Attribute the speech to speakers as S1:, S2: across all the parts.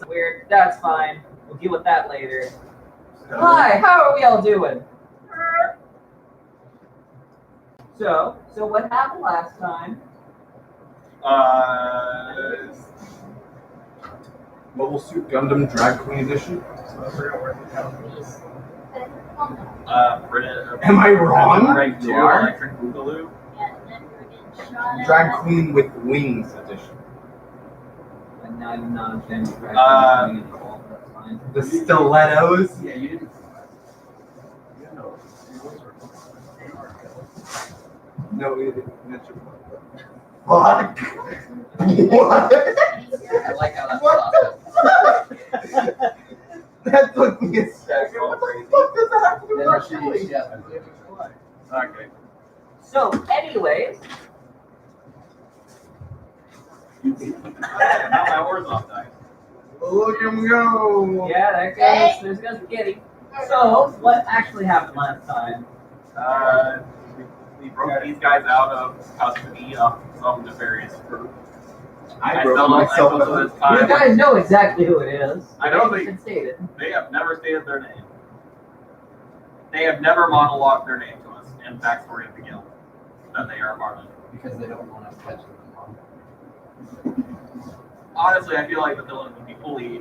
S1: Weird. That's fine. We'll deal with that later. Hi, how are we all doing? So what happened last time?
S2: Mobile Suit Gundam Drag Queen Edition. Am I wrong?
S3: You are? Electric Boogaloo.
S2: Drag Queen with Wings Edition.
S1: I'm not a fan of drag queen at all. That's fine.
S2: The stilettos.
S3: Yeah, you didn't.
S2: No, we didn't mention Fuck. What?
S1: I like how that's processed.
S2: That took me a second. What the fuck does that have to do with our chili?
S3: Okay.
S1: So, anyways,
S3: Now my horse off die.
S2: Look at him go.
S1: yeah, there goes Kitty. So, what actually happened last time?
S3: We broke these guys out of custody of some nefarious group.
S2: I broke myself
S3: I
S2: out.
S3: this time.
S1: You guys know exactly who it is.
S3: I know
S1: It's been stated.
S3: They have never stated their name. They have never monologued their name to us in backstory of the guild that they are a part of.
S4: Because they don't want us catching them on.
S3: Honestly, I feel like the villain would be fully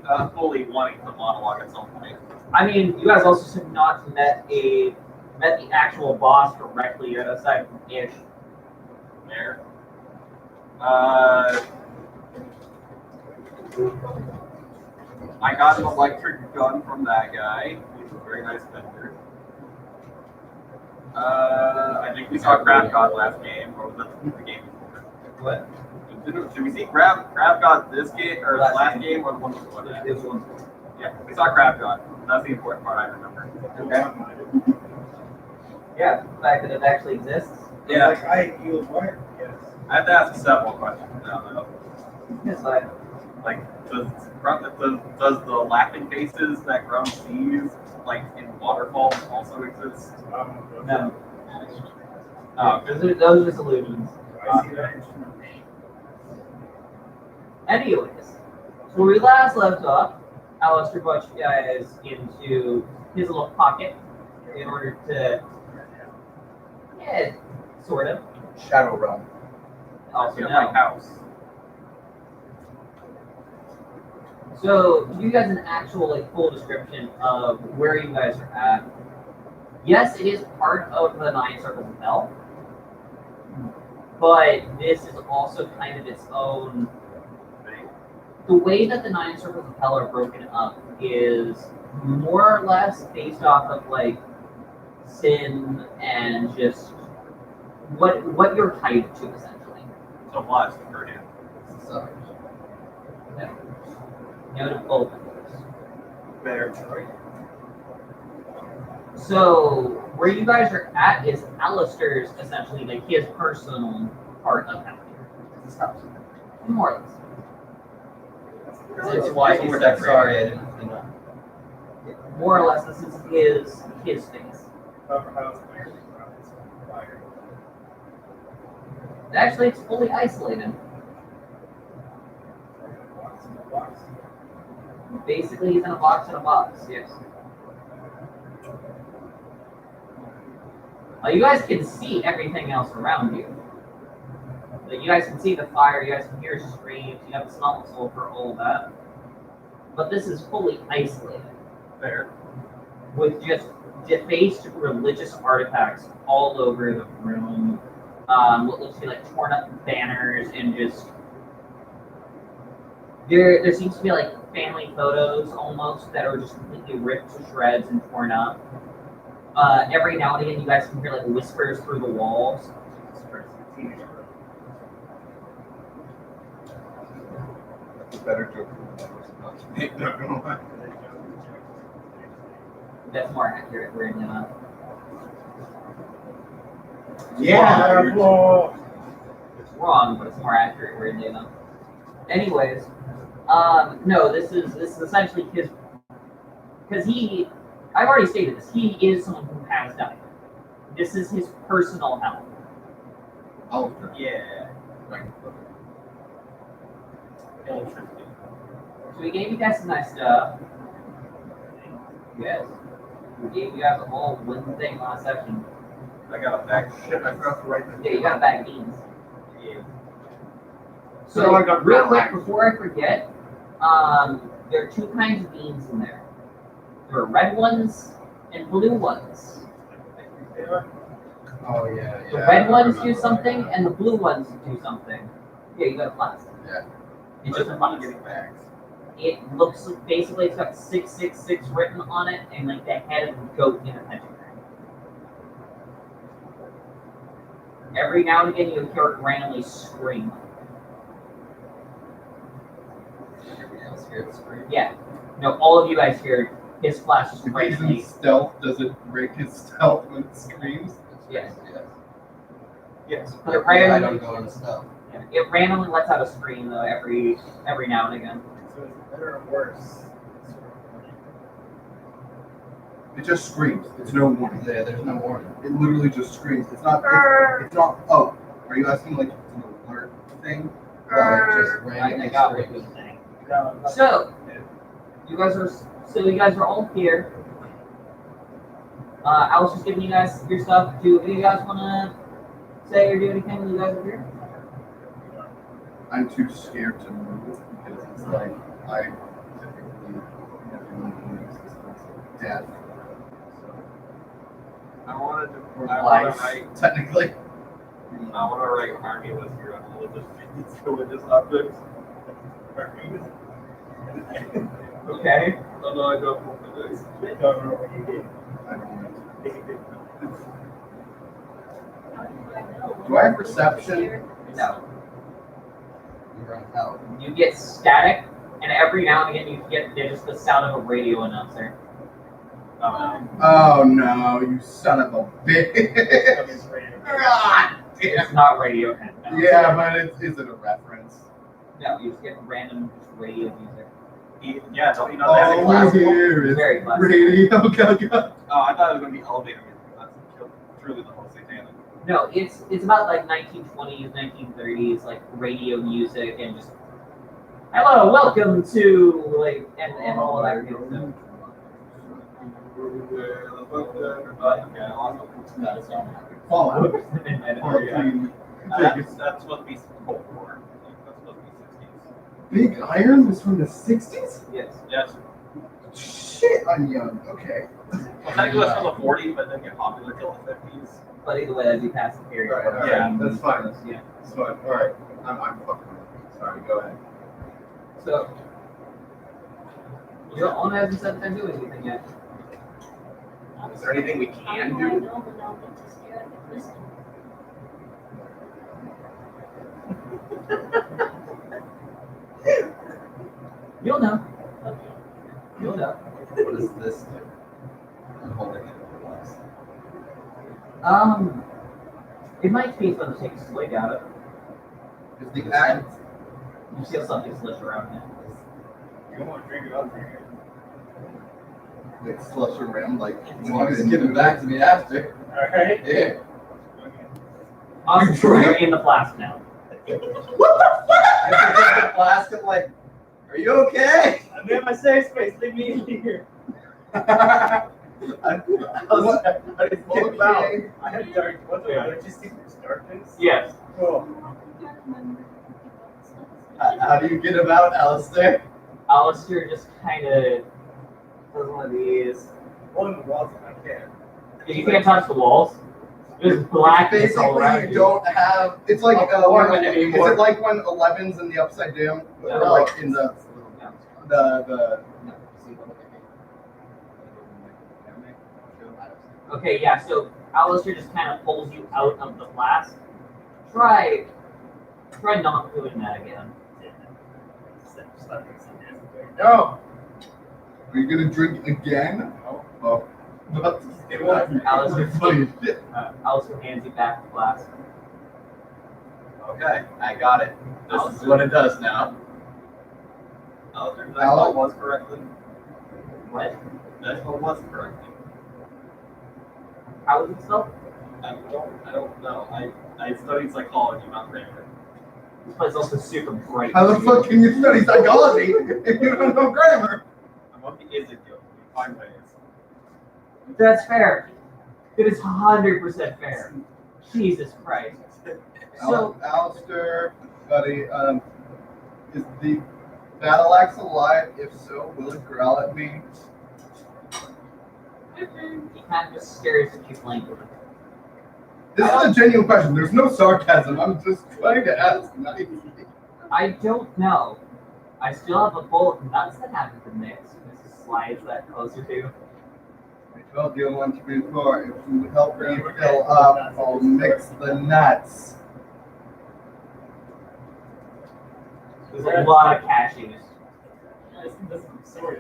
S3: wanting to monologue at some point.
S1: I mean, you guys also have not met the actual boss directly yet, aside from Ish.
S3: There. I got an electric gun from that guy. He's a very nice vendor. I think we saw Crab God last game, or was that the game before?
S1: What?
S3: Did we see Crab God this game, or last game, or the one before that?
S1: This one.
S3: Yeah, we saw Crab God. That's the important part I remember.
S1: Okay. Yeah, the fact that it actually exists.
S3: Yeah.
S2: He was right. Yes.
S3: I have to ask several questions now, though.
S1: It's like,
S3: Like, does the laughing faces that Grump sees, like in waterfalls, also exist?
S1: no.
S3: Oh,
S1: Those are just illusions.
S2: I see that.
S1: Anyways, so where we last left off, Alistair brought you guys into his little pocket in order to, yeah, sort of.
S2: Shadow Realm.
S1: Also,
S3: my
S1: no.
S3: house.
S1: So, to give you guys an actual, like, full description of where you guys are at. Yes, it is part of the Nine Circles of Hell, but this is also kind of its own thing. The way that the Nine Circles of Hell are broken up is more or less based off of, like, sin and just what you're tied to, essentially.
S3: So lust for him.
S1: So, yeah. Note of both of those.
S3: Better choice.
S1: So where you guys are at is Alistair's essentially like his personal part of hell. More or less.
S4: It's why he's like, sorry, I didn't know.
S1: More or less, this is his space. Actually, it's fully isolated. Basically, he's in a box, yes. You guys can see everything else around you. Like, you guys can see the fire, you guys can hear screams, you have the smell of sulfur, all of that. But this is fully isolated.
S3: There.
S1: With just defaced religious artifacts all over the room. What looks to be like torn up banners and just there seems to be like family photos almost that are just completely ripped to shreds and torn up. Every now and again you guys can hear like whispers through the walls.
S2: Better joke. Not gonna lie.
S1: That's more accurate, weirdly enough.
S2: Yeah.
S1: It's wrong, but it's more accurate, weirdly enough. Anyways, no, this is essentially his, because I've already stated this, he is someone who has died. This is his personal hell.
S2: Oh,
S3: Yeah.
S2: right.
S3: Interesting.
S1: So we gave you guys some nice stuff. Yes. We gave you guys a whole one thing last session.
S3: I got a bag.
S2: Shit, I forgot to write that.
S1: Yeah, you got a bag of beans.
S3: Yeah.
S1: So,
S2: No, I got
S1: real
S2: brown.
S1: quick, before I forget, there are two kinds of beans in there. There are red ones and blue ones.
S4: Oh yeah, yeah.
S1: The red
S4: I
S1: ones do
S4: remember,
S1: something,
S4: yeah.
S1: and the blue ones do something. Yeah, you got a plastic.
S4: Yeah.
S1: It's just a plastic.
S3: getting bags.
S1: It looks basically it's got 666 written on it, and like the head of a goat in a pentagram. Every now and again, you hear it randomly scream.
S4: Everybody else here at the screen.
S1: Yeah. No, all of you guys hear his flash
S2: If he's
S1: randomly.
S2: in stealth, does it break his stealth when it screams?
S1: Yes.
S4: Yes.
S3: Yes.
S1: But it
S4: Yeah, I
S1: randomly,
S4: don't go into stuff.
S1: it randomly lets out a scream though every now and again.
S5: So is it better or worse?
S2: It just screams. It's no warning.
S4: Yeah, there's no warning.
S2: It literally just screams. It's not. It's not. Oh, are you asking like it's an alert thing?
S4: Like, just
S1: I
S4: randomly
S1: got what
S4: screams.
S1: you're saying.
S5: No,
S1: So you guys are all here. I was just giving you guys your stuff. Do any of you guys want to say or do anything when you guys are here?
S2: I'm too scared to move because it's like I typically everyone believes this is death.
S3: I wanted to.
S2: Or
S3: I want
S2: life,
S3: to write.
S2: technically.
S3: I want to write army with your religious religious objects.
S1: Okay.
S3: Oh no, I don't want to do this.
S5: I don't know what you did.
S2: I don't know. Do I have perception?
S1: No.
S4: You run out.
S1: You get static, and every now and again you get just the sound of a radio announcer.
S2: Oh no, you son of a bitch! God
S1: It's
S2: damn.
S1: not radio. announcer.
S2: Yeah, but is it a reference?
S1: No, you just get random just radio music.
S3: Yeah, don't you know that?
S2: All we
S1: classical.
S2: hear is
S1: Very classical.
S2: radio Gaga.
S3: Oh, I thought it was going to be elevator music. That's truly the whole satanic.
S1: No, it's about like 1920s, 1930s, like radio music and just hello, welcome to like and all of that good stuff.
S3: Okay, awesome.
S2: Fallout.
S3: That's supposed to be Cold War. That's supposed to be 60s.
S2: Big Iron was from the 60s?
S1: Yes.
S3: Yes.
S2: Shit, I'm young. Okay.
S3: Well, technically it's from the 40s, but didn't get popular till the 50s.
S1: But either way, as you pass the period.
S2: Alright,
S3: Yeah,
S2: that's fine.
S1: Yeah.
S2: That's fine. Alright. I'm fucking. Sorry, go ahead.
S1: So your own hasn't said they're doing anything yet.
S2: Is there anything we can do?
S1: You'll know. You'll know.
S4: What does this do? I'm holding it in place.
S1: It might be fun to take a swig out of.
S2: Is the act.
S1: You feel something slish around it.
S5: You don't want to drink it up here.
S2: Like slush around like.
S4: You want to give it back to me after?
S5: Alright?
S4: Yeah.
S1: Awesome. You're in the flask now.
S4: I have to take the flask and like, are you okay?
S5: I'm in my safe space. Leave me in here.
S2: I
S5: What about? I had dark. What's the Did you see this darkness?
S1: Yes.
S5: Cool.
S4: How do you get him out, Alistair?
S1: Alistair just kind of does one of these.
S5: One of the walls if I can.
S1: You can't touch the walls. There's blackness all
S2: Basically,
S1: around
S2: you
S1: you.
S2: don't have. It's like
S4: Ornament
S2: is
S4: anymore.
S2: it like when 11's in the upside down, or
S1: No.
S2: like in the the
S1: Okay, yeah, so Alistair just kind of pulls you out of the flask. Try not doing that again.
S5: No.
S2: Are you gonna drink again? Oh.
S5: It won't.
S1: Alistair,
S2: Funny shit.
S1: Alistair hands you back the flask.
S4: Okay, I got it. This is what it does now.
S3: Did I spell was correctly?
S1: What?
S3: Did I spell was correctly?
S1: How is it spelled?
S3: I don't know. I studied psychology, not grammar.
S1: This place is also super bright.
S2: How the fuck can you study psychology if you don't know grammar?
S3: A monkey is a guild. We find ways.
S1: That's fair. It is 100% fair. Jesus Christ. So,
S2: Alistair, buddy, is the battle axe alive? If so, will it growl at me?
S1: he kind of just stares at you blankly.
S2: This is a genuine question. There's no sarcasm. I'm just trying to ask nicely.
S1: I don't know. I still have a bowl of nuts that haven't been mixed. This slides that closer to.
S2: I told you once before, if you help me fill up, I'll mix the nuts.
S1: There's a lot of cashews.
S5: This is sorry.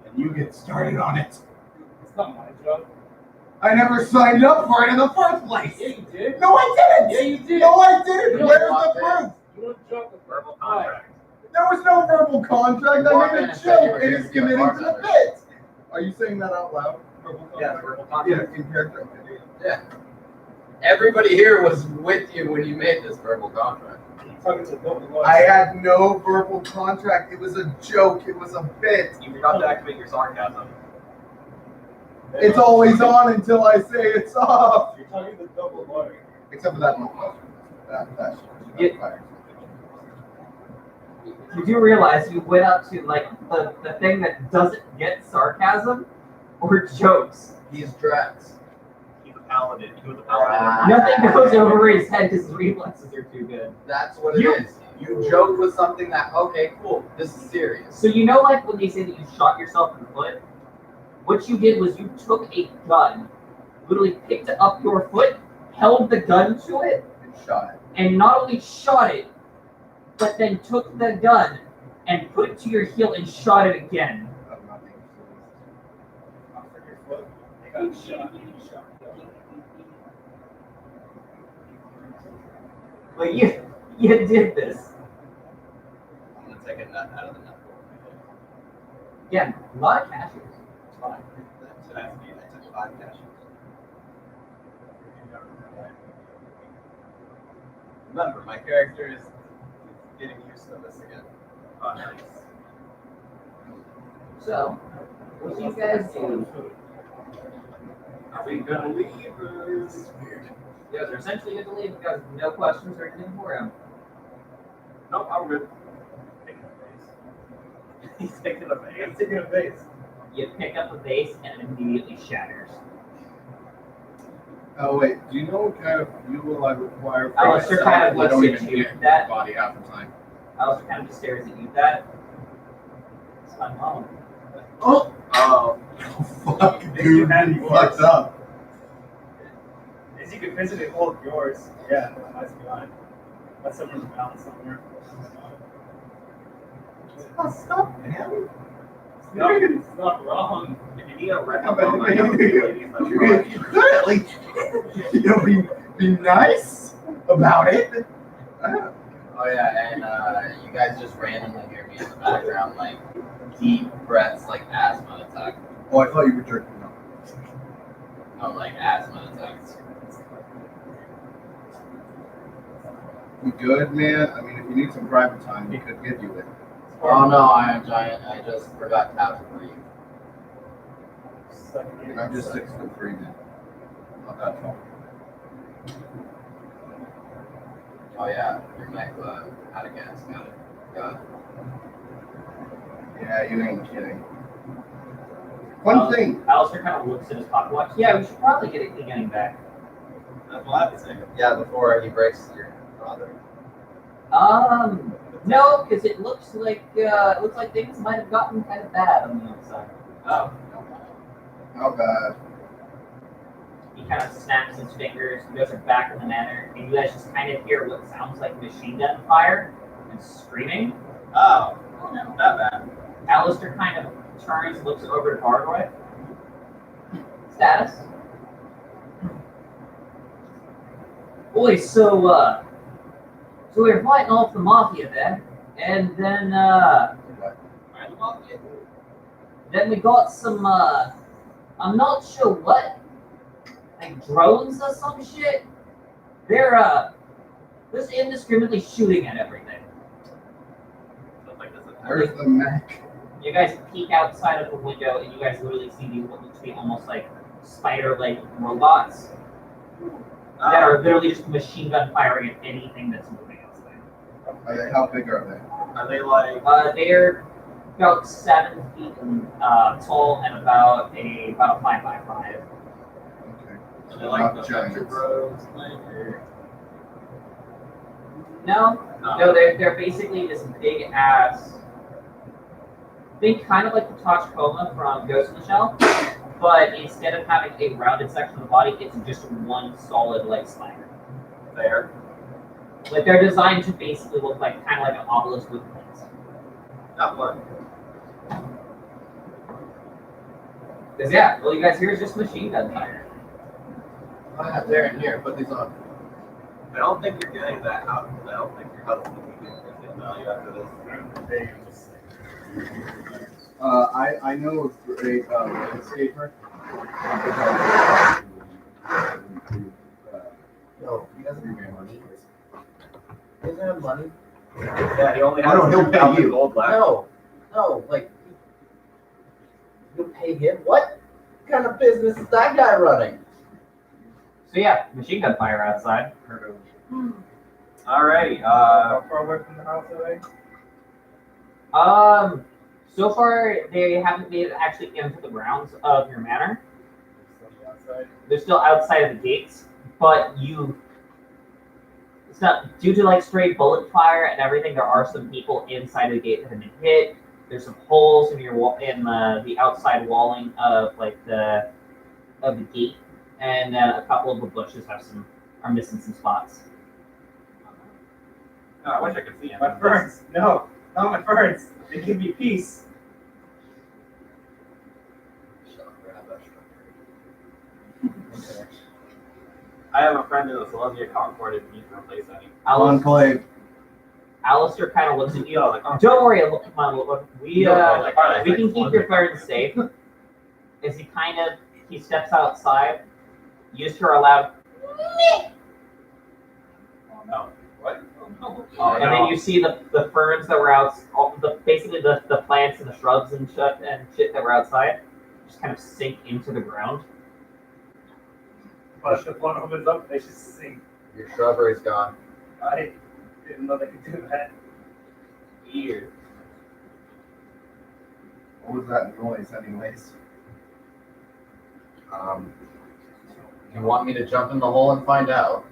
S2: And you get started on it.
S5: It's not my job.
S2: I never signed up for it in the first place.
S5: Yeah, you did.
S2: No, I didn't.
S5: Yeah, you did.
S2: No, I didn't.
S5: You
S2: Where's
S5: don't
S2: the proof?
S5: You don't drop the
S3: Verbal contract.
S2: There was no verbal contract. I made a
S4: Barman said you
S2: joke
S4: were
S2: and
S4: here
S2: it's
S4: to be a
S2: committing to the
S4: bartender.
S2: bit. Are you saying that out loud? Verbal
S4: Yeah,
S2: contract?
S4: verbal
S2: Yeah,
S4: contract.
S2: in character.
S4: Yeah. Everybody here was with you when you made this verbal contract.
S5: You're talking to the lawyer.
S2: I had no verbal contract. It was a joke. It was a bit.
S3: You forgot to activate your sarcasm.
S2: It's always on until I say it's off.
S5: You're talking to the double lawyer.
S2: Except for that one question. That's
S1: Yeah. You do realize you went up to like the thing that doesn't get sarcasm or jokes.
S4: He's Drax.
S3: He's a paladin. He was a paladin.
S4: Ah.
S1: Nothing goes over his head because his reflexes are too good.
S4: That's what it
S1: You-
S4: is. You joked with something that, okay, cool, this is serious.
S1: So you know, like when they say that you shot yourself in the foot, what you did was you took a gun, literally picked up your foot, held the gun to it,
S2: And shot it.
S1: and not only shot it, but then took the gun and put it to your heel and shot it again.
S2: I'm not being
S5: Not for your foot. They got shot. Shot.
S1: But you did this.
S4: I'm gonna take a nut out of the nut.
S1: Again, a lot of cashews.
S4: It's fine. That's me. I took 5 cashews. Remember, my character is getting used to this again.
S3: Oh, nice.
S1: So, what do you guys do?
S3: Are we gonna leave? Or...
S4: This is weird.
S1: You guys are essentially good to leave. You guys have no questions or anything for him.
S3: Nope, I'm good.
S5: Taking a base.
S3: He's taking a
S5: He's
S3: base.
S5: taking a base.
S1: You pick up a vase and it immediately shatters.
S2: Oh wait, do you know what kind of fuel I require for
S1: Alistair
S2: myself?
S1: kind of
S2: I don't
S1: looks at
S2: even
S1: you.
S2: get
S1: That
S2: body half the time.
S1: Alistair kind of just stares at you. That it's my mom.
S2: Oh,
S3: Oh,
S2: fuck,
S5: If you
S2: dude,
S5: had
S2: you
S5: yours.
S2: fucked up.
S5: As you can physically hold yours. Yeah, that's mine. That's someone's mouth somewhere.
S2: Stop, man.
S5: No, it's not wrong.
S3: if you need a red
S2: Yeah, but
S3: I know a few ladies that try.
S2: you could at least, you know, be nice about it.
S4: Oh yeah, and you guys just randomly hear me in the background, like deep breaths, like asthma attack.
S2: Oh, I thought you were jerking off.
S4: No, like asthma attacks.
S2: You good, man? I mean, if you need some private time, we could give you it.
S4: Oh no, I am giant. I just forgot how to breathe.
S2: I'm just 6'3", man. Not that tall.
S4: Oh yeah, your neck out of gas. Got it. Got it.
S2: Yeah, you ain't kidding. One thing.
S1: Alistair kind of looks at his pocket watch. Yeah, we should probably get it getting back.
S3: That's what I have to say.
S4: Yeah, before he breaks your father.
S1: No, because it looks like things might have gotten kind of bad on the outside.
S3: Oh,
S2: How bad?
S1: He kind of snaps his fingers. You guys are back in the manor, and you guys just kind of hear what sounds like machine gun fire and screaming.
S3: oh,
S1: Oh no!
S3: that bad.
S1: Alistair kind of turns, looks over to Bargoy. Status. Boy, so we were fighting off the mafia then, and then we got some I'm not sure what, like drones or some shit. They're Just indiscriminately shooting at everything.
S3: Stuff like this.
S2: Where's the mech?
S1: You guys peek outside of the window, and you guys literally see these what look to be almost like spider-like robots that are literally just machine gun firing at anything that's moving outside.
S2: How big are
S3: Are they like?
S1: They're about 7 feet tall and about a 5x5.
S2: they? Okay.
S3: Are they like the
S2: Not
S3: Venture
S2: giants.
S3: Bros thing? Or...
S1: No, no, they're basically this big ass. Think kind of like the Tachikoma from Ghost in the Shell, but instead of having a rounded section of the body, it's just one solid like spider.
S3: There.
S1: Like they're designed to basically look like kind of like an obelisk with wings.
S3: Not fun.
S1: Because yeah, all you guys hear is just machine gun fire.
S2: Oh yeah, they're in here. Put these on.
S3: I don't think you're getting that out. I don't think your house will be getting value after this.
S2: I know a great landscaper. No, he doesn't give me money.
S4: He doesn't have money.
S3: Yeah, he only
S2: Oh, no,
S3: has
S2: he'll pay
S3: 2,000
S2: you.
S3: gold left.
S4: No, like you pay him. What kind of business is that guy running?
S1: So yeah, machine gun fire outside.
S3: Alrighty.
S5: How far away from the house are they?
S1: So far they haven't made it actually into the grounds of your manor.
S5: Still outside.
S1: They're still outside of the gates, but it's not due to like stray bullet fire and everything. There are some people inside of the gate that have been hit. There's some holes in your wall in the outside walling of the gate, and a couple of the bushes are missing some spots.
S3: Oh, I wish I could see him.
S5: My ferns. No, not my ferns. They give me peace.
S3: I have a friend in the Silesia Concord if you need to replace any.
S2: Enclave.
S1: Alistair kind of looks at you.
S3: No, like,
S1: Don't worry, look, come on, look, we
S3: like,
S1: we can keep your ferns safe. As he steps outside, you just hear a loud,
S3: Oh no. What? Oh, no.
S1: and then you see the ferns that were out, basically the plants and the shrubs and shit that were outside, just kind of sink into the ground.
S5: Push if one opens up, they should sing.
S4: Your shrubbery's gone.
S5: I didn't know they could do that.
S3: Weird.
S2: What was that noise, anyways?
S4: You want me to jump in the hole and find out?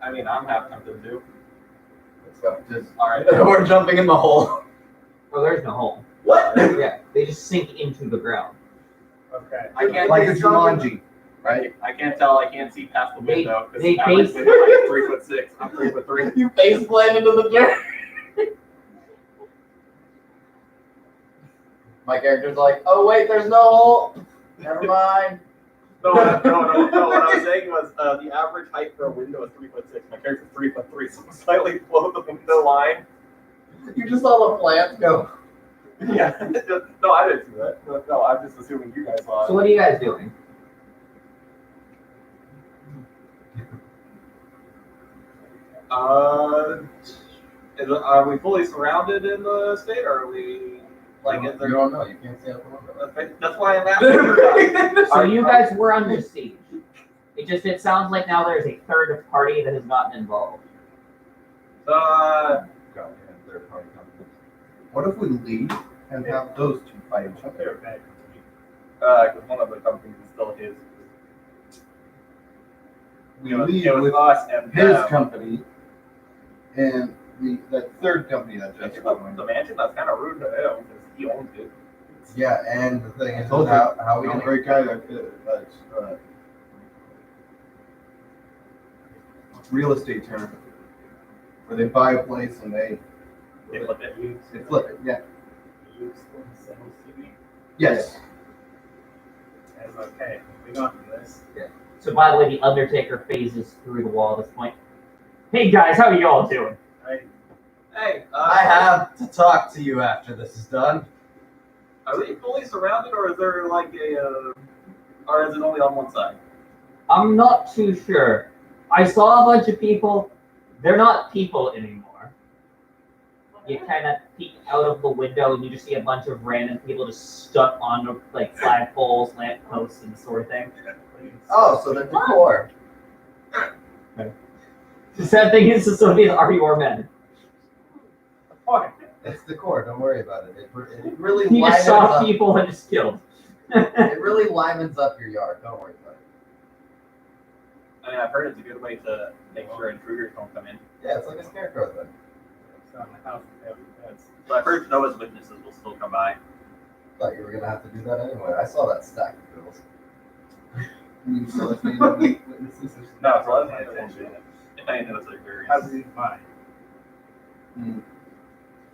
S3: I mean, I'm half tempted to.
S4: Let's go. Just
S3: Alright.
S4: we're jumping in the hole.
S1: Well, there's no hole.
S4: What?
S1: Yeah, they just sink into the ground.
S5: Okay.
S3: I can't
S2: Like a
S3: see something.
S2: Jumanji, right?
S3: I can't tell. I can't see past the window because
S1: they
S3: I'm like
S1: face-
S3: 3'6". I'm 3'3".
S4: You face plant into the dirt. My character's like, oh wait, there's no hole. Never mind.
S3: No. What I was saying was the average height for a window is 3'6". My character's 3'3", so I'm slightly below the window line.
S4: You just saw the plants go.
S3: Yeah. No, I didn't see that. No, I'm just assuming you guys saw it.
S1: So what are you guys doing?
S3: Are we fully surrounded in the state, or are we like? Is
S4: You
S3: there?
S4: don't know. You can't see out the window.
S3: That's why I'm asking. You guys.
S1: So you guys were under siege. It sounds like now there's a third party that has gotten involved.
S2: Third party company. What if we leave and have those two fight each other?
S5: They're bad.
S3: Because one of the companies is still his.
S2: We
S3: It was
S2: leave with
S3: us and
S2: his
S3: them.
S2: company and that third company that
S3: That's
S2: just
S3: the mansion. That's kind of rude to him because he owns it.
S2: Yeah, and the thing is,
S4: told you.
S2: how we great guy that's real estate term, where they buy a place and they
S3: Flip it.
S2: flip it. Yeah.
S5: You explain sales to me.
S2: Yes.
S5: That's okay. We gone through this.
S1: So by the way, the Undertaker phases through the wall at this point. Hey guys, how are you all doing?
S3: Hey,
S4: I have to talk to you after this is done.
S3: Are they fully surrounded, or is there like or is it only on one side?
S1: I'm not too sure. I saw a bunch of people. They're not people anymore. You kind of peek out of the window and you just see a bunch of random people just stuck on like flagpoles, lamp posts, and this sort of thing.
S2: Oh, so they're decor.
S1: The sad thing is, the Soviets are your men.
S2: It's decor. Don't worry about it. It really
S1: You just
S2: livens
S1: saw
S2: up.
S1: people and just killed.
S2: It really livens up your yard. Don't worry about it.
S3: I mean, I've heard it's a good way to make sure intruders don't come in.
S2: Yeah, it's like a scarecrow thing.
S5: So in the house, they have beds.
S3: So I've heard Noah's witnesses will still come by.
S2: Thought you were gonna have to do that anyway. I saw that stack of bills.
S5: You saw the thing of witnesses.
S3: No, it's a lot of
S5: my
S3: my
S5: attention.
S3: If any of us are curious.
S5: How's he mine?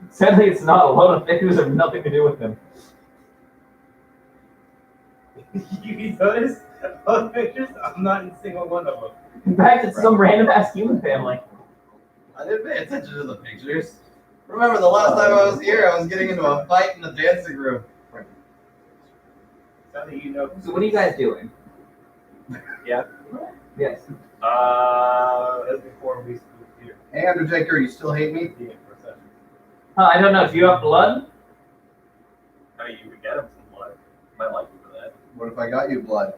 S1: Sadly, it's not. A lot of figures have nothing to do with them.
S5: You notice all the pictures? I'm not in a single one of them.
S1: In fact, it's some random ass human family.
S2: I didn't pay attention to the pictures. Remember the last time I was here, I was getting into a fight in the dancing room.
S5: Something you know.
S1: So what are you guys doing?
S3: Yeah.
S1: Yes.
S5: That's before we moved here.
S2: Hey, Undertaker, you still hate me?
S5: The procession.
S1: I don't know. Do you have blood?
S3: I mean, you could get him some blood. Might like you for that.
S2: What if I got you blood?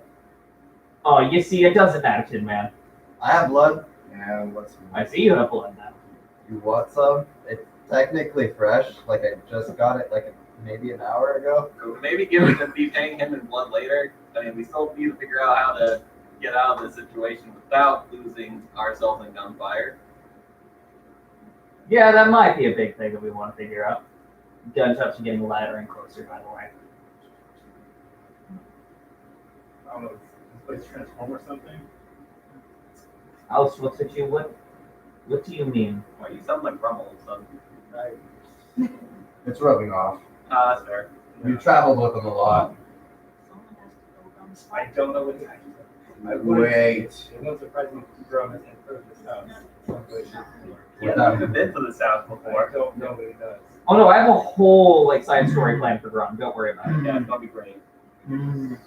S1: Oh, you see, it doesn't matter, Tin Man.
S2: I have blood. Yeah, what's
S1: I see you have blood now.
S2: You want some? It's technically fresh. Like I just got it like maybe an hour ago.
S3: So maybe give him be paying him in blood later. I mean, we still need to figure out how to get out of this situation without losing ourselves in gunfire.
S1: Yeah, that might be a big thing that we want to figure out. Gunshots are getting louder and closer, by the way.
S5: I don't know. This place transform or something?
S1: Alice looks at you. What do you mean?
S3: Well, you sound like Brummel, so.
S2: It's rubbing off.
S3: Ah, that's fair.
S2: You traveled with them a lot.
S5: I don't know what he
S2: Wait.
S5: It won't surprise me if you grow his hand through this house.
S3: You haven't been to this house
S5: I
S3: before.
S5: don't know what he does.
S1: Oh no, I have a whole like side story plan for Grum. Don't worry about it.
S3: Yeah, it's gonna be great.
S5: Well,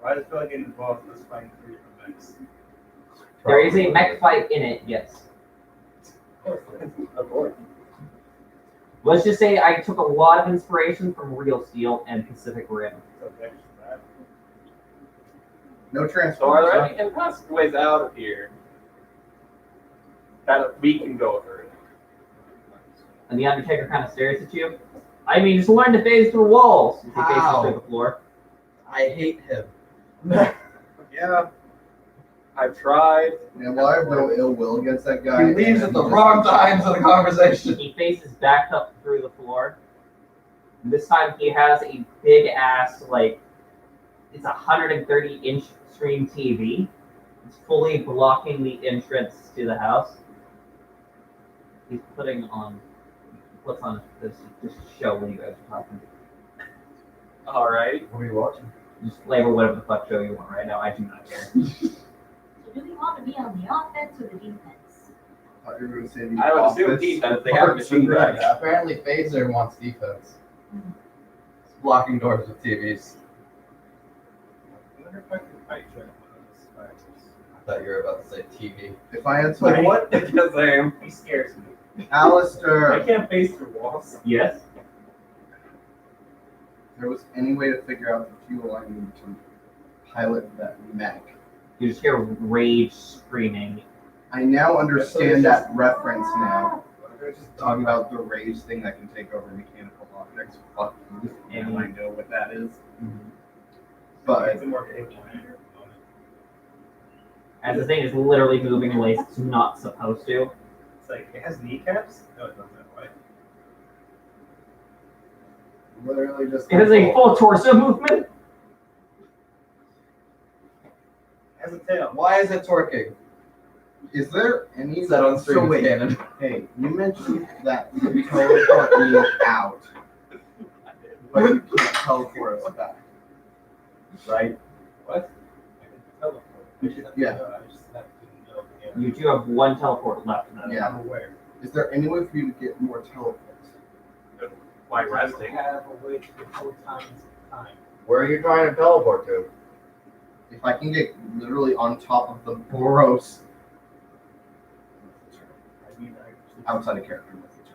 S5: I just feel like getting involved in this fighting three different mechs.
S1: There is a mech fight in it, yes.
S5: Of course.
S1: Let's just say I took a lot of inspiration from Real Steel and Pacific Rim.
S5: Subject to that.
S2: No
S3: So are
S2: transformers.
S3: there
S2: huh?
S3: any passageways out of here that we can go through?
S1: And the Undertaker kind of stares at you. I mean, just learn to phase through walls. He faces
S2: How?
S1: through the floor.
S2: I hate him.
S3: Yeah, I've tried.
S2: Yeah, well, I have no ill will against that guy.
S6: He leaves
S2: and
S6: at the
S2: he
S6: wrong
S2: just-
S6: times of the conversation.
S1: He faces back up through the floor. And this time he has a big ass, like, it's a 130-inch screen TV. It's fully blocking the entrance to the house. He's puts on this show when you guys are talking.
S3: All right.
S2: What are you watching?
S1: Just flavor whatever the fuck show you want right now. I do not care.
S7: So do we want to be on the offense or the defense?
S2: I thought you were going to say the
S3: I would assume
S2: office.
S3: defense. They have machine guns.
S2: Yeah, apparently Phaser wants defense. It's blocking doors with TVs.
S5: I wonder if I can fight you in one of those fights.
S2: I thought you were about to say TV. If I had to,
S5: Like
S3: What? Because I
S5: He scares me. I
S2: Alistair,
S5: can't face through walls.
S1: Yes?
S2: there was any way to figure out the fuel I need to pilot that mech.
S1: You just hear rage screaming.
S2: I now understand that reference now.
S5: They're just
S2: Talking about the rage thing that can take over mechanical objects. Fuck you. And I know what that is. But
S5: It's a more capable commander.
S1: As the thing is literally moving in ways it's not supposed to.
S5: It's like, it has kneecaps? No, it doesn't that way.
S2: literally just.
S1: It has a full torso movement.
S5: It has a tail.
S2: Why is it torquing? Is there any
S6: Set on
S2: so
S6: stream
S2: wait,
S6: cannon.
S2: hey, you mentioned that you can teleport me out, but you can't teleport us back, right?
S5: What? I can teleport.
S2: Yeah.
S5: I just have to know the
S1: You do have one teleport left. Though.
S2: Yeah.
S5: I'm aware.
S2: Is there any way for you to get more teleports?
S3: Why
S5: I
S3: resting?
S5: have a way to get 4 times time.
S6: Where are you trying to teleport to?
S2: If I can get literally on top of the Boros outside of character with each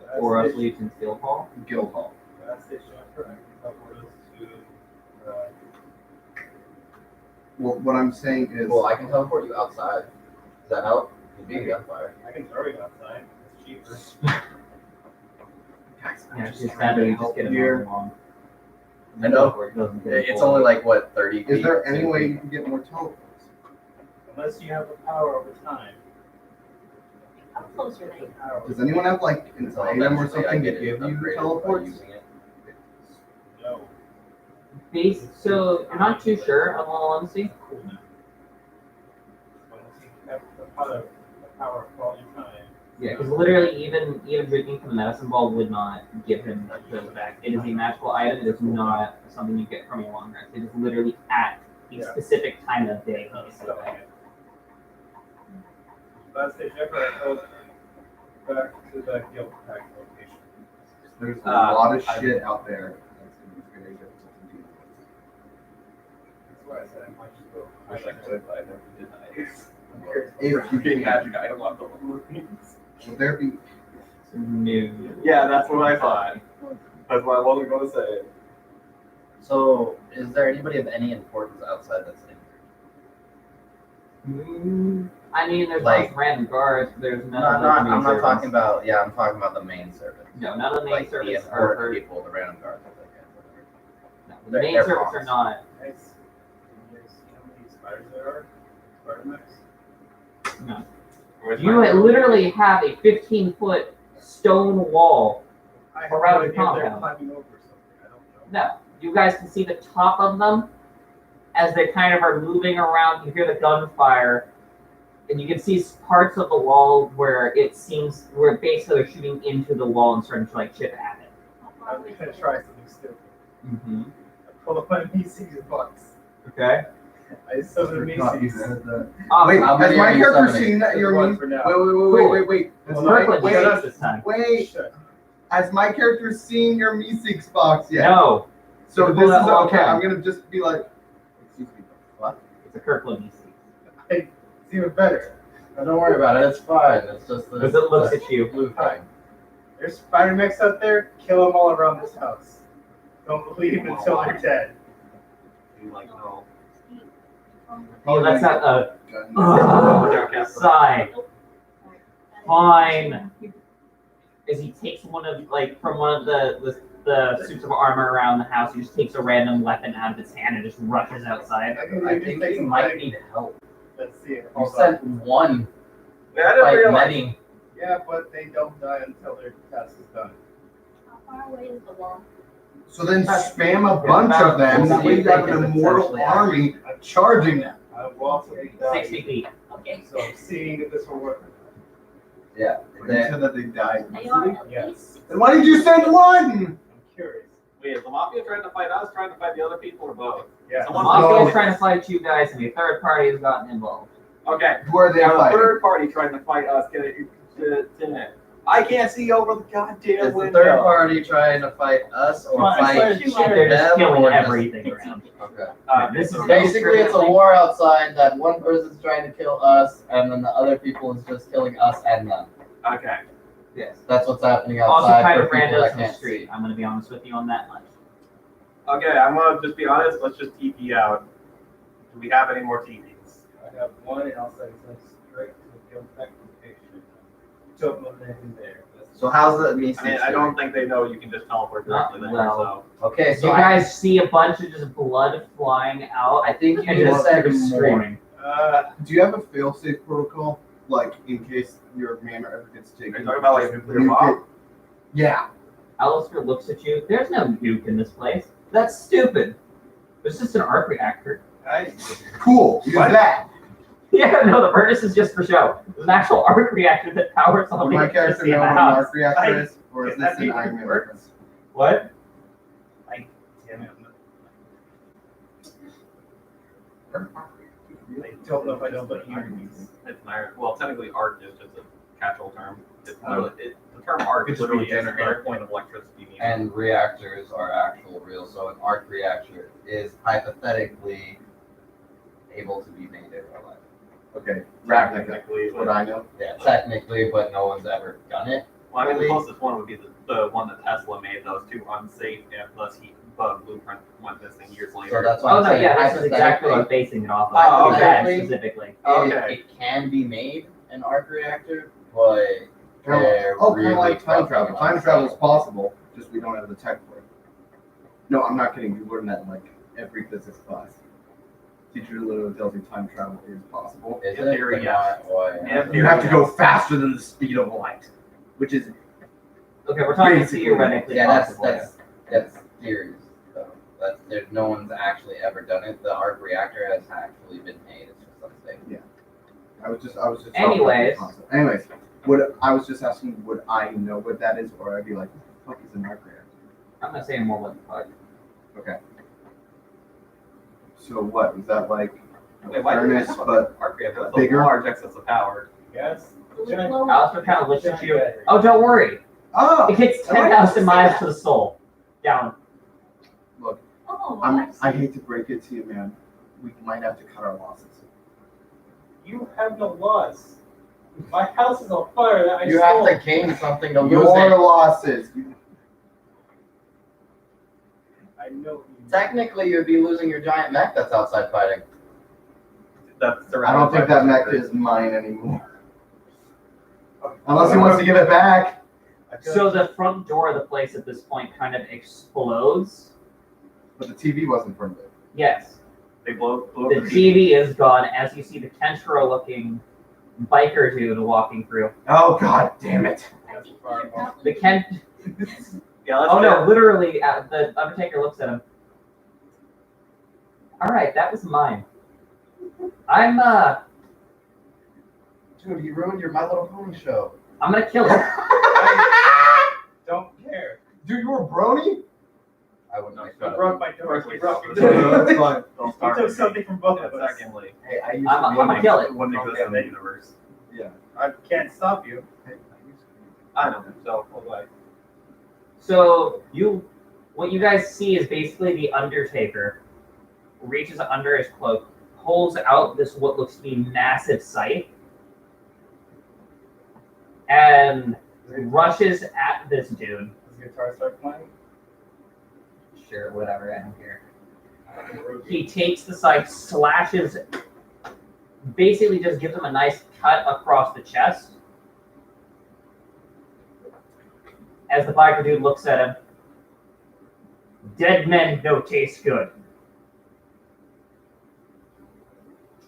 S2: other.
S1: Or us leads in Steel Hall.
S2: Guild hall.
S5: Gas station, correct. Teleport us to,
S2: Well, what I'm saying is,
S4: Well, I can teleport you outside. Does that help? You'd be gunfire.
S5: I can throw you outside. It's cheaper.
S2: guys, I'm
S1: Yeah,
S2: just
S1: it's
S2: trying
S1: sad that
S2: to
S1: you just
S2: help
S1: get him
S2: here.
S1: along.
S4: I know.
S1: It doesn't get
S4: It's
S1: full.
S4: only like what 30 feet.
S2: Is there any
S4: 10
S2: way
S4: feet?
S2: you can get more teleports?
S5: Unless you have the power over time.
S7: How close are they?
S5: Power
S2: Does anyone have like an
S4: Until
S2: item or
S4: eventually I
S2: something to
S4: get it
S2: give you
S4: upgraded by
S2: teleports?
S4: using it.
S5: No.
S1: So you're not too sure, in all honesty.
S5: Cool now. Unless you have the power for all your time.
S1: Yeah, because literally even drinking from the medicine ball would not give him those back. It is a magical item. It is not something you get from a long rest. It is literally at a
S5: Yeah.
S1: specific time of day. he gets it
S5: So,
S1: back.
S5: last stage ever, I held back to the guild pack location.
S2: There's a
S3: Uh,
S2: lot of shit out there that's gonna be very difficult to deal
S5: That's why I said I might just go.
S3: I wish I could, but I never did that.
S5: I'm curious.
S2: If you
S3: Getting
S2: can.
S3: magic item on the movies.
S2: with. Will there be?
S1: No.
S3: Yeah, that's what I thought. That's why I wasn't going to say it.
S4: So, is there anybody of any importance outside that's injured?
S1: I mean, there's
S4: Like-
S1: lots of random guards. But there's none
S4: No,
S1: of the main
S4: I'm not
S1: servants.
S4: talking about. Yeah, I'm talking about the main servants.
S1: No, none of the main
S4: Like the
S1: servants are
S4: important
S1: hurt.
S4: people, the random guards. I guess.
S1: No, the
S4: They're-
S1: main
S4: they're
S1: servants are
S4: pawns.
S1: not.
S5: Nice. Can you see how many spiders there are? Spider mechs?
S1: No.
S3: Where's
S1: You
S3: my-
S1: literally have a 15-foot stone wall.
S5: I have
S1: Around
S5: no
S1: the
S5: idea they're
S1: compound.
S5: climbing over something. I don't know.
S1: No, you guys can see the top of them as they kind of are moving around. You hear the gunfire, and you can see parts of the wall where it seems where basically they're shooting into the wall and starting to like chip at it.
S7: How far
S5: I'm
S7: away
S5: gonna
S7: is
S5: try
S7: it?
S5: something stupid.
S1: Mm-hmm.
S5: I pull up my Mises box.
S1: Okay.
S5: I summon a
S2: Forgot you
S5: Mises.
S2: said that.
S1: Awesome.
S2: Wait,
S4: How
S2: has
S4: many
S2: my
S4: are you
S2: character
S4: summoning?
S2: seen that you're
S5: One
S2: mean?
S5: for now.
S2: Wait.
S1: It's
S2: Has
S1: Kirkland
S2: my,
S1: Mises this time.
S2: wait.
S5: Shut.
S2: Has my character seen your Meeseeks box yet?
S1: No,
S2: So
S1: It's
S2: this is
S1: a long
S2: okay.
S1: time.
S2: I'm gonna just be like, excuse me, what?
S1: it's a Kirkland Mises.
S5: It's even better.
S4: Oh, don't worry about it. It's fine. It's just this.
S1: As it looks at you.
S4: blue thing.
S5: There's spider mechs out there. Kill them all around this house. Don't believe until they're dead.
S3: You like, no.
S1: Oh, that's not a
S2: Gun.
S1: sigh.
S7: Nope.
S1: Fine. As he takes one of from one of the suits of armor around the house, he just takes a random weapon out of his hand and just rushes outside.
S4: I think you might need help.
S5: Let's see it.
S4: You
S5: Hold on.
S4: sent one.
S3: Yeah, I didn't
S4: Like
S3: realize.
S4: many.
S5: Yeah, but they don't die until their task is done.
S7: How far away is the wall?
S2: So then spam a bunch of them. That way you have an immortal army charging them.
S5: I will also be dying.
S1: 60 feet.
S7: Okay.
S5: So I'm seeing if this will work.
S4: Yeah.
S2: You said that they died.
S7: They are at
S5: Yes.
S7: least.
S2: Then why did you send one?
S5: I'm curious.
S3: Wait, is the mafia trying to fight us, trying to fight the other people, or both?
S5: Yeah.
S1: The
S3: Someone-
S1: mafia
S2: No.
S1: is trying to fight you guys, and a third party has gotten involved.
S3: Okay.
S2: Who are they
S3: Now the
S2: fighting?
S3: third party trying to fight us. Get it? I can't see over the goddamn
S4: Is the
S3: window.
S4: third party trying to fight us or
S5: Come on, I
S4: fight
S5: started shooting.
S1: They're just
S4: them
S1: killing
S4: or just-
S1: everything around.
S4: Okay.
S1: This is
S4: Basically, it's a war outside that one person's trying to kill us, and then the other people is just killing us and them.
S3: Okay.
S1: Yes.
S4: That's what's happening
S1: Also,
S4: outside
S1: kind
S4: for
S1: of
S4: people
S1: randos
S4: that
S1: in the
S4: can't
S1: street.
S4: see.
S1: I'm going to be honest with you on that much.
S3: Okay, I'm gonna just be honest. Let's just TP out. Do we have any more TPs?
S5: I have one, and I'll send it straight to the guild pack location. Don't know anything there.
S4: So how's the me?
S3: I mean, I don't think they know you can just teleport directly there.
S1: Well.
S4: Okay,
S1: So
S4: so
S1: you
S4: I,
S1: guys see a bunch of just blood flying out
S4: I think
S1: and
S4: you
S1: just
S4: said more.
S1: screaming.
S2: Do you have a fail-safe protocol, like in case your manor ever gets taken?
S3: Are you talking about like a nuclear
S2: You
S3: bomb?
S2: could- Yeah.
S1: Alistair looks at you. There's no nuke in this place. That's stupid. There's just an arc reactor.
S2: Cool. Use
S3: What?
S2: that.
S1: Yeah, no, the furnace is just for show. There's an actual arc reactor that powers all
S2: Would
S1: the
S2: my character
S1: electricity in
S2: know
S1: the
S2: what an
S1: house.
S2: arc reactor is, or is
S5: Is
S2: this
S5: that
S2: an
S5: even
S2: Iron Man
S5: works?
S2: reference?
S1: What?
S5: Damn it. I don't know if I know what earrings.
S3: It's an iron. Well, technically, arc is just a catch-all term. It's literally, the term arc
S2: It's
S3: literally
S2: a
S3: is a
S2: generator.
S3: point of electricity. needed.
S4: And reactors are actual real, so an arc reactor is hypothetically able to be made in real life.
S2: Okay,
S8: Technically,
S2: what I know.
S4: Yeah, technically, but no one's ever done it.
S8: well, I mean, the closest one would be the one that Tesla made. Those two unsafe, and thus the blueprint went missing years later.
S4: So that's why
S1: Oh
S4: I'm
S1: no,
S4: saying
S1: yeah, this is exactly what I'm
S4: hypothetically,
S1: basing it off of.
S8: Oh,
S1: That
S4: okay.
S1: specifically.
S8: Okay.
S4: It can be made an arc reactor, but
S2: Kind
S4: they're
S2: of
S4: really
S2: like time
S4: fucking
S2: travel. Time
S4: unsafe.
S2: travel is possible, just we don't have the tech for it. No, I'm not kidding. You learn that in like every physics class. Teacher literally tells you time travel is possible.
S4: Is
S8: In
S4: it?
S8: theory,
S4: But
S8: yes.
S4: not why.
S8: In
S2: You have to go faster than the speed of light, which is
S1: Okay, we're talking
S2: Basically,
S1: theoretically
S4: Yeah,
S1: possible.
S4: that's theories. So there's no one's actually ever done it. The arc reactor has actually been made. It's just unsafe.
S2: I was just talking about the
S1: Anyways.
S2: concept. Anyways, what I was just asking, would I know what that is, or I'd be like, what the fuck is an arc reactor?
S1: I'm gonna say more what the fuck.
S2: Okay. So what is that like?
S3: Wait, why do we
S2: Furnace,
S3: have
S2: but
S3: arc reactor? That's
S2: bigger?
S3: a large excess of power.
S5: Yes.
S1: Alistair kind of looks at you. Oh, don't worry.
S2: oh,
S1: It hits
S2: I like
S1: 10,000
S2: to
S1: miles
S2: see
S1: to the soul. Down.
S7: Oh,
S2: I hate to break it to you, man. We might have to cut our losses.
S5: You have no loss. My house is on fire. That I
S4: You
S5: stole.
S4: have to gain something to lose
S2: Your
S4: it.
S2: losses.
S5: I know.
S4: Technically, you'd be losing your giant mech that's outside fighting.
S3: That's
S2: I don't think that mech is mine anymore. Unless he wants to give it back.
S5: I feel
S1: So
S5: like
S1: the front door of the place at this point kind of explodes.
S2: But the TV wasn't from it.
S1: Yes.
S3: They blow
S1: The
S3: up
S1: TV is gone as you see the Kenshiro-looking biker dude walking through.
S2: Oh god damn it.
S7: I think you're probably
S1: The Ken.
S3: Yeah, let's
S1: Oh
S3: do
S1: no!
S3: it.
S1: Literally, the Undertaker looks at him. All right, that was mine. I'm
S4: Dude, you ruined your My Little Pony show.
S1: I'm gonna kill him.
S5: I don't care.
S2: Dude, you were brony?
S4: I wouldn't
S3: No,
S4: make
S5: You
S4: fun of
S5: broke
S4: you.
S5: my door.
S3: First
S5: You
S3: we
S5: broke
S3: start
S5: your
S3: with
S5: door.
S2: That's fine.
S3: Don't
S5: You
S3: start
S5: took
S3: with
S5: something from both
S3: me.
S5: of us.
S3: Secondly,
S2: Hey, I used
S1: I'm
S2: to
S1: gonna kill it.
S3: it wouldn't exist in the universe.
S2: Yeah.
S5: I can't stop you.
S3: I know. So,
S5: Okay.
S1: So what you guys see is basically the Undertaker reaches under his cloak, pulls out this what looks to be massive scythe, and rushes at this dude.
S5: Does the guitar start playing?
S1: Sure, whatever, I don't care. He takes the scythe, slashes, basically just gives him a nice cut across the chest. As the biker dude looks at him, dead men no taste good.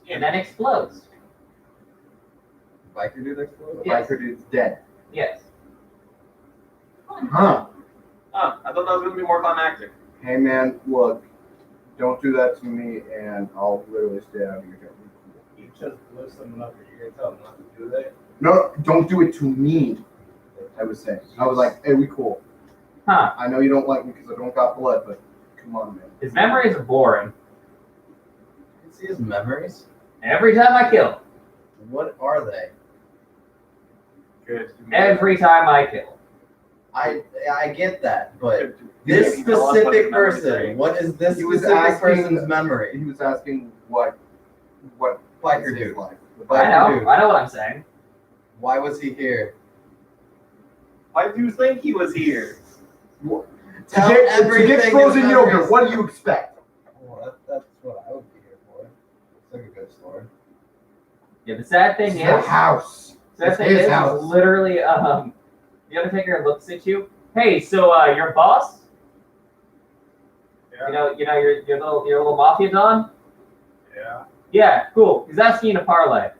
S1: And then explodes.
S4: Biker dude explode?
S2: The
S1: Yes.
S2: biker dude's dead.
S1: Yes.
S2: Huh.
S3: I thought that was going to be more climactic.
S2: Hey man, look, don't do that to me and I'll literally stay out of your head.
S5: You just blew someone up. You're gonna tell them not to do that.
S2: No, don't do it to me. I was saying. I was like, hey, we cool.
S1: Huh.
S2: I know you don't like me because I don't got blood, but come on, man.
S1: His memories are boring.
S4: You see his memories?
S1: Every time I kill.
S4: What are they?
S3: Good.
S1: Every time I kill.
S4: I get that, but
S3: Good.
S4: this
S3: Can you tell us what his
S4: specific
S3: memories
S4: person,
S3: are?
S4: what is this
S2: He was
S4: specific
S2: asking-
S4: person's memory?
S2: He was asking what
S4: Biker
S2: is his
S4: dude.
S2: life.
S4: The
S1: I
S4: biker
S1: know.
S4: dude.
S1: I know what I'm saying.
S4: Why was he here?
S3: Why do you think he was here?
S4: Tell
S2: to
S4: everything
S2: get
S4: his
S2: frozen
S4: memories.
S2: yogurt, what do you expect?
S4: Well, that's what I would be here for. It's like a good story.
S1: Yeah, the sad thing
S2: It's the
S1: is,
S2: house.
S1: sad
S2: It's
S1: thing
S2: his
S1: is
S2: house.
S1: literally, the Undertaker looks at you. Hey, so your boss?
S5: Yeah.
S1: You know your little mafia don?
S5: Yeah.
S1: Yeah, cool. He's asking you to parlay.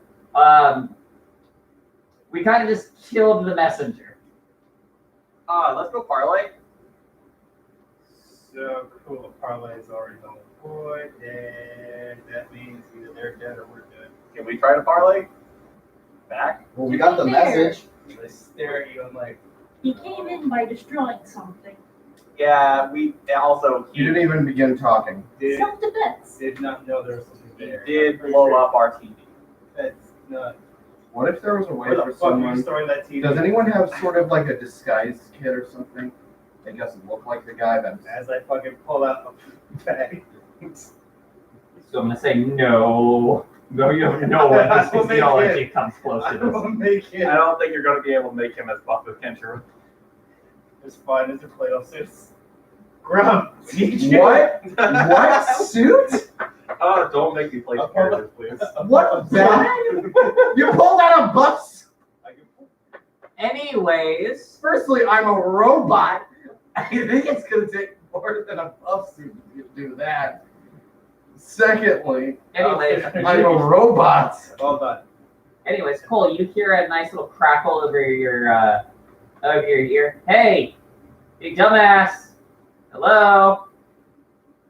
S1: We kind of just killed the messenger.
S3: Let's go parlay.
S5: So cool. Parlay is already on the board, and that means either they're dead or we're dead.
S3: Can we try to parlay? Back?
S4: Well, we got the message.
S5: They stare at you and like,
S7: He came in by destroying something.
S3: Yeah, we also
S2: You didn't even begin talking.
S5: did
S7: Self-defense.
S5: did not know there was something
S3: he
S5: there.
S3: did
S5: I'm pretty
S3: blow
S5: sure
S3: up our TV.
S5: That's not.
S2: What if there was a way
S5: Where the
S2: for
S5: fuck are you
S2: someone?
S5: storing that TV?
S2: Does anyone have sort of like a disguise kit or something that doesn't look like the guy that's
S5: As I fucking pull out a bag.
S1: So I'm gonna say no.
S8: No, you don't know what his
S5: We'll make
S8: physiology comes close to this.
S5: We'll make it.
S8: I don't think you're going to be able to make him as buff as Kenshiro.
S5: It's fine. It's a playoff suits. Grub, we need you.
S2: What? What suit?
S8: Oh, don't make me play
S5: Up,
S8: characters, please.
S2: What? You pulled out a bus?
S1: Anyways,
S2: Firstly, I'm a robot. I think it's gonna take more than a buff suit to do that. Secondly,
S1: anyways,
S2: I'm a robot.
S5: Well done.
S1: anyways, Cole, you hear a nice little crackle over your ear. Hey, big dumbass. Hello.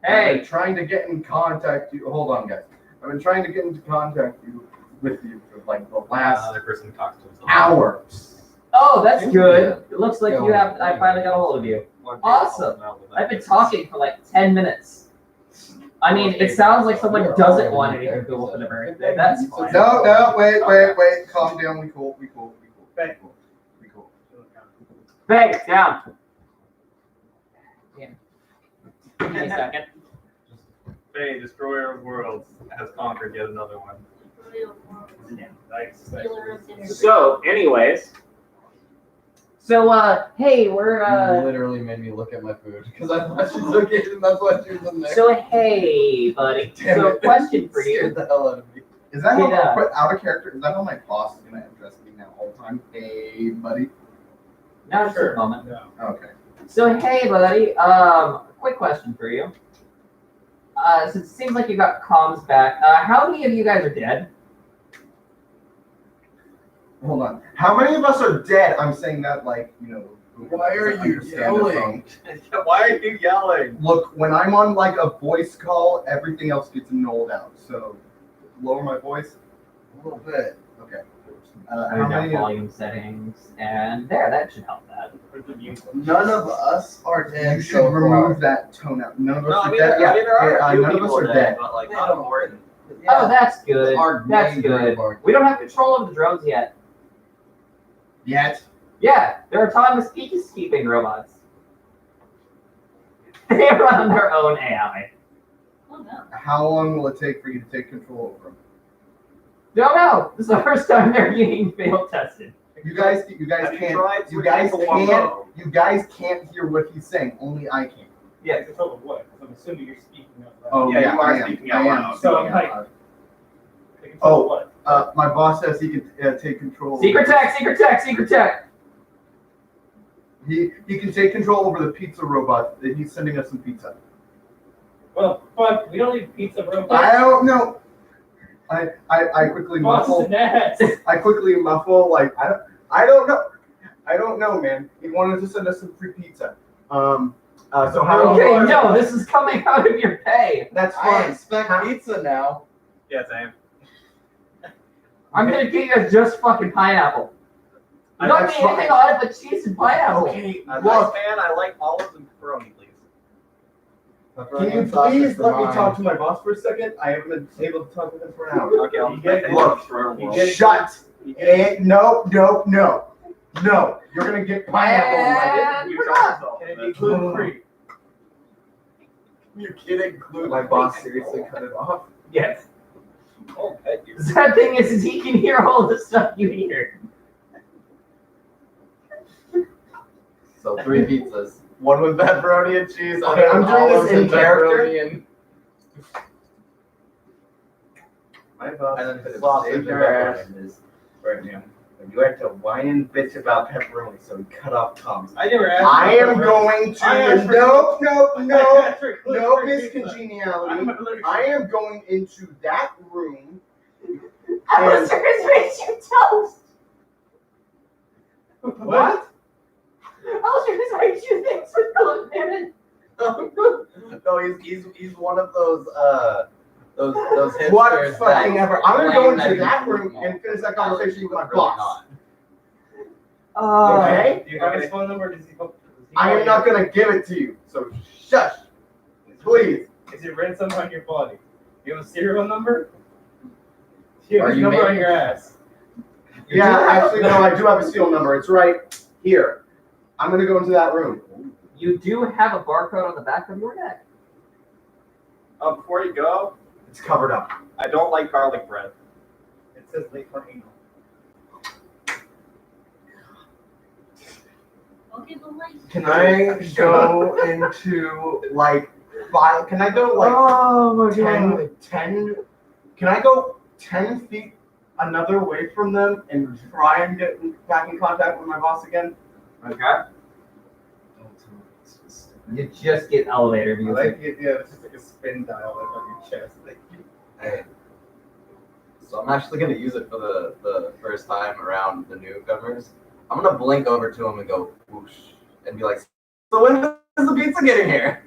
S2: I've
S1: Hey.
S2: been trying to get in contact you. Hold on, guys. I've been trying to get into contact with you for like the last
S8: Another person who talks to himself.
S2: hour.
S1: Oh, that's good. It looks like you have. I finally got a hold of you. Awesome. I've been talking for like 10 minutes. I mean, it sounds like someone doesn't want anything to go for the birthday. That's fine.
S2: No, wait. Calm down. We cool.
S1: Hey, down. Yeah. Give me a second.
S8: Hey, Destroyer of Worlds has conquered yet another one.
S5: Nice.
S1: So, anyways. So, hey, we're,
S4: You literally made me look at my food because I thought she took it and that's why she was in there.
S1: so, hey, buddy.
S2: Damn
S1: So,
S2: it.
S1: question for
S4: Scared
S1: you.
S4: the hell out of me.
S2: Is that how
S1: Yeah.
S2: put out of character? Is that how my boss is gonna address me now all the time? Hey, buddy.
S1: Now, just a moment.
S5: No.
S2: Okay.
S1: So, hey, buddy, quick question for you. Since it seems like you got comms back, how many of you guys are dead?
S2: Hold on. How many of us are dead? I'm saying that like,
S4: Why are you
S2: understand the
S4: yelling?
S2: phone.
S8: Why are you yelling?
S2: Look, when I'm on like a voice call, everything else gets nulled out. So lower my voice.
S4: A little bit.
S2: Okay.
S1: Turn
S2: How
S1: down
S2: many?
S1: volume settings, and there, that should help that.
S4: None of us are dead
S2: You should
S4: so
S2: remove
S4: far.
S2: that tone out. None of
S3: No,
S2: us
S3: I
S2: are
S3: mean,
S2: dead.
S3: there, I mean, there are
S2: Yeah,
S3: a few
S2: none of us
S3: people
S2: are
S3: dead,
S2: dead.
S3: but like not important.
S1: Oh, that's good.
S4: Our
S1: That's
S4: main
S1: good.
S4: group are-
S1: We don't have control of the drones yet.
S2: Yet.
S1: Yeah, they're autonomous peacekeeping robots. They run their own AI.
S7: Oh no.
S2: How long will it take for you to take control over them?
S1: Don't know. This is the first time they're being field tested.
S2: You guys
S3: Have you
S2: can't.
S3: tried
S2: You
S3: switching
S2: guys
S3: to
S2: can't.
S3: Wombo?
S2: You guys can't hear what he's saying. Only I can.
S5: Yeah, control of what? 'Cause I'm assuming you're speaking out loud.
S2: Oh
S3: Yeah,
S2: yeah,
S3: you are
S2: I am.
S3: speaking
S2: I
S3: out
S2: am
S3: loud.
S5: So,
S2: speaking
S5: like-
S2: out loud.
S5: They control what?
S2: My boss says he can take control.
S1: Secret tech, secret tech, secret tech.
S2: He can take control over the pizza robot. He's sending us some pizza.
S5: Well, fuck, we don't need pizza robots.
S2: I don't know. I quickly muffle.
S5: Boston ass.
S2: I quickly muffle. Like I don't know. I don't know, man. He wanted to send us some free pizza. So how?
S1: Okay, no, this is coming out of your pay.
S2: That's
S4: I
S2: fine.
S4: expect pizza now.
S8: Yeah, same.
S1: I'm gonna get you just fucking pineapple. You don't
S2: That's
S1: need anything
S2: fine.
S1: on it but cheese and pineapple.
S2: Okay,
S3: As
S2: look.
S3: a fan, I like olives and pepperoni, please.
S2: Can you please let me talk to my boss for a second? I haven't been able to talk to him for an hour.
S3: Okay, I'll
S5: You get it?
S2: Look, Shut. No. No. You're gonna get pineapple. in my-
S1: And
S3: You
S1: we're
S3: trust
S1: done.
S3: yourself.
S5: Can it be gluten-free?
S2: You kidding? My boss seriously cut it off.
S1: Yes.
S3: Oh, pet you.
S1: The sad thing is he can hear all the stuff you hear.
S4: So 3 pizzas. One with pepperoni and cheese.
S2: Okay, I'm doing this in character.
S6: My boss
S4: And then put
S6: is
S4: it
S6: sausage
S4: sausage
S6: your
S4: and
S6: ass is right now. And you had to whine and bitch about pepperoni, so he cut off Tom's.
S5: I never asked.
S2: I
S5: for
S2: am
S5: pepperoni.
S2: going
S5: I
S2: to.
S5: asked for-
S2: No,
S5: I asked for
S2: no
S5: gluten-free pizza.
S2: miscongeniality.
S5: I'm allergic.
S2: I am going into that room.
S7: Alistair has made you toast.
S2: What?
S7: Alistair has made you things with gluten in it.
S4: No, he's one of those hipsters
S2: What fucking
S4: that
S2: ever? I'm gonna go
S4: claim
S2: into
S4: that
S2: that
S4: he's
S2: room
S4: normal.
S2: and finish that conversation with my
S4: Really
S2: boss.
S4: not.
S2: Okay?
S5: Do you have his phone number? Does he
S2: I am not gonna give it to you. So shush, please.
S5: Is it written somewhere on your body? You have a serial number? Do you have
S4: Are
S5: his
S4: you
S5: number on
S4: making-
S5: your ass?
S2: Yeah, actually, no, I do have a serial number. It's right here. I'm gonna go into that room.
S1: You do have a barcode on the back of your neck.
S3: Before you go,
S2: It's covered up.
S8: I don't like garlic bread.
S5: It says late for anal.
S7: Okay, but like.
S2: Can I go into like 5? Can I go like 10? Can I go 10 feet another way from them and try and get back in contact with my boss again?
S1: Okay. You just get elevator
S5: I
S1: music.
S5: like the idea. It's just like a spin dial like on your chest. Like,
S4: Hey. So I'm actually gonna use it for the first time around the newcomers. I'm gonna blink over to him and go whoosh and be like, so when is the pizza getting here?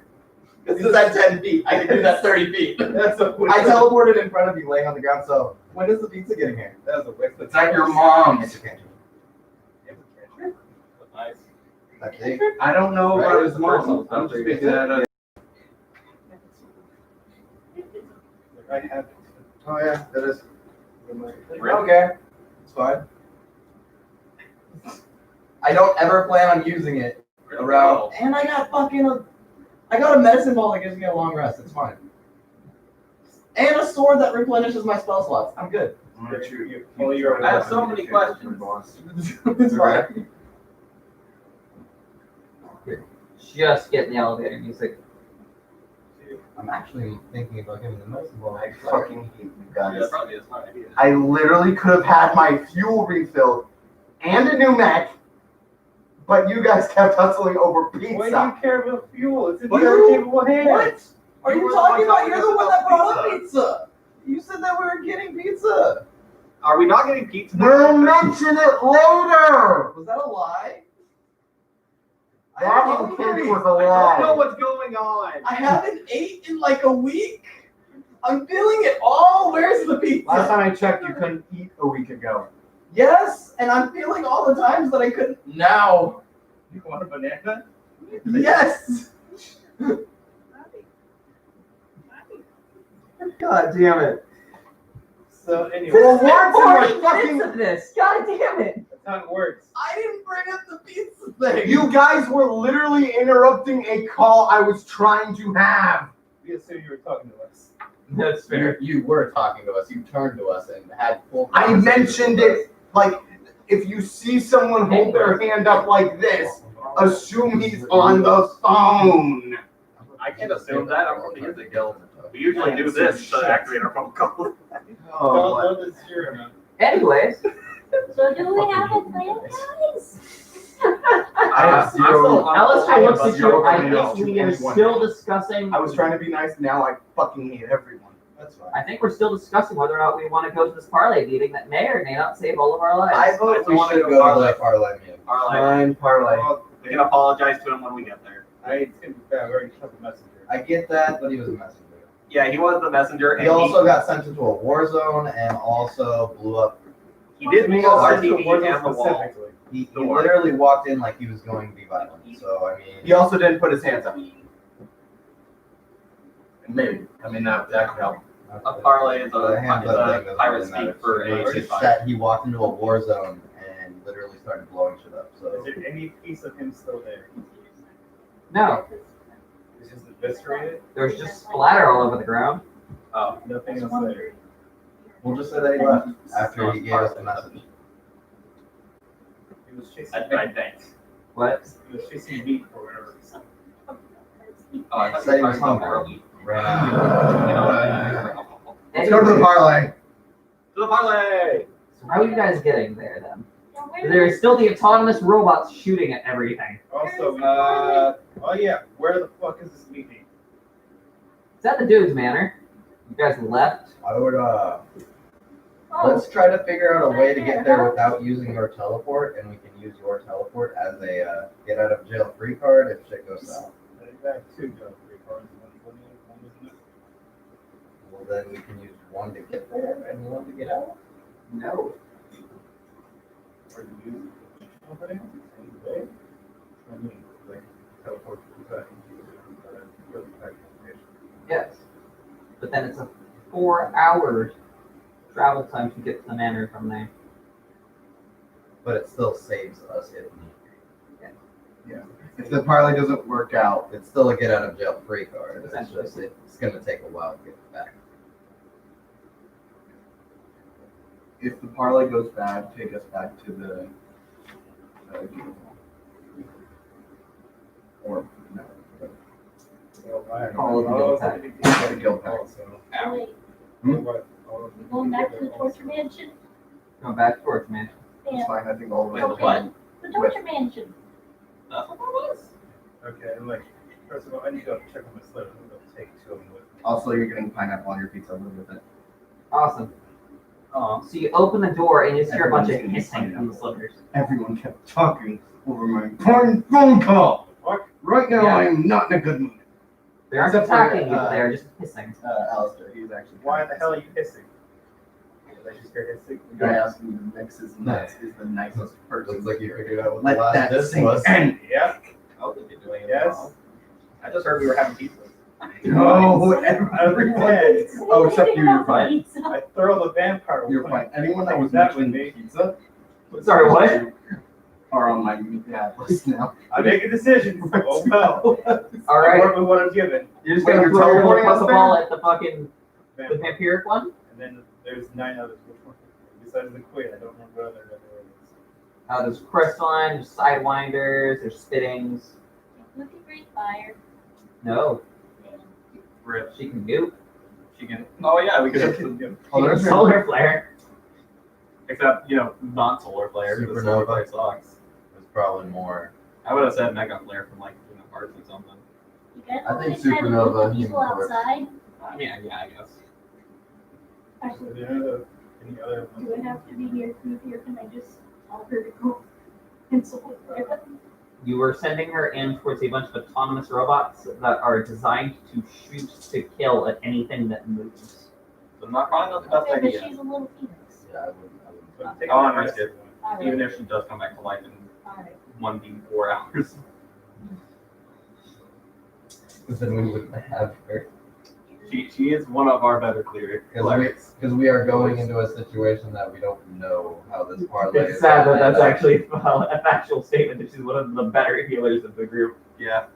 S4: Because it's at 10 feet. I can do that 30 feet.
S5: that's a
S2: I teleported in front of you laying on the ground, so when is the pizza getting here?
S5: That was a waste of
S2: It's at your mom's.
S8: Nice.
S4: That's it.
S2: I don't know about
S4: Right.
S2: his mom. I'm just making that up.
S5: I have.
S2: Oh yeah, that is.
S8: Really?
S2: Okay, it's fine.
S4: I don't ever plan on using it around. And I got I got a medicine ball that gives me a long rest. It's fine. And a sword that replenishes my spell slots. I'm good.
S2: I'm gonna shoot
S5: You pull your.
S3: I have so many questions.
S4: It's fine.
S1: Just get in the elevator music.
S4: I'm actually thinking about giving the medicine ball.
S2: I fucking hate you
S3: Yeah,
S2: guys.
S3: that's probably a smart idea.
S2: I literally could have had my fuel refilled and a new mech, but you guys kept hustling over
S5: Why do
S2: pizza.
S5: you care about fuel? It's in
S2: What?
S5: your capable hands.
S4: What? Are
S8: You
S4: you
S8: were the
S4: talking
S8: one
S4: about? You're
S8: telling
S4: the
S8: us
S4: one that
S8: about
S4: brought up pizza. You said that we were getting pizza.
S8: Are we not getting pizza?
S2: We'll mention it later.
S4: Was that a lie?
S2: That
S4: I'm
S2: intent
S4: hungry.
S2: was a
S8: I don't know
S2: lie.
S8: what's going on.
S4: I haven't ate in like a week. I'm feeling it all. Where's the pizza?
S2: Last time I checked, you couldn't eat a week ago.
S4: Yes, and I'm feeling all the times that I couldn't. Now.
S5: You want a banana?
S4: Yes.
S2: God damn it.
S5: So anyway,
S2: For once in my
S1: 40 minutes
S2: fucking,
S1: of this. God damn it.
S5: that's how it works.
S4: I didn't bring up the pizza thing.
S2: you guys were literally interrupting a call I was trying to have.
S5: We assume you were talking to us.
S1: That's
S4: You were talking to us. You turned to us and had full.
S2: I
S4: conversation
S2: mentioned
S4: with
S2: it like if you see someone hold their hand up like this, assume he's on the phone.
S8: I can't assume that. I'm from the music guild. We usually do this to activate our phone call.
S2: Oh,
S5: Don't this zero now.
S1: Anyways,
S7: So do we have a plan, guys?
S2: I have zero.
S1: Alistair looks at you.
S2: zero
S1: I
S2: commands
S1: think
S2: to
S1: we are
S2: anyone.
S1: still discussing.
S2: I was trying to be nice. Now I fucking hate everyone.
S4: That's fine.
S1: I think we're still discussing whether or not we want to go to this parlay meeting that may or may not save all of our lives.
S4: I vote we
S8: wanna
S4: should
S8: go
S4: go to
S8: parlay.
S4: the parlay meeting.
S8: Parlay.
S2: Fine, parlay.
S5: Well,
S8: We can apologize to him when we get there.
S5: it's gonna be bad. We already took a messenger.
S4: I get that, but he was a messenger.
S8: Yeah, he was the messenger, and
S4: He also got sent into a war zone and also blew up.
S8: he did make
S5: Also,
S8: our
S5: the
S8: TV
S5: Warzone
S8: and the wall.
S5: specifically.
S4: He
S8: Door.
S4: literally walked in like he was going to be violent. So I mean,
S2: He also didn't put his hands up.
S4: maybe.
S8: I mean, that could help.
S4: That's
S8: A
S4: it.
S8: parlay is
S4: The hands up thing
S8: a
S4: doesn't
S8: pirate
S4: really matter.
S8: speak for a
S4: It's just
S8: fight.
S4: that he walked into a war zone and literally started blowing shit up. So
S5: Is there any piece of him still there?
S1: No,
S5: It's just eviscerated.
S1: there's just splatter all over the ground.
S8: Oh,
S5: Nothing else there.
S4: we'll just say that he left after he gave us the message.
S5: He was chasing.
S8: I think.
S1: What?
S5: He was chasing meat for whatever reason.
S8: Oh, I thought
S4: Said he
S8: you were
S4: was
S8: talking
S4: hungry.
S8: about
S4: Ran out.
S2: Let's go to the parlay.
S8: To the parlay!
S1: So how are you guys getting there then? There's still the autonomous robots shooting at everything.
S5: Also, oh yeah, where the fuck is this meeting?
S1: Is that the dude's manor? You guys left?
S4: I would let's try to figure out a way to get there without using your teleport, and we can use your teleport as a get out of jail free card if shit goes south.
S5: I think I have two jump free cards. One was missing.
S4: Well, then we can use one to get there and one to get out.
S1: No.
S5: Or you use somebody anyway. I mean, like teleport to the
S1: Yes. But then it's a 4-hour travel time to get to the manor from there.
S4: But it still saves us if
S2: If the parlay doesn't work out,
S4: it's still a get out of jail free card. It's
S1: Essentially.
S4: just it's gonna take a while to get back.
S2: if the parlay goes bad, take us back to the game. Or no.
S5: Call
S2: it the guild pack. The guild pack.
S7: Wait,
S2: Hmm?
S7: you going back to the torture mansion?
S1: Go back towards man.
S2: It's
S7: Yeah,
S2: fine. I think all of
S1: Wait,
S2: it.
S1: what?
S7: the torture mansion.
S8: That's what that was.
S5: Okay, and like, first of all, I need to go check on my slip. I'm gonna take 2 of them with me.
S2: Also, you're getting pineapple on your pizza. Live with it.
S1: Awesome. So you open the door and you just hear a bunch of hissing from the slippers.
S2: Everyone kept talking over my important phone call.
S5: What?
S2: Right now,
S1: Yeah.
S2: I am not in a good mood.
S1: They aren't
S2: Except for,
S1: attacking you, but they're just hissing.
S2: Alistair, he's actually.
S5: Why the hell are you hissing? Did I just hear hissing?
S2: The guy asking me to mix his nuts is the nicest person.
S4: Looks like you figured out what
S2: Let
S4: the last
S2: that
S4: dish
S2: sink
S4: was.
S2: in.
S5: Yeah.
S3: I don't think you're doing it
S5: Yes.
S3: wrong. I just heard we were having pizza.
S2: No, everyone. Oh, except you, you're fine.
S7: Pizza.
S5: I throw the vampire.
S2: You're fine. Anyone that was
S5: Exactly.
S2: mentioning pizza
S1: Sorry, what?
S2: are on my bad list now.
S5: I make a decision. Oh well.
S1: All
S5: I
S1: right.
S5: work with what I'm given.
S1: You're just
S2: Wait,
S1: gonna
S2: you're
S1: throw your
S2: teleporting us
S1: ball
S2: there?
S1: at the fucking the
S5: Vampire.
S1: vampiric one?
S5: And then there's 9 others. Which one? Besides the queen, I don't remember what other is.
S1: There's crystalline, there's sidewinders, there's spittings.
S7: Look at Great Fire.
S1: No,
S8: Rip.
S1: she can goop.
S8: She can,
S3: Oh yeah, we could.
S1: She can solar flare.
S8: except, non solar flare. because
S4: Supernova.
S8: solar flare sucks.
S4: There's probably more.
S8: I would have said mega flare from like Hearts or something.
S7: You guys
S4: I
S7: want
S4: think
S7: to try to look
S4: Supernova,
S7: at people
S4: Human Torch.
S7: outside?
S8: Yeah, I guess.
S7: Actually,
S5: Are there any other
S7: do I have to be here through here? Can I just tell her to go and so there?
S1: You were sending her in towards a bunch of autonomous robots that are designed to shoot to kill at anything that moves.
S3: So not probably not the best
S7: Okay, but
S3: idea.
S7: she's a little penis.
S4: Yeah, I wouldn't.
S5: Take
S8: Oh,
S5: a
S8: I'm
S5: rest.
S8: risky.
S7: All
S8: Even
S7: right,
S8: if she does come back to life in
S7: all right.
S8: 1d4 hours.
S4: Because then we wouldn't have her.
S8: She is one of our better clearers.
S4: Because we are going into a situation that we don't know how this parlay
S1: It's
S4: is
S1: sad that
S4: gonna
S1: that's
S4: end up.
S1: actually a factual statement that she's one of the better healers of the group.
S8: Yeah.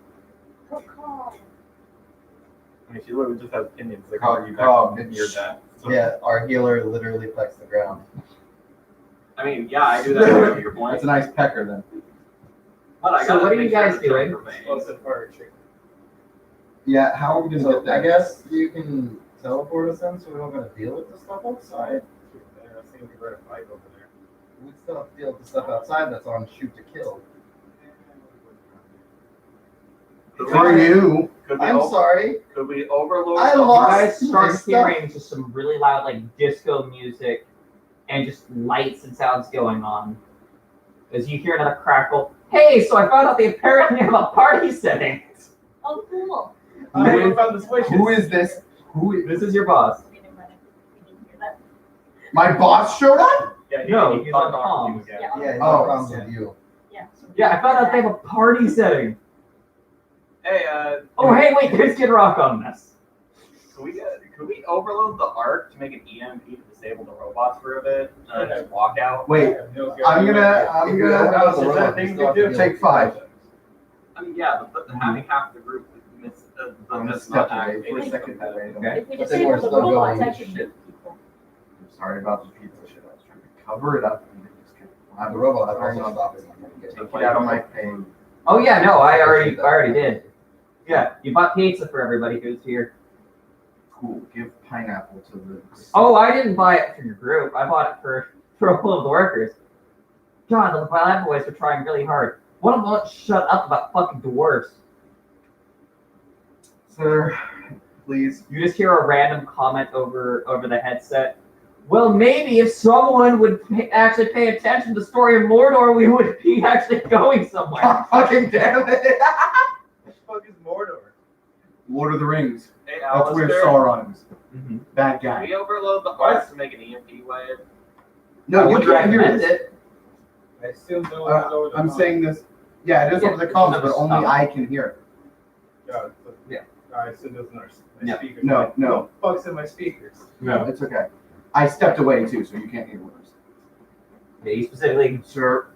S7: Good call.
S8: I mean, she literally just has opinions that
S4: Cobb,
S8: call you back
S4: Cobb,
S8: from your death. So,
S4: Yeah, our healer literally pecks the ground.
S3: I mean, yeah, I do that to your point.
S2: That's a nice pecker then.
S3: But I
S1: So
S3: gotta
S1: what are
S3: make
S1: you guys
S3: sure the
S1: doing?
S3: truck remains.
S5: Close and far chicken.
S2: Yeah, how are we gonna
S4: So
S2: get there?
S4: I guess you can teleport us in so we don't gotta deal with the stuff outside.
S5: There, I think we can ride a bike over there.
S4: We still have to deal with the stuff outside that's on shoot to kill.
S2: For you.
S3: Could we,
S4: I'm sorry.
S3: could we overload
S4: I
S3: the
S1: You
S4: lost-
S1: guys
S4: my
S1: start
S4: stuff.
S1: hearing just some really loud like disco music and just lights and sounds going on. As you hear another crackle. Hey, so I found out they apparently have a party setting.
S7: Oh, cool.
S5: I haven't found the switches.
S2: Who is this? Who is
S1: This is your boss.
S7: Okay, never mind. We didn't hear that.
S2: my boss showed up?
S5: Yeah,
S1: No,
S5: he's
S1: on
S5: talking
S1: comms.
S5: to you
S7: Yeah,
S5: again.
S4: Yeah, no
S2: Oh,
S4: problems
S2: yeah.
S4: with you.
S7: yeah. So we
S1: Yeah, I
S7: didn't
S1: found
S7: hear
S1: out they have a party setting.
S3: Hey,
S1: Oh, hey, wait, there's Kid Rock on this.
S3: could we overload the arc to make an EMP to disable the robots for a bit and just walk out?
S2: Wait,
S5: No,
S2: I'm
S5: go.
S2: gonna
S4: If you open up the
S5: is
S4: robot,
S5: that
S4: you
S5: thing
S4: still have
S5: to
S4: to
S5: do?
S4: deal
S2: Take
S4: with
S2: 5.
S4: the
S3: I mean, yeah, but having half the group miss the
S2: I'm gonna
S3: miss
S2: step
S3: not
S2: away for a
S3: activating
S2: second that way.
S1: Okay.
S7: If we
S4: But then we're
S7: disable the
S4: still
S7: robots,
S4: going
S7: I can
S4: shit.
S7: mute people.
S2: I'm sorry about the pizza shit. I was trying to cover it up and just get
S4: The robot also stops.
S2: take it out of my pain.
S1: Oh yeah, no, I already did. Yeah, you bought pizza for everybody who's here.
S2: Cool. Give pineapple to the.
S1: Oh, I didn't buy it for your group. I bought it for all of the workers. God, the lab boys are trying really hard. One of them won't shut up about fucking dwarves.
S2: Sir, please.
S1: You just hear a random comment over the headset. Well, maybe if someone would actually pay attention to the story of Mordor, we would be actually going somewhere.
S2: God fucking damn it!
S5: What the fuck is Mordor?
S2: Lord of the Rings.
S3: Hey,
S2: That's where
S3: Alistair,
S2: Sauron is.
S1: Mm-hmm.
S2: Bad
S3: can
S2: guy.
S3: we overload the arc to make an EMP wave?
S2: No, you can't hear
S1: recommend
S2: this.
S1: it.
S5: I assume no one knows over the
S2: I'm
S5: phone.
S2: saying this. Yeah, it is over the comms, but only
S1: Oh.
S2: I can hear it.
S5: Yeah.
S1: Yeah.
S5: I assume those are my
S1: No.
S5: speakers.
S2: No,
S5: Like,
S2: no.
S5: What the fuck's in my speakers?
S2: No, it's okay. I stepped away too, so you can't hear words.
S1: Yeah, you specifically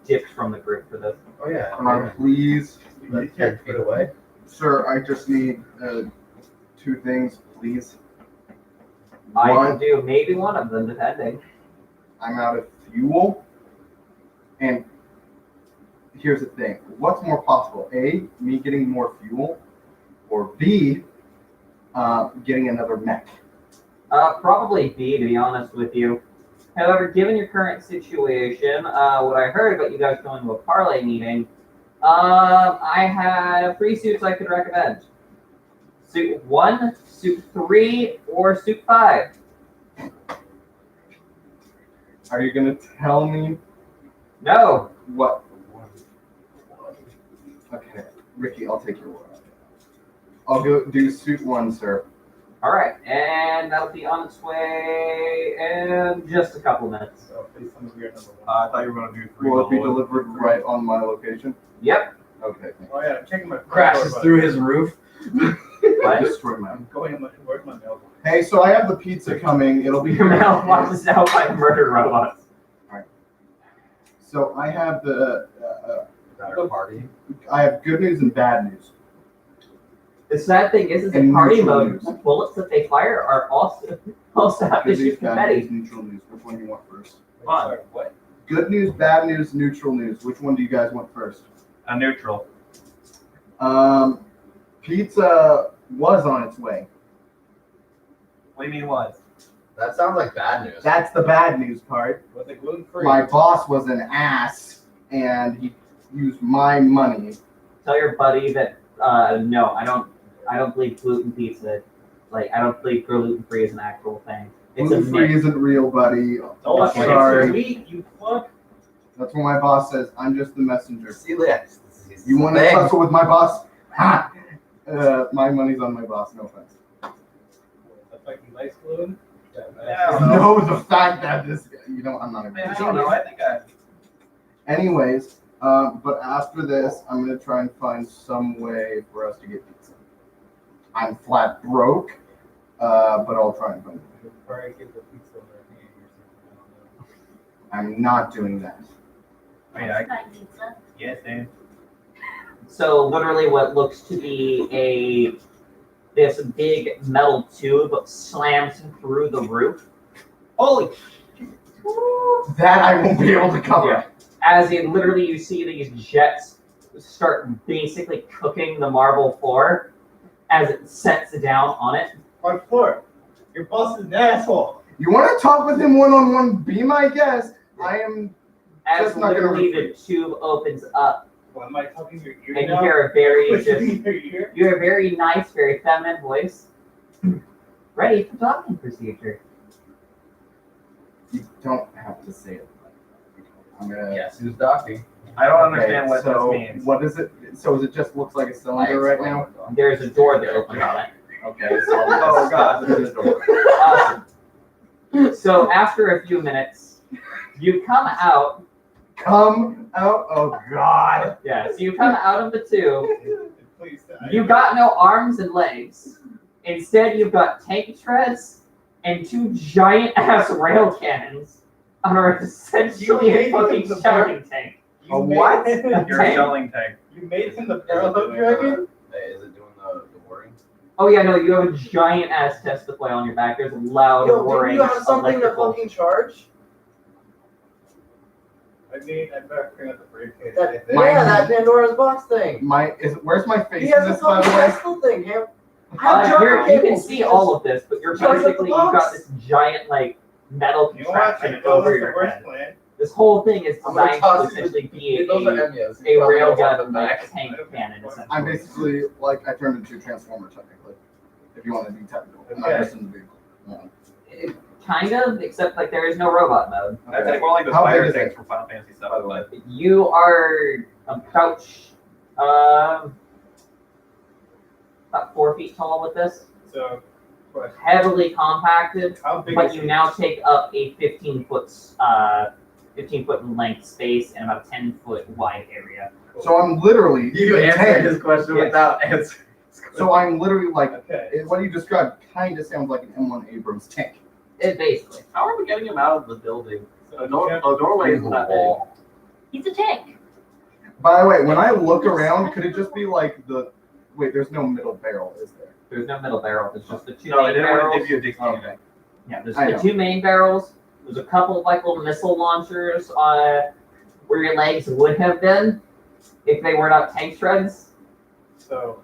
S1: dipped from the group for this.
S4: Oh yeah.
S2: Please,
S4: Like 10 feet away.
S2: sir, I just need 2 things, please.
S1: I
S2: One,
S1: can do maybe one of them, depending.
S2: I'm out of fuel. And here's the thing. What's more possible? A, me getting more fuel, or B, getting another mech?
S1: Probably B, to be honest with you. However, given your current situation, what I heard about you guys going to a parlay meeting, I have 3 suits I could recommend. Suit 1, Suit 3, or Suit 5.
S2: Are you going to tell me
S1: No.
S2: what? Okay, Ricky, I'll take your word. I'll go do suit 1, sir.
S1: All right, and that'll be on its way in just a couple minutes.
S5: So please tell me we are number 1.
S8: I thought you were gonna do 3.
S2: Will it be delivered right on my location?
S1: Yep.
S2: Okay.
S5: Oh yeah, I'm checking my
S6: Crashes through his roof.
S2: I destroyed my.
S5: I'm going. Where's my mailbox?
S2: Hey, so I have the pizza coming. It'll be
S1: Your mailbox is out by murder robots.
S2: So I have the.
S4: Our party.
S2: I have good news and bad news.
S1: The sad thing is in
S2: And
S1: party
S2: neutral
S1: mode,
S2: news.
S1: the bullets that they fire are also have to
S2: Good news,
S1: shoot
S2: bad
S1: confetti.
S2: news, neutral news. Which one do you want first?
S8: Fine.
S5: Sorry, what?
S2: Good news, bad news, neutral news. Which one do you guys want first?
S8: A neutral.
S2: Pizza was on its way.
S8: What do you mean was?
S4: That sounds like bad news.
S2: That's the bad news part.
S5: Was it gluten free?
S2: My boss was an ass, and he used my money.
S1: Tell your buddy that no, I don't believe gluten pizza. Like I don't believe gluten free is an actual thing. It's a
S2: Gluten free
S1: myth.
S2: isn't real, buddy.
S5: Oh,
S1: That's
S5: shit,
S2: sorry.
S5: sweet, you fuck.
S2: That's what my boss says. I'm just the messenger.
S4: See, yes.
S2: You want to tussle with my boss? Ha! My money's on my boss. No offense.
S5: The fucking nice gluten?
S8: Yeah.
S2: No, the fact that this, I'm not even.
S8: I don't know. I think I.
S2: Anyways, but after this, I'm gonna try and find some way for us to get pizza. I'm flat broke, but I'll try and find it.
S5: You'll probably get the pizza in their hand or something.
S2: I'm not doing that.
S8: Yes, Dan.
S1: So literally, what looks to be this big metal tube slams through the roof. Holy!
S2: That I won't be able to cover.
S1: Yeah. As in, literally, you see these jets start basically cooking the marble floor as it sets down on it.
S5: What for? Your boss is an asshole.
S2: You want to talk with him one-on-one? Be my guest. I am.
S1: As
S2: Just not gonna
S1: literally the
S2: refresh.
S1: tube opens up,
S5: What, am I talking to your ear
S1: and you
S5: now?
S1: hear a very
S5: Pushing
S1: just
S5: your ear?
S1: you hear a very nice, very feminine voice. Ready for talking procedure.
S2: You don't have to say it. I'm gonna.
S4: Yes, who's docking?
S8: I don't
S2: Okay,
S8: understand what
S2: so
S8: this means.
S2: what is it? So is it just looks like a cylinder right now?
S1: There's a door that opens on it.
S2: Okay. So
S8: Oh, God.
S2: this is the door.
S1: Awesome. So after a few minutes, you come out.
S2: Come out. Oh God.
S1: Yeah, so you come out of the tube.
S5: Please.
S1: You got no arms and legs. Instead, you've got tank treads and 2 giant ass rail cannons on a essentially a fucking shelling tank.
S2: A what?
S8: You're a shelling tank.
S5: You made him the parallel dragon?
S4: Hey, is it doing the whirring?
S1: Oh yeah, no, you have a giant ass test deploy on your back. There's a loud roaring electrical.
S4: charge?
S5: I better bring up the briefcase.
S2: Yeah, that
S4: Pandora's box thing.
S2: Where's my face in this, by the way?
S4: thing, Cam.
S1: You can see all of this, but you're
S4: Charge up the
S1: basically you've got
S4: box.
S1: this giant like metal
S5: You know what?
S1: contraption
S5: I know
S1: over
S5: that's the
S1: your
S5: worst
S1: head.
S5: plan.
S1: This whole thing is
S4: I'm gonna
S1: designed to
S4: toss
S1: essentially be
S4: Those are
S1: a
S4: Emias.
S1: railgun
S4: back.
S1: like tank cannon. Essentially.
S2: I'm basically like I turned into a transformer technically. If you want to be technical, not
S5: Okay.
S2: just in the vehicle. Yeah.
S1: Kind of, except like there is no robot mode.
S8: That's like more like the
S2: How big
S8: fire
S2: is
S8: tanks
S2: it?
S8: from Final Fantasy stuff.
S2: By the way.
S1: You are about 4 feet tall with this,
S5: So, question.
S1: heavily compacted,
S5: How big
S1: but
S5: is
S1: you
S5: it?
S1: now take up a 15 foot in length space and about 10-foot wide area.
S2: So I'm literally
S4: You
S2: a
S4: answered
S2: tank.
S4: his question
S1: Yes.
S4: without answering.
S2: So I'm literally like
S5: Okay.
S2: what you described kind of sounds like an M1 Abrams tank.
S1: It basically.
S8: How are we getting him out of the building?
S5: So
S8: A
S5: Jeff-
S8: doorway is not big.
S7: He's a tank.
S2: By the way, when I look around, could it just be like the wait? There's no middle barrel, is there?
S1: There's no middle barrel. It's just the 2
S8: No, I
S1: main
S8: didn't want to
S1: barrels.
S8: give you a dictator.
S2: Okay.
S1: Yeah, there's
S2: I
S1: the
S2: know.
S1: 2 main barrels There's a couple of like little missile launchers where your legs would have been if they were not tank treads.
S5: So,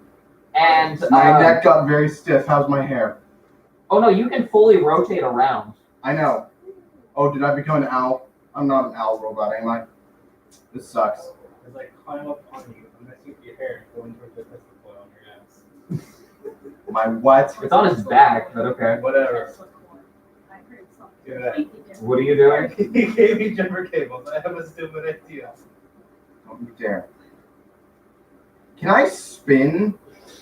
S1: And
S2: My neck got very stiff. How's my hair?
S1: oh no, you can fully rotate around.
S2: I know. Oh, did I become an owl? I'm not an owl robot, am I? This sucks.
S5: as I climb up on you, I'm messing with your hair and going towards the testicle on your ass.
S2: My what?
S1: It's on his back, but okay.
S5: Whatever.
S7: I heard something
S5: Do that.
S7: completely different.
S1: What are you doing?
S5: He gave me jumper cables. I have a stupid idea.
S2: Don't you dare. Can I spin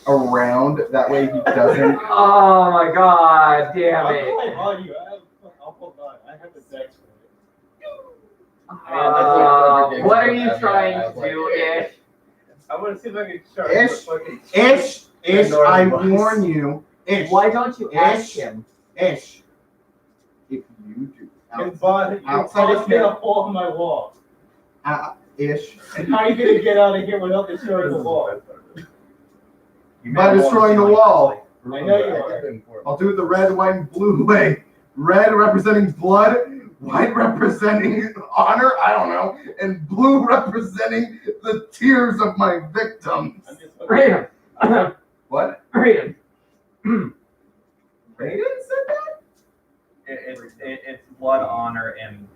S2: around? That way he doesn't.
S1: Oh my god, damn
S5: I'll
S1: it.
S5: climb on you. I'll hold on. I have the dex for
S1: What are you trying to do, Ish?
S5: it. I want to see if I can charge
S2: Ish.
S5: the fucking.
S2: Ish! Ish! I
S5: Enormous.
S2: warn you. Ish!
S1: Why don't you ask
S2: Ish.
S1: him?
S2: Ish! If you do.
S5: And Bond,
S2: Outside
S5: you
S2: of
S5: get
S2: here.
S5: a hole in my wall.
S2: Ish.
S5: And how are you gonna get out of here without destroying the wall?
S2: By destroying the wall.
S5: I know you are.
S2: I'll do it the red, white, and blue way. Red representing blood, white representing honor, I don't know, and blue representing the tears of my victims.
S5: I'm just
S1: Raiden!
S2: What?
S1: Raiden!
S2: Raiden said that?
S8: It's blood, honor, and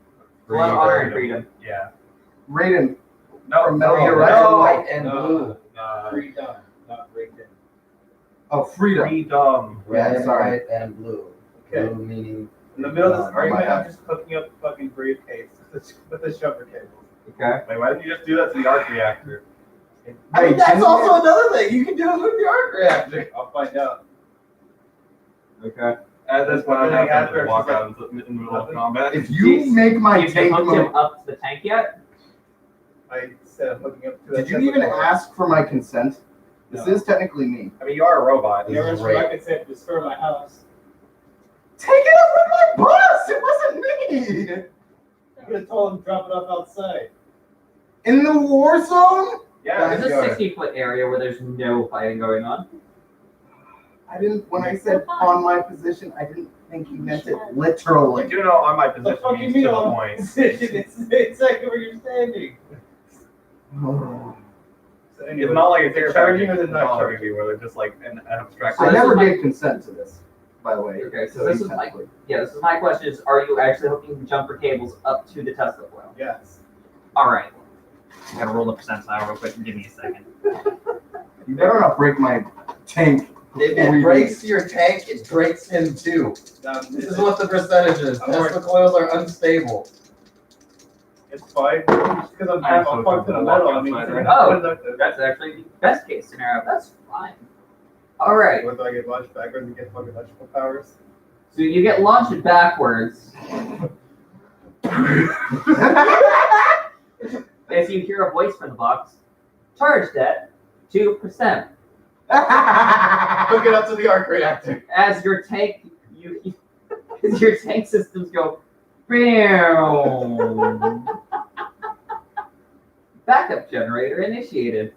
S1: Blood, honor, and freedom.
S8: Yeah.
S2: Raiden.
S8: No,
S2: From Metal
S4: No,
S2: Gear
S4: red,
S2: Red.
S4: white, and blue.
S5: freedom, not breaking.
S2: Oh, freedom.
S8: Freedom.
S4: Red,
S2: sorry.
S4: white, and blue.
S5: Okay.
S4: Blue meaning.
S5: In the middle of this
S2: my
S5: argument,
S2: bad.
S5: I'm just hooking up the fucking briefcase with the jumper cables.
S1: Okay.
S8: Wait, why didn't you just do that to the arc reactor?
S4: I mean,
S2: Wait,
S4: that's
S2: didn't
S4: also another thing. You can do it with the arc reactor.
S5: I'll find out.
S1: Okay.
S8: At this point, I'm
S5: Everything
S8: having
S5: after
S8: to
S5: it's
S8: walk
S5: just
S8: out in the middle of combat.
S2: If you make my
S1: Have you
S2: tank
S1: hooked
S2: move,
S1: him up to the tank yet?
S5: I said I'm hooking up to
S2: did you even
S5: testicle.
S2: ask for my consent? This
S5: No.
S2: is technically me.
S8: I mean, you are a robot.
S5: You ever asked for my consent to destroy my house?
S2: Take it up with my boss! It wasn't me!
S5: You could have told him to drop it off outside.
S2: In the war zone?
S8: Yeah.
S1: There's a 60-foot area where there's no fighting going on.
S2: I didn't, when I said on my position, I didn't think he meant it literally.
S8: You do know on my
S5: The
S8: position
S5: fuck you
S8: means
S5: mean
S8: to the
S5: on
S8: point.
S5: position? It's exactly where you're standing. So
S8: It's not like it's
S5: they're charging or they're not
S8: charging
S5: charging.
S8: you, where they're just like an abstract.
S2: I
S1: this
S2: never
S1: is my-
S2: gave consent to this, by the way.
S1: Okay, so this is my this is my question: is are you actually hooking the jumper cables up to the Tesla coil?
S5: Yes.
S1: All right. I gotta roll the percentile real quick and give me a second.
S2: You better not break my tank.
S4: If
S2: before
S4: it
S2: we
S4: breaks your tank, it breaks him too. This is what the percentage is.
S5: I'm
S4: Tesla coils are unstable.
S5: It's fine. Just because I'm half
S8: so
S5: fucked to the
S8: it's
S5: metal,
S8: walk
S5: I mean,
S8: outside,
S5: it's
S8: right?
S5: not
S1: Oh.
S5: productive.
S1: That's actually the best case scenario. That's fine. All right.
S5: What do I get launched backwards and get fucking electrical powers?
S1: So you get launched backwards as you hear a voice from the box. Charged at 2%.
S4: Hook it up to the arc reactor.
S1: As your tank as your tank systems go. Bam. Backup generator initiated.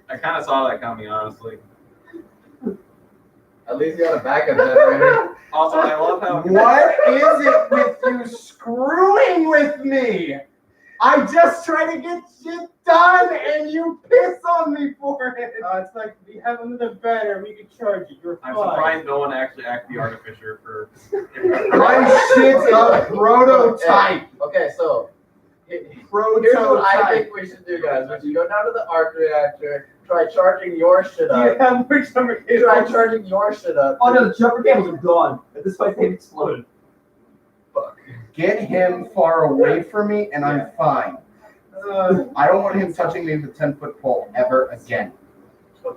S8: I kind of saw that coming, honestly.
S4: At least you got a backup generator.
S8: Also, I love how
S2: What is it with you screwing with me? I just try to get shit done and you piss on me for it.
S5: It's like we have another banner, we can charge it. You're
S8: I'm
S5: fine.
S8: surprised no one actually acted the artificer for.
S2: My shit's a prototype.
S4: Okay, so here's what I
S2: Prototype.
S4: think we should do, guys. We should go down to the arc reactor, try charging your shit
S5: Do you
S4: up.
S5: have more jumper cables?
S4: Try charging your shit up.
S1: Oh no, the jumper cables are gone. At this point, they've exploded.
S2: Get him far away from me and I'm fine. I don't want him touching me with a 10-foot pole ever again.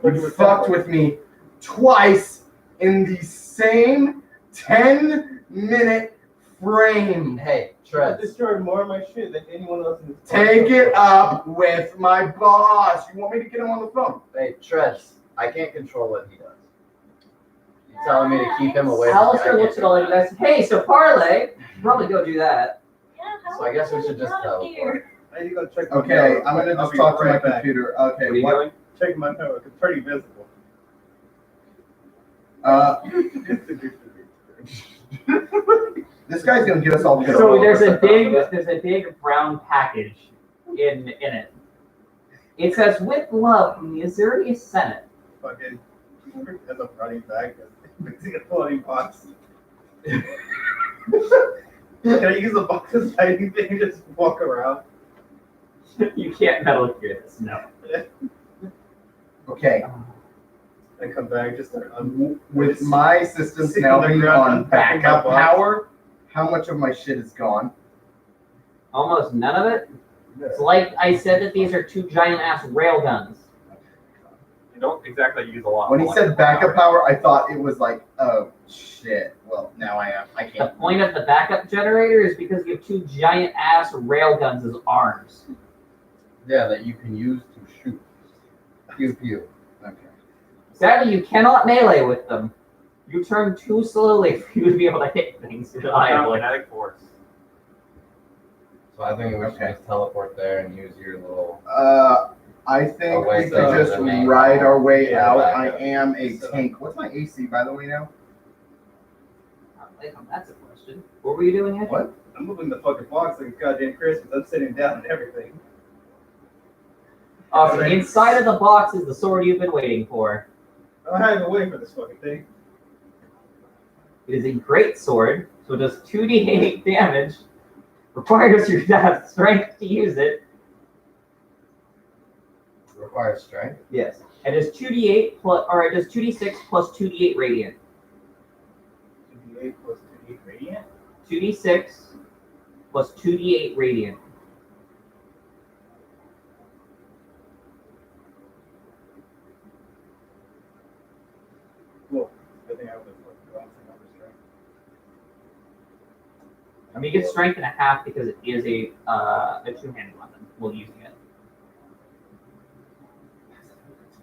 S2: You fucked with me twice in the same 10-minute frame.
S4: Hey,
S5: I
S4: Treads.
S5: destroyed more of my shit than anyone else in this
S2: Take it up with my boss. You want me to get him on the phone?
S4: Hey, Treads. I can't control what he does. You're telling me to keep him away from me.
S1: Alistair looks at all of you guys. Hey, so parlay. Should probably go do that.
S7: Yeah, how
S4: So I guess we should just
S7: out of
S4: teleport.
S7: here?
S5: I need to go check my
S2: Okay,
S5: mail.
S2: I'm gonna
S5: I'll
S2: just
S5: be
S2: talk to my
S5: right back.
S2: computer.
S1: What are
S2: Okay,
S1: you
S2: what?
S1: doing?
S5: Check my mail. It's pretty visible.
S2: This guy's gonna get us all killed.
S1: So there's a big brown package in it. It says with love from the Azuri Senate.
S5: Fucking ends up running back and fixing a floating box. Can I use the box as hiding thing and just walk around?
S1: You can't Metal Gear this, no.
S2: Okay,
S5: I come back, just start
S2: with my systems
S5: sitting
S2: now
S5: on the
S2: being
S5: ground,
S2: on
S5: unpacking my
S2: backup
S5: box.
S2: power, how much of my shit is gone?
S1: Almost none of it. It's like I said that these are two giant ass railguns.
S8: You don't exactly use a lot.
S2: When
S8: of
S2: he said
S8: electrical
S2: backup power, I thought it was like, oh shit. Well, now I
S1: The
S2: can't.
S1: point of the backup generator is because you have two giant ass railguns as arms.
S4: Yeah, that you can use to shoot. Pew pew.
S2: Okay.
S1: Sadly, you cannot melee with them. You turn too slowly for you to be able to hit things reliably.
S8: kinetic force.
S4: So I think we should just teleport there and use your little.
S2: I think
S4: Oh, wait,
S2: we
S4: so
S2: could just
S4: the main-
S2: ride our way
S4: Yeah,
S2: out.
S4: backup.
S2: I am a tank. What's my AC, by the way, now?
S1: That's a question. What were you doing here?
S2: What?
S5: I'm moving the fucking box like a goddamn Christmas. I'm sitting down and everything.
S1: Oh, so inside of the box is the sword you've been waiting for.
S5: I'm not even waiting for this fucking thing.
S1: It is a great sword, so it does 2d8 damage. Requires you to have strength to use it.
S4: Requires strength.
S1: Yes. It does 2d8 plus, or it does 2d6 plus 2d8 radiant.
S5: 2d8 plus 2d8 radiant?
S1: 2d6 plus 2d8 radiant.
S5: Cool. I think I would have gone for number strength.
S1: I mean, you get strength and a half because it is a two-handed weapon. We're using it.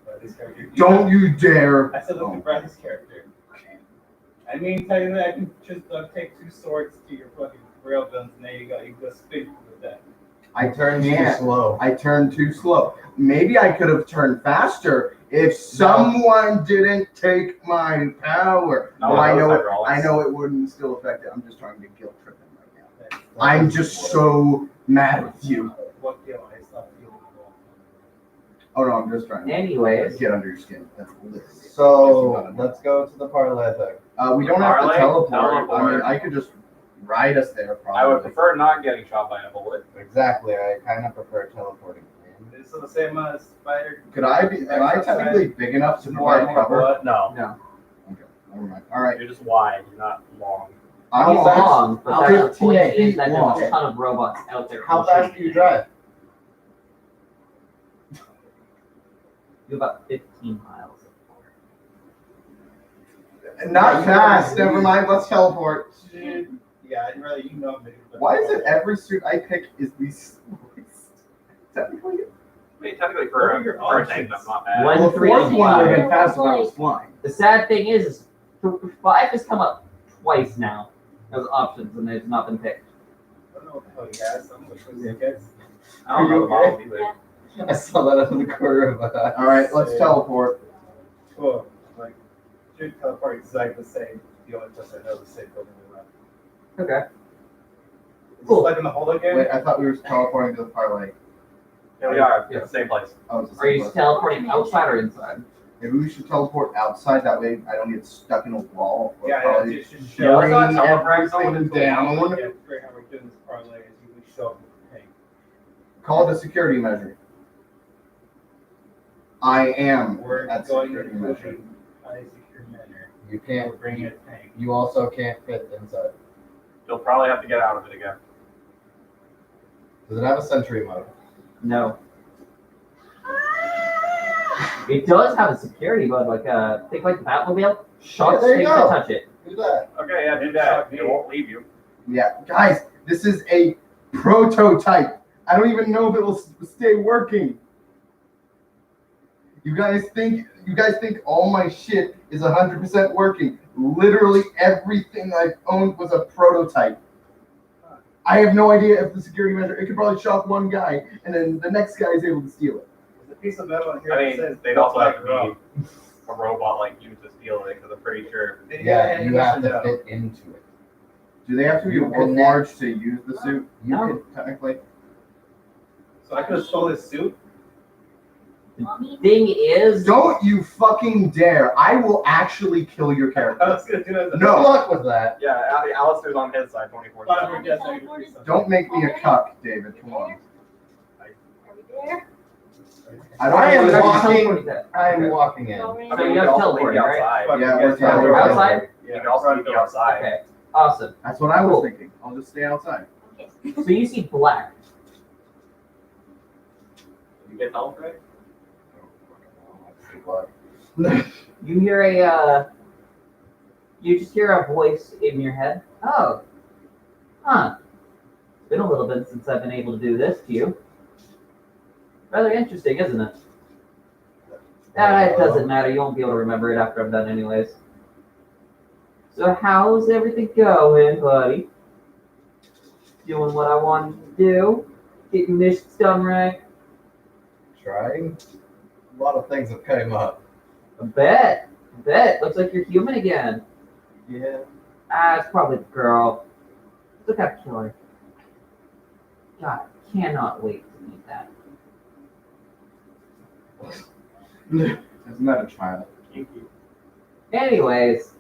S5: Bradley's character.
S2: Don't you dare!
S5: I said look at Bradley's character. I mean, tell you that I can just take two swords to your fucking railguns, and there you go spin with that.
S2: I
S4: Turn too
S2: can't.
S4: slow.
S2: I turned too slow. Maybe I could have turned faster if someone didn't take my power.
S8: No,
S2: Well, I
S8: that was
S2: know.
S8: hydraulics.
S2: I know it wouldn't still affect it. I'm just trying to guilt trip him right now.
S5: That's
S2: I'm just so mad with you.
S5: what kill I stopped feeling well.
S2: Oh no, I'm just trying to
S1: Anyways,
S2: get under your skin. That's literally.
S4: So let's go to the parlay thing.
S2: We don't have to
S8: Parlay?
S2: teleport. I mean,
S8: Teleport.
S2: I could just ride us there. Probably.
S8: I would prefer not getting shot by a bullet.
S4: Exactly. I kind of prefer teleporting.
S5: It's the same spider.
S2: Could I be? Am I technically big enough to provide cover?
S5: What?
S8: No,
S2: Okay, never mind. All right,
S8: you're just wide. You're not long.
S2: I'm
S1: it's
S2: long.
S1: long, but that's the
S2: 15
S1: point is
S2: feet
S1: that there's
S2: long.
S1: a ton of robots out there.
S4: How
S1: who shoot
S4: fast do you drive?
S1: You about 15 miles.
S2: Not fast. Never mind. Let's teleport.
S5: Yeah, I'd rather you know me.
S2: Why is it every suit I pick is the slowest? Technically,
S8: I mean, technically
S5: What
S8: for
S5: are your
S8: a tank,
S5: options?
S8: that's not bad.
S1: One,
S2: well, the
S1: three,
S2: fourth
S1: and
S2: one would have
S1: five.
S2: been fast if I was flying.
S1: The sad thing is 5 has come up twice now as options, and they've not been picked.
S5: I don't know what the hell you guys. I'm like, guys.
S8: I don't know the models either.
S4: I saw that out of the corner of my eye.
S2: All right, let's teleport.
S5: Cool. Like, should teleport exactly the same. The only place I know the same building we left.
S1: Okay.
S5: Is
S1: Cool.
S5: this like in the hole again?
S2: Wait, I thought we were teleporting to the parlay.
S8: Here we are. Yeah, same place.
S2: Oh, it's the
S1: Are you
S2: same
S1: just
S2: place.
S1: teleporting outside or inside?
S2: Maybe we should teleport outside. That way, I don't get stuck in a wall. Or
S5: Yeah,
S2: probably
S5: yeah, just
S8: Yeah, let's not
S2: bring
S8: teleport someone
S2: everything
S8: into a wall.
S2: down.
S5: Yeah, great how we're doing this parlay is you show up with the tank.
S2: Call it a security measure. I am
S5: We're
S2: at
S5: going
S2: security
S5: to
S2: measure.
S5: a secure manner.
S4: You
S5: We're
S4: can't.
S5: bringing a tank.
S4: You also can't fit inside.
S8: You'll probably have to get out of it again.
S4: Does it have a sentry mode?
S1: No. It does have a security mode, like think like the Batmobile. Shots
S4: there you
S1: things
S4: go.
S1: to touch it.
S4: Do that.
S8: Okay, yeah, do that. It won't leave you.
S2: Yeah, guys, this is a prototype. I don't even know if it will stay working. You guys think all my shit is 100% working? Literally everything I've owned was a prototype. I have no idea if the security measure. It could probably shock one guy, and then the next guy is able to steal it.
S5: There's a piece of metal in here
S8: I
S5: that
S8: mean,
S5: says
S8: they'd also have to
S5: Black Rock.
S8: be a robot like you to steal it, because I'm pretty sure.
S4: Yeah, you have to fit into it.
S2: Do they have to be
S4: You
S2: Warforged to use the suit?
S4: You
S1: No.
S4: could
S2: Technically.
S5: So I could have stole his suit.
S1: Thing is,
S2: Don't you fucking dare! I will actually kill your
S5: I
S2: character.
S5: was gonna do it as a
S4: Good
S2: No.
S4: luck with that.
S8: Yeah, Alistair's on his side 24/7.
S5: Yes, I can do something.
S2: Don't make me a cuck, David. Come on.
S7: Are we there?
S4: I am
S1: You're
S4: walking.
S1: teleporting.
S4: I am walking in.
S7: Already?
S8: I
S1: So
S8: mean,
S1: you
S8: you
S1: have
S8: can also
S1: teleporting,
S8: leave
S1: right?
S8: outside.
S2: Yeah,
S5: Yes,
S2: we're
S5: yeah,
S1: You're
S2: outside.
S1: outside?
S8: You can also leave outside.
S1: Okay, awesome.
S2: That's what I was
S1: Cool.
S2: thinking. I'll just stay outside.
S7: Okay.
S1: So you see black.
S3: You get teleported?
S1: You hear you just hear a voice in your head. Oh, huh. It's been a little bit since I've been able to do this to you. Rather interesting, isn't it? It doesn't matter. You won't be able to remember it after I'm done anyways. So how's everything going, buddy? Doing what I wanted to do? Getting missions done right?
S4: Trying. A lot of things have come up.
S1: I bet. Looks like you're human again.
S4: Yeah.
S1: It's probably the girl. Look how killer. God, cannot wait to meet that.
S2: Isn't that a child?
S1: Anyways,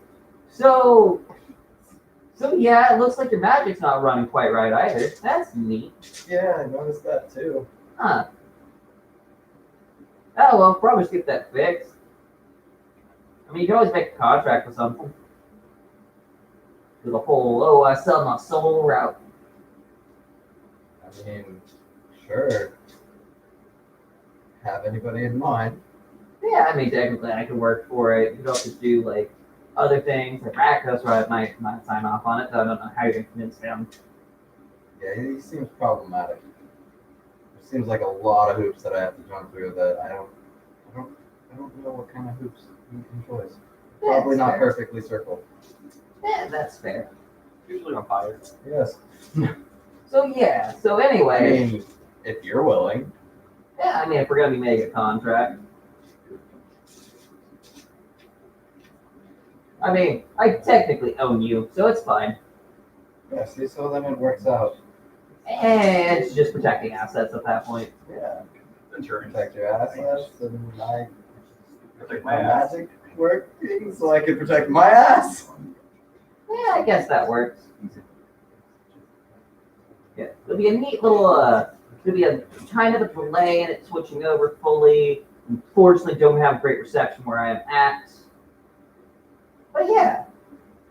S1: so yeah, it looks like your magic's not running quite right either. That's neat.
S4: Yeah, I noticed that too.
S1: Huh. Oh well, probably just get that fixed. I mean, you can always make a contract with something. Do the whole, I sell my soul route.
S4: I mean, sure. Have anybody in mind?
S1: Yeah, I mean, technically I could work for it. You could also do, like, other things, like Rakos, where I might sign off on it, so I don't know how you're going to convince him.
S4: Yeah, he seems problematic. There seems like a lot of hoops that I have to jump through that I don't know what kind of hoops he enjoys. Probably not perfectly circled.
S1: Yeah, that's fair.
S8: Usually on fire.
S4: Yes.
S1: So
S4: I
S1: anyway,
S4: mean, if you're willing.
S1: yeah, I mean, if we're going to be making a contract. I mean, I technically own you, so it's fine.
S4: Yeah, see, so then it works out.
S1: And it's just protecting assets at that point.
S4: Yeah.
S8: Insurance.
S4: Protect your assets and I
S8: Protect
S4: my
S8: my ass.
S4: magic working so I can protect my ass.
S1: Yeah, I guess that works. Yeah, it'll be a neat little, it'll be a kind of a delay in it switching over fully. Unfortunately, don't have great reception where I am at. But yeah,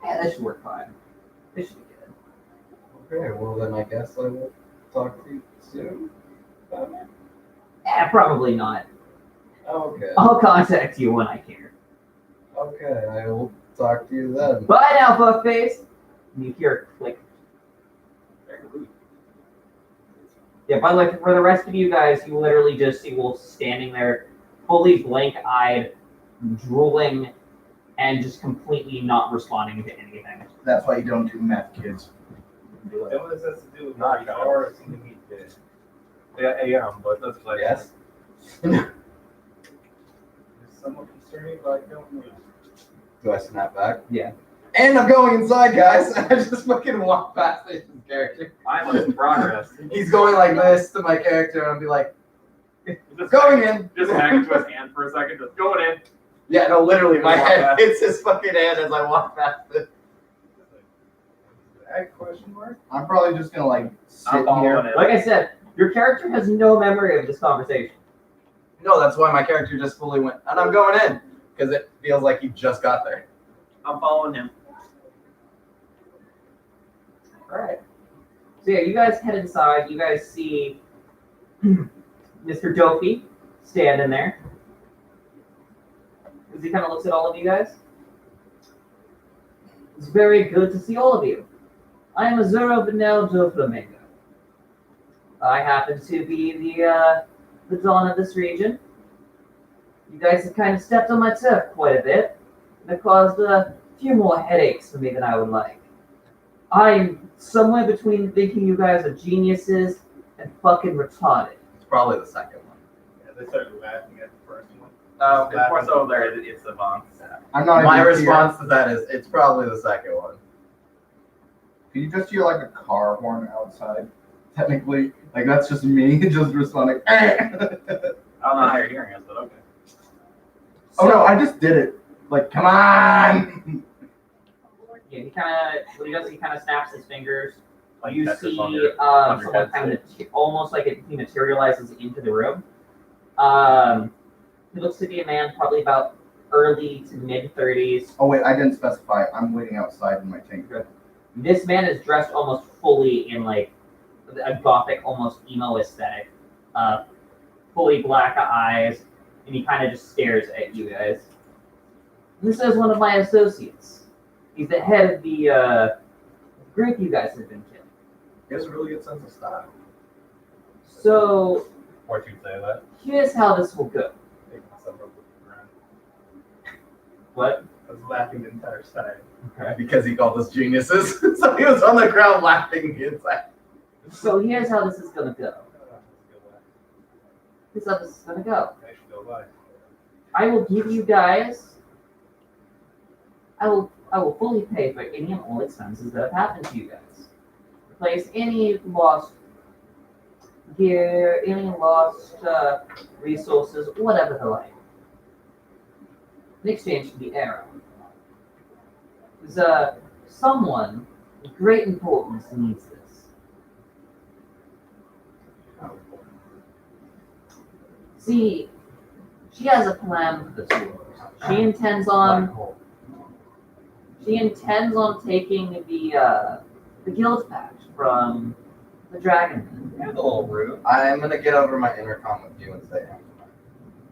S1: that should work fine. This should be good.
S4: Okay, well then I guess I will talk to you soon.
S1: Yeah, probably not.
S4: Okay.
S1: I'll contact you when I care.
S4: Okay, I will talk to you then.
S1: Bye now, fuckface. And you hear a click. Yeah, by the way, for the rest of you guys, you literally just see Wolf standing there, fully blank-eyed, drooling, and just completely not responding to anything.
S2: That's why you don't do meth, kids.
S5: What does that to do with
S8: Not
S5: my or something he did?
S8: Yeah, but that's like
S4: Yes?
S5: It's somewhat concerning, but I don't know.
S4: Do I snap back?
S1: Yeah.
S4: And I'm going inside, guys. I just fucking walk past his character.
S8: I'm in progress.
S4: He's going like this to my character, and I'll be like,
S8: Just
S4: going in.
S8: Just hang it to his hand for a second, just going in.
S4: Yeah, no, literally, my
S8: Walk
S4: head
S8: past.
S4: hits his fucking hand as I walk past it.
S5: Question mark?
S2: I'm probably just gonna like sit
S8: I'm following
S2: here.
S8: it.
S1: Like I said, your character has no memory of this conversation.
S4: No, that's why my character just fully went, and I'm going in, because it feels like he just got there.
S3: I'm following him.
S1: Alright. So yeah, you guys head inside. You guys see Mr. Dopey standing there. As he kind of looks at all of you guys. It's very good to see all of you. I am Azura Vanel de Flamingo. I happen to be the Dawn of this region. You guys have kind of stepped on my turf quite a bit, and it caused a few more headaches for me than I would like. I'm somewhere between thinking you guys are geniuses and fucking retarded.
S4: It's probably the second one.
S5: Yeah, they started laughing at the first one.
S8: It's more so there. It's advanced.
S2: I'm not
S4: My
S2: even
S4: response to that is it's probably the second one.
S2: Can you just hear like a car horn outside? Technically, like that's just me just responding.
S8: I don't know how you're hearing us, but okay.
S2: Oh no, I just did it. Like, come on!
S1: Yeah, he kind of, what he does, he kind of snaps his fingers.
S8: Like
S1: You
S8: Tetris
S1: see
S8: on your
S1: someone
S8: head,
S1: kind of almost like he materializes into the room. He looks to be a man probably about early to mid 30s.
S2: Oh wait, I didn't specify. I'm waiting outside in my tank.
S1: This man is dressed almost fully in like a gothic, almost emo aesthetic. Fully black eyes, and he kind of just stares at you guys. This is one of my associates. He's the head of the group you guys have been killing.
S4: He has a really good sense of style.
S1: So
S8: Or you'd say that.
S1: here's how this will go.
S5: Take myself up with the ground.
S1: What?
S5: I was laughing the entire time.
S4: Because he called us geniuses. So he was on the ground laughing inside.
S1: So here's how this is gonna go. Here's how this is gonna go.
S5: I should go by.
S1: I will give you guys. I will fully pay for any and all expenses that have happened to you guys. Replace any lost gear, any lost resources, whatever the like. In exchange for the arrow. Because someone of great importance needs this. See, she has a plan for this world. She intends on taking the guild pact from the dragon.
S8: You're a little rude.
S4: I'm gonna get over my intercom with you and say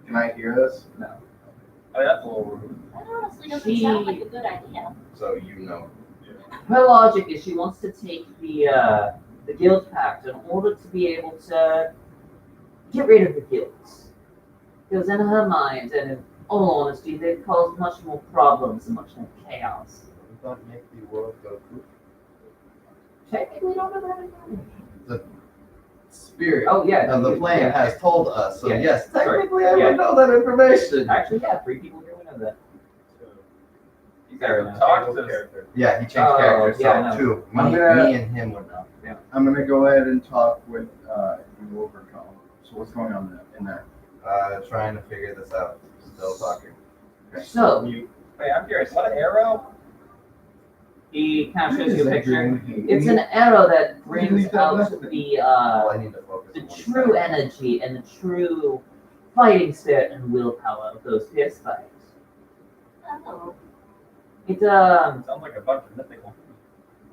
S2: Can I hear this?
S1: No.
S8: Oh, yeah, that's a little rude.
S7: That honestly doesn't sound like a good idea.
S4: so you know.
S1: Her logic is she wants to take the guild pact in order to be able to get rid of the guilds. Because in her mind, and in all honesty, they've caused much more problems and much more chaos.
S4: Does that make the world go poof?
S1: Technically, don't know that.
S4: The spirit
S1: Oh yeah,
S4: of the
S1: you-
S4: plane
S1: yeah.
S4: has told us. So
S1: Yeah.
S4: yes,
S1: Sorry.
S4: technically I
S1: Yeah.
S4: would know that information.
S1: Actually, yeah, 3 people here would know that.
S8: You
S1: Fair
S8: gotta
S1: enough.
S8: talk to
S5: character.
S4: Yeah, he changed
S1: Oh,
S4: characters.
S1: yeah,
S4: So
S1: no.
S4: 2.
S2: I'm
S4: Me,
S2: gonna-
S4: me and him would know.
S2: I'm gonna go ahead and talk with you overcome. So what's going on in there?
S4: Trying to figure this out. Still talking.
S1: So
S8: Wait, I'm curious. What an arrow?
S1: he kind of shows you a picture.
S2: It's
S1: It's an arrow that brings
S2: Leave that
S1: out
S2: left.
S1: the
S4: Well, I need to focus.
S1: the
S4: on one
S1: true
S4: side.
S1: energy and the true fighting spirit and willpower of those fierce fights.
S7: Oh.
S1: It
S8: Sounds like a bunch of mythical.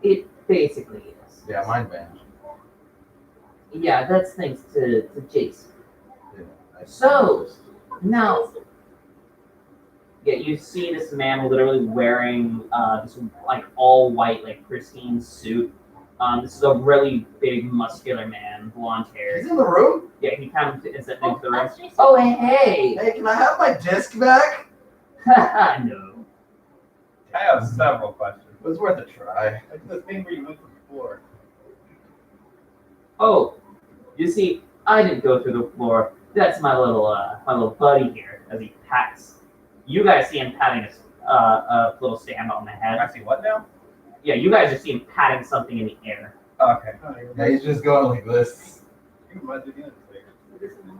S1: it basically is.
S4: Yeah, mind band.
S1: Yeah, that's thanks to Jason.
S4: Yeah, I-
S1: So now, yeah, you see this man literally wearing this like all white, like pristine suit. This is a really big, muscular man, blonde hair.
S4: He's in the room.
S1: Yeah, he kind of is into the room.
S7: That's Jason.
S1: Oh, hey!
S4: Hey, can I have my disc back?
S1: No.
S8: I have several questions.
S4: It was worth a try.
S5: That's the thing where you went to the floor.
S1: Oh, you see, I didn't go through the floor. That's my little buddy here, as he pats. You guys see him patting a little stand on the head.
S8: I see what now?
S1: Yeah, you guys just see him patting something in the air.
S8: Okay.
S4: Yeah, he's just going like this.
S5: You might do the other thing.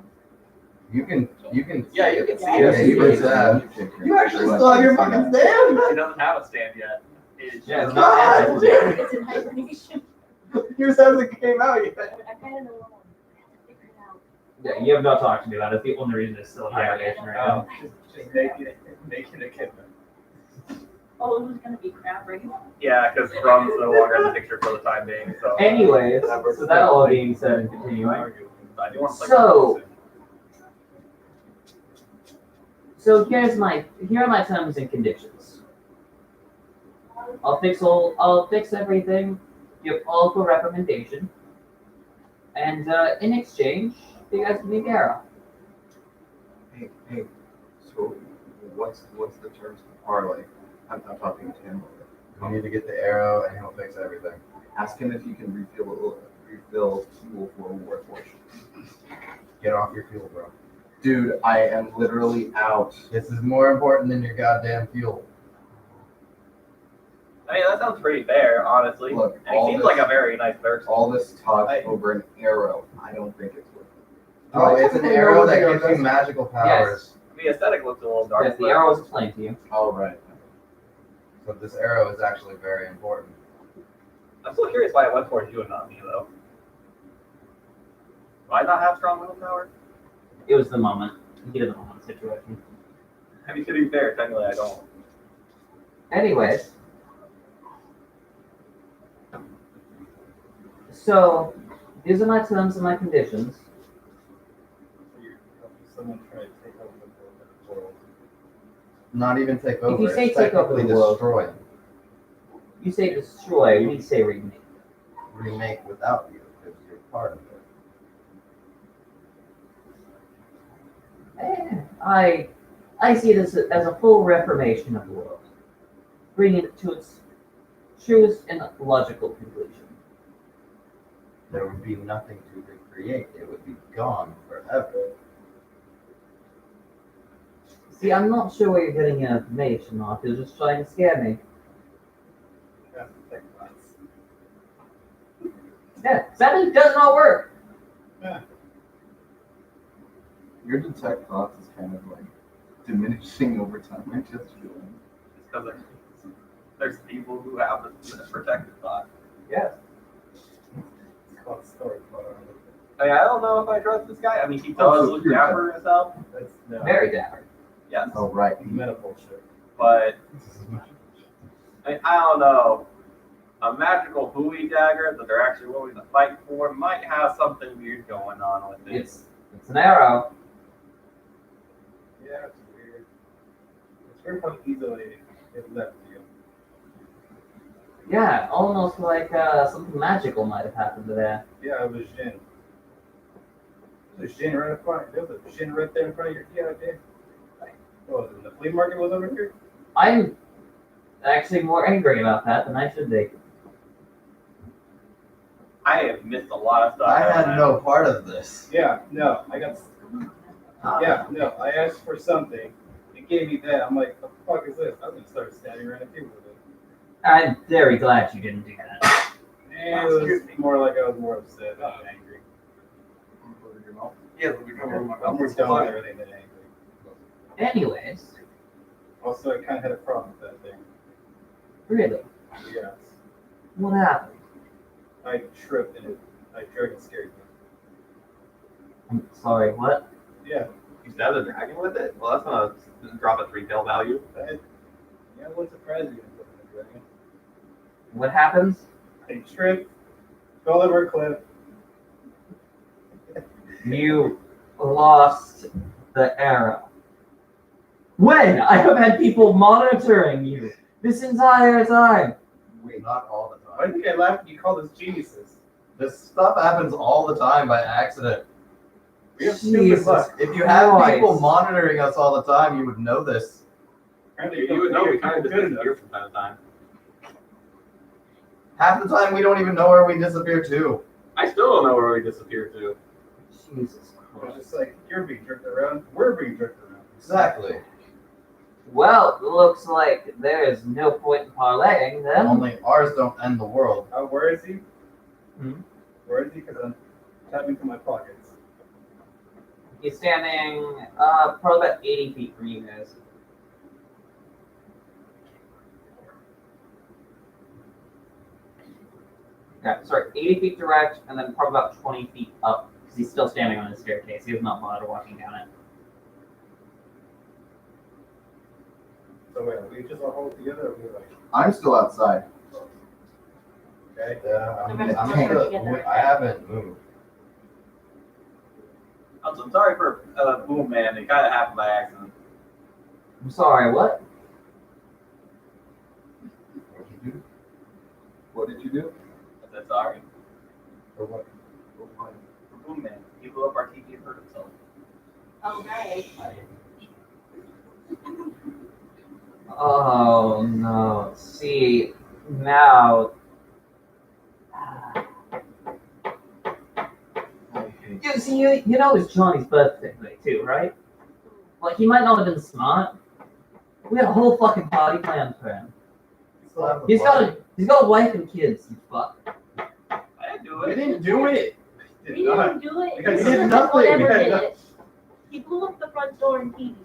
S4: You can.
S8: Yeah, you can see
S7: Yeah,
S8: it.
S4: you can see. You actually still have your fucking stand.
S8: He doesn't have a stand yet. It's
S1: Yeah,
S8: just-
S4: God, dude.
S7: It's in hibernation.
S4: Yours hasn't came out yet.
S7: I kind of know what I have to figure it out.
S1: Yeah, you have not talked to me about it. It's the only reason it's still in
S8: Yeah,
S1: hibernation right now.
S5: Just making a kidnap.
S7: Oh, it was gonna be crap, right?
S8: Yeah, because Brum's no longer in the picture for the time being. So.
S1: Anyways, so that all being said and continuing.
S8: I do want to play
S1: So- So here are my terms and conditions. I'll fix everything. Give all for recommendation. And in exchange, you guys give me a arrow.
S2: Hey. So what's the terms of the parlay? I'm talking to him.
S4: You need to get the arrow, and he'll fix everything.
S2: Ask him if he can refill fuel for a war torch.
S4: Get off your fuel, bro.
S2: Dude, I am literally out.
S4: This is more important than your goddamn fuel.
S3: I mean, that sounds pretty fair, honestly.
S2: Look,
S3: And he seems like a very nice person.
S2: All this talk over an arrow. I don't think it's worth it.
S4: Oh, it's an arrow that gives you magical powers.
S3: The aesthetic looks a little dark.
S1: Yes, the arrow is explained to you.
S2: All right.
S4: So this arrow is actually very important.
S3: I'm still curious why it went towards you and not me, though. Do I not have strong willpower?
S1: It was the moment. He did the moment situation.
S3: I mean, to be fair, technically I don't.
S1: Anyways. So, these are my terms and my conditions.
S5: Someone try to take over the world.
S4: Not even take over.
S1: you say
S4: it's
S1: take over
S4: technically
S1: the world-
S4: destroy.
S1: You say destroy, we say remake.
S4: Remake without you, because you're part of it.
S1: I see this as a full reformation of the world, bringing it to its truest and logical conclusion.
S4: There would be nothing to recreate. It would be gone forever.
S1: See, I'm not sure where you're getting your information off. You're just trying to scare me.
S5: Yeah, take months.
S1: Yeah, that does not work.
S2: Your detect thoughts is kind of like diminishing over time. I just feel
S3: It's because there's people who have this protected thought.
S1: Yes.
S5: It's called story.
S3: I mean, I don't know if I trust this guy. I mean, he does look dapper himself.
S5: That's no.
S1: Very dapper.
S3: Yes.
S2: Oh, right.
S5: Meta bullshit.
S3: But I don't know. A magical buoy dagger that they're actually willing to fight for might have something weird going on with it.
S1: It's an arrow.
S5: Yeah, it's weird. It's weird how easily it left you.
S1: Yeah, almost like something magical might have happened to there.
S5: Yeah, it was Jin. There's Jin right in front. There's a Jin right there in front of your key out there. What was it? The flea market was over here?
S1: I'm actually more angry about that than I should be.
S3: I have missed a lot of stuff.
S4: I had no part of this.
S5: Yeah, no, I got. Yeah, no, I asked for something. It gave me that. I'm like, the fuck is this? I was gonna start standing around the table with it.
S1: I'm very glad you didn't do that.
S5: And it was more like I was more upset, not angry.
S3: Yeah,
S5: I'm more done with everything than angry.
S1: Anyways,
S5: Also, I kind of had a problem with that thing.
S1: really,
S5: Yes.
S1: what happened?
S5: I tripped and I dragon scared me.
S1: I'm sorry, what?
S5: Yeah,
S8: You stabbed a dragon with it? Well, that's gonna drop its retail value.
S5: yeah, what surprised you in the dragon?
S1: What happens?
S5: I tripped, fell over a cliff.
S1: You lost the arrow. When? I have had people monitoring you this entire time.
S4: Wait, not all the
S5: Why
S4: time.
S5: think I laughed when you called us geniuses?
S4: This stuff happens all the time by accident.
S5: We have stupid
S1: Jesus
S5: luck.
S4: If you have
S1: Christ.
S4: people monitoring us all the time, you would know this.
S5: Apparently
S8: You would know we kind of
S5: good enough.
S8: disappear from time to time.
S4: Half the time, we don't even know where we disappear to.
S8: I still don't know where we disappeared to.
S1: Jesus
S5: It's
S1: Christ.
S5: just like, you're being jerked around, we're being jerked around.
S4: Exactly.
S1: Well, it looks like there is no point in parlaying then.
S4: Only ours don't end the world.
S5: Where is he?
S1: Hmm?
S5: Where is he? Because I'm tapping to my pockets.
S1: He's standing probably about 80 feet from you guys. Yeah, sorry, 80 feet direct, and then probably about 20 feet up, because he's still standing on the staircase. He has not bothered walking down it.
S5: So wait, are we just all hold together or are we like,
S2: I'm still outside.
S5: okay?
S4: Yeah,
S7: I'm gonna-
S4: I haven't moved.
S3: I'm sorry for Boom Man. It kind of happened by accident.
S1: I'm sorry, what?
S4: What'd you do?
S2: What did you do?
S3: I said sorry.
S5: For what?
S3: For Boom Man. He blew up our TV and hurt himself.
S7: Oh, right.
S1: Oh no. See, now.
S2: I hate
S1: You see, you know it's Johnny's birthday today too, right? Like, he might not have been smart. We had a whole fucking party planned for him. He's got a wife and kids, you fuck.
S3: I didn't do
S2: We
S3: it.
S2: didn't do it.
S7: He didn't do it.
S2: Because
S7: He
S2: he did
S7: did
S2: nothing.
S7: whatever
S2: He
S7: did
S2: did
S7: it. He blew up the front door and TV.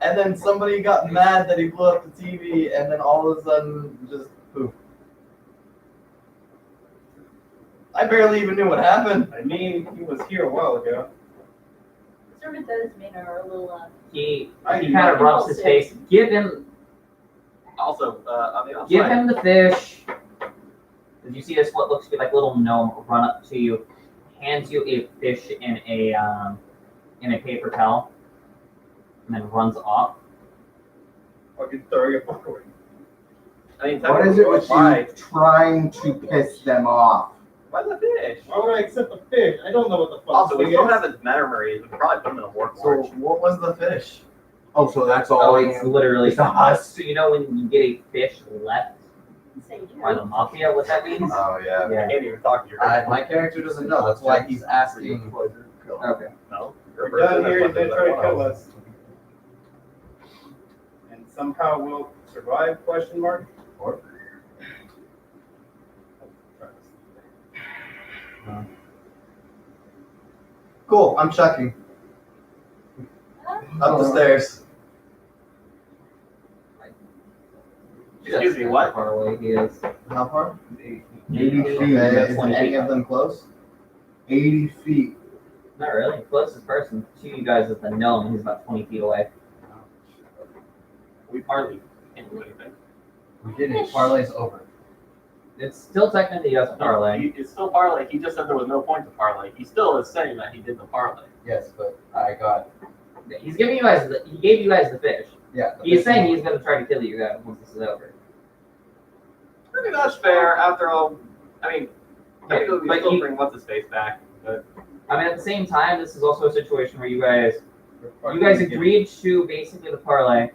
S4: And then somebody got mad that he blew up the TV, and then all of a sudden, just poof. I barely even knew what happened.
S5: I mean, he was here a while ago.
S7: Sort of does make her a little.
S1: He
S5: I
S1: kind
S5: do
S1: of rubs his face. Give him
S3: Also, on the
S1: Give
S3: outside,
S1: him the fish. Did you see this? What looks to be like a little gnome run up to you, hands you a fish in a paper towel, and then runs off.
S5: Fucking throw your fuck away.
S3: I mean,
S2: What is it with
S3: why?
S2: you trying to piss them off?
S3: Why the fish?
S5: Why would I accept the fish? I don't know what the fuck
S3: Also, we
S5: this
S3: still
S5: is.
S3: have his memories. We could probably put him in a work
S4: So
S3: march.
S4: what was the fish?
S2: Oh, so that's
S1: Oh,
S2: all.
S1: it's literally
S2: It's a husk.
S1: So you know when you get a fish left
S7: Say
S1: by the mafia, what that means?
S4: Oh yeah.
S3: I
S1: Yeah.
S3: can't even talk to you.
S4: My character doesn't know. That's why he's asking.
S1: Okay.
S3: No.
S5: We're done here, they're trying to kill us. And somehow we'll survive, question mark?
S4: Or cool. I'm checking up the stairs.
S3: Excuse me, what?
S1: How far away he is.
S4: How far?
S2: 80
S4: Okay.
S2: feet.
S4: Is any of them close?
S2: 80 feet.
S1: Not really. Closest person to you guys is the gnome. He's about 20 feet away.
S3: We hardly can't do anything.
S4: We did it. Parlay's over.
S1: It's still technically yes parlay.
S3: It's still parlay. He just said there was no point to parlay. He still is saying that he did the parlay.
S4: Yes, but I got
S1: He's giving you guys. He gave you guys the fish.
S4: yeah.
S1: He's saying he's going to try to kill you guys once this is over.
S3: I mean, that's fair. After all, I mean, technically we
S1: but
S3: still
S1: you-
S3: bring what's his face back. But
S1: I mean, at the same time, this is also a situation where you guys agreed to basically the parlay,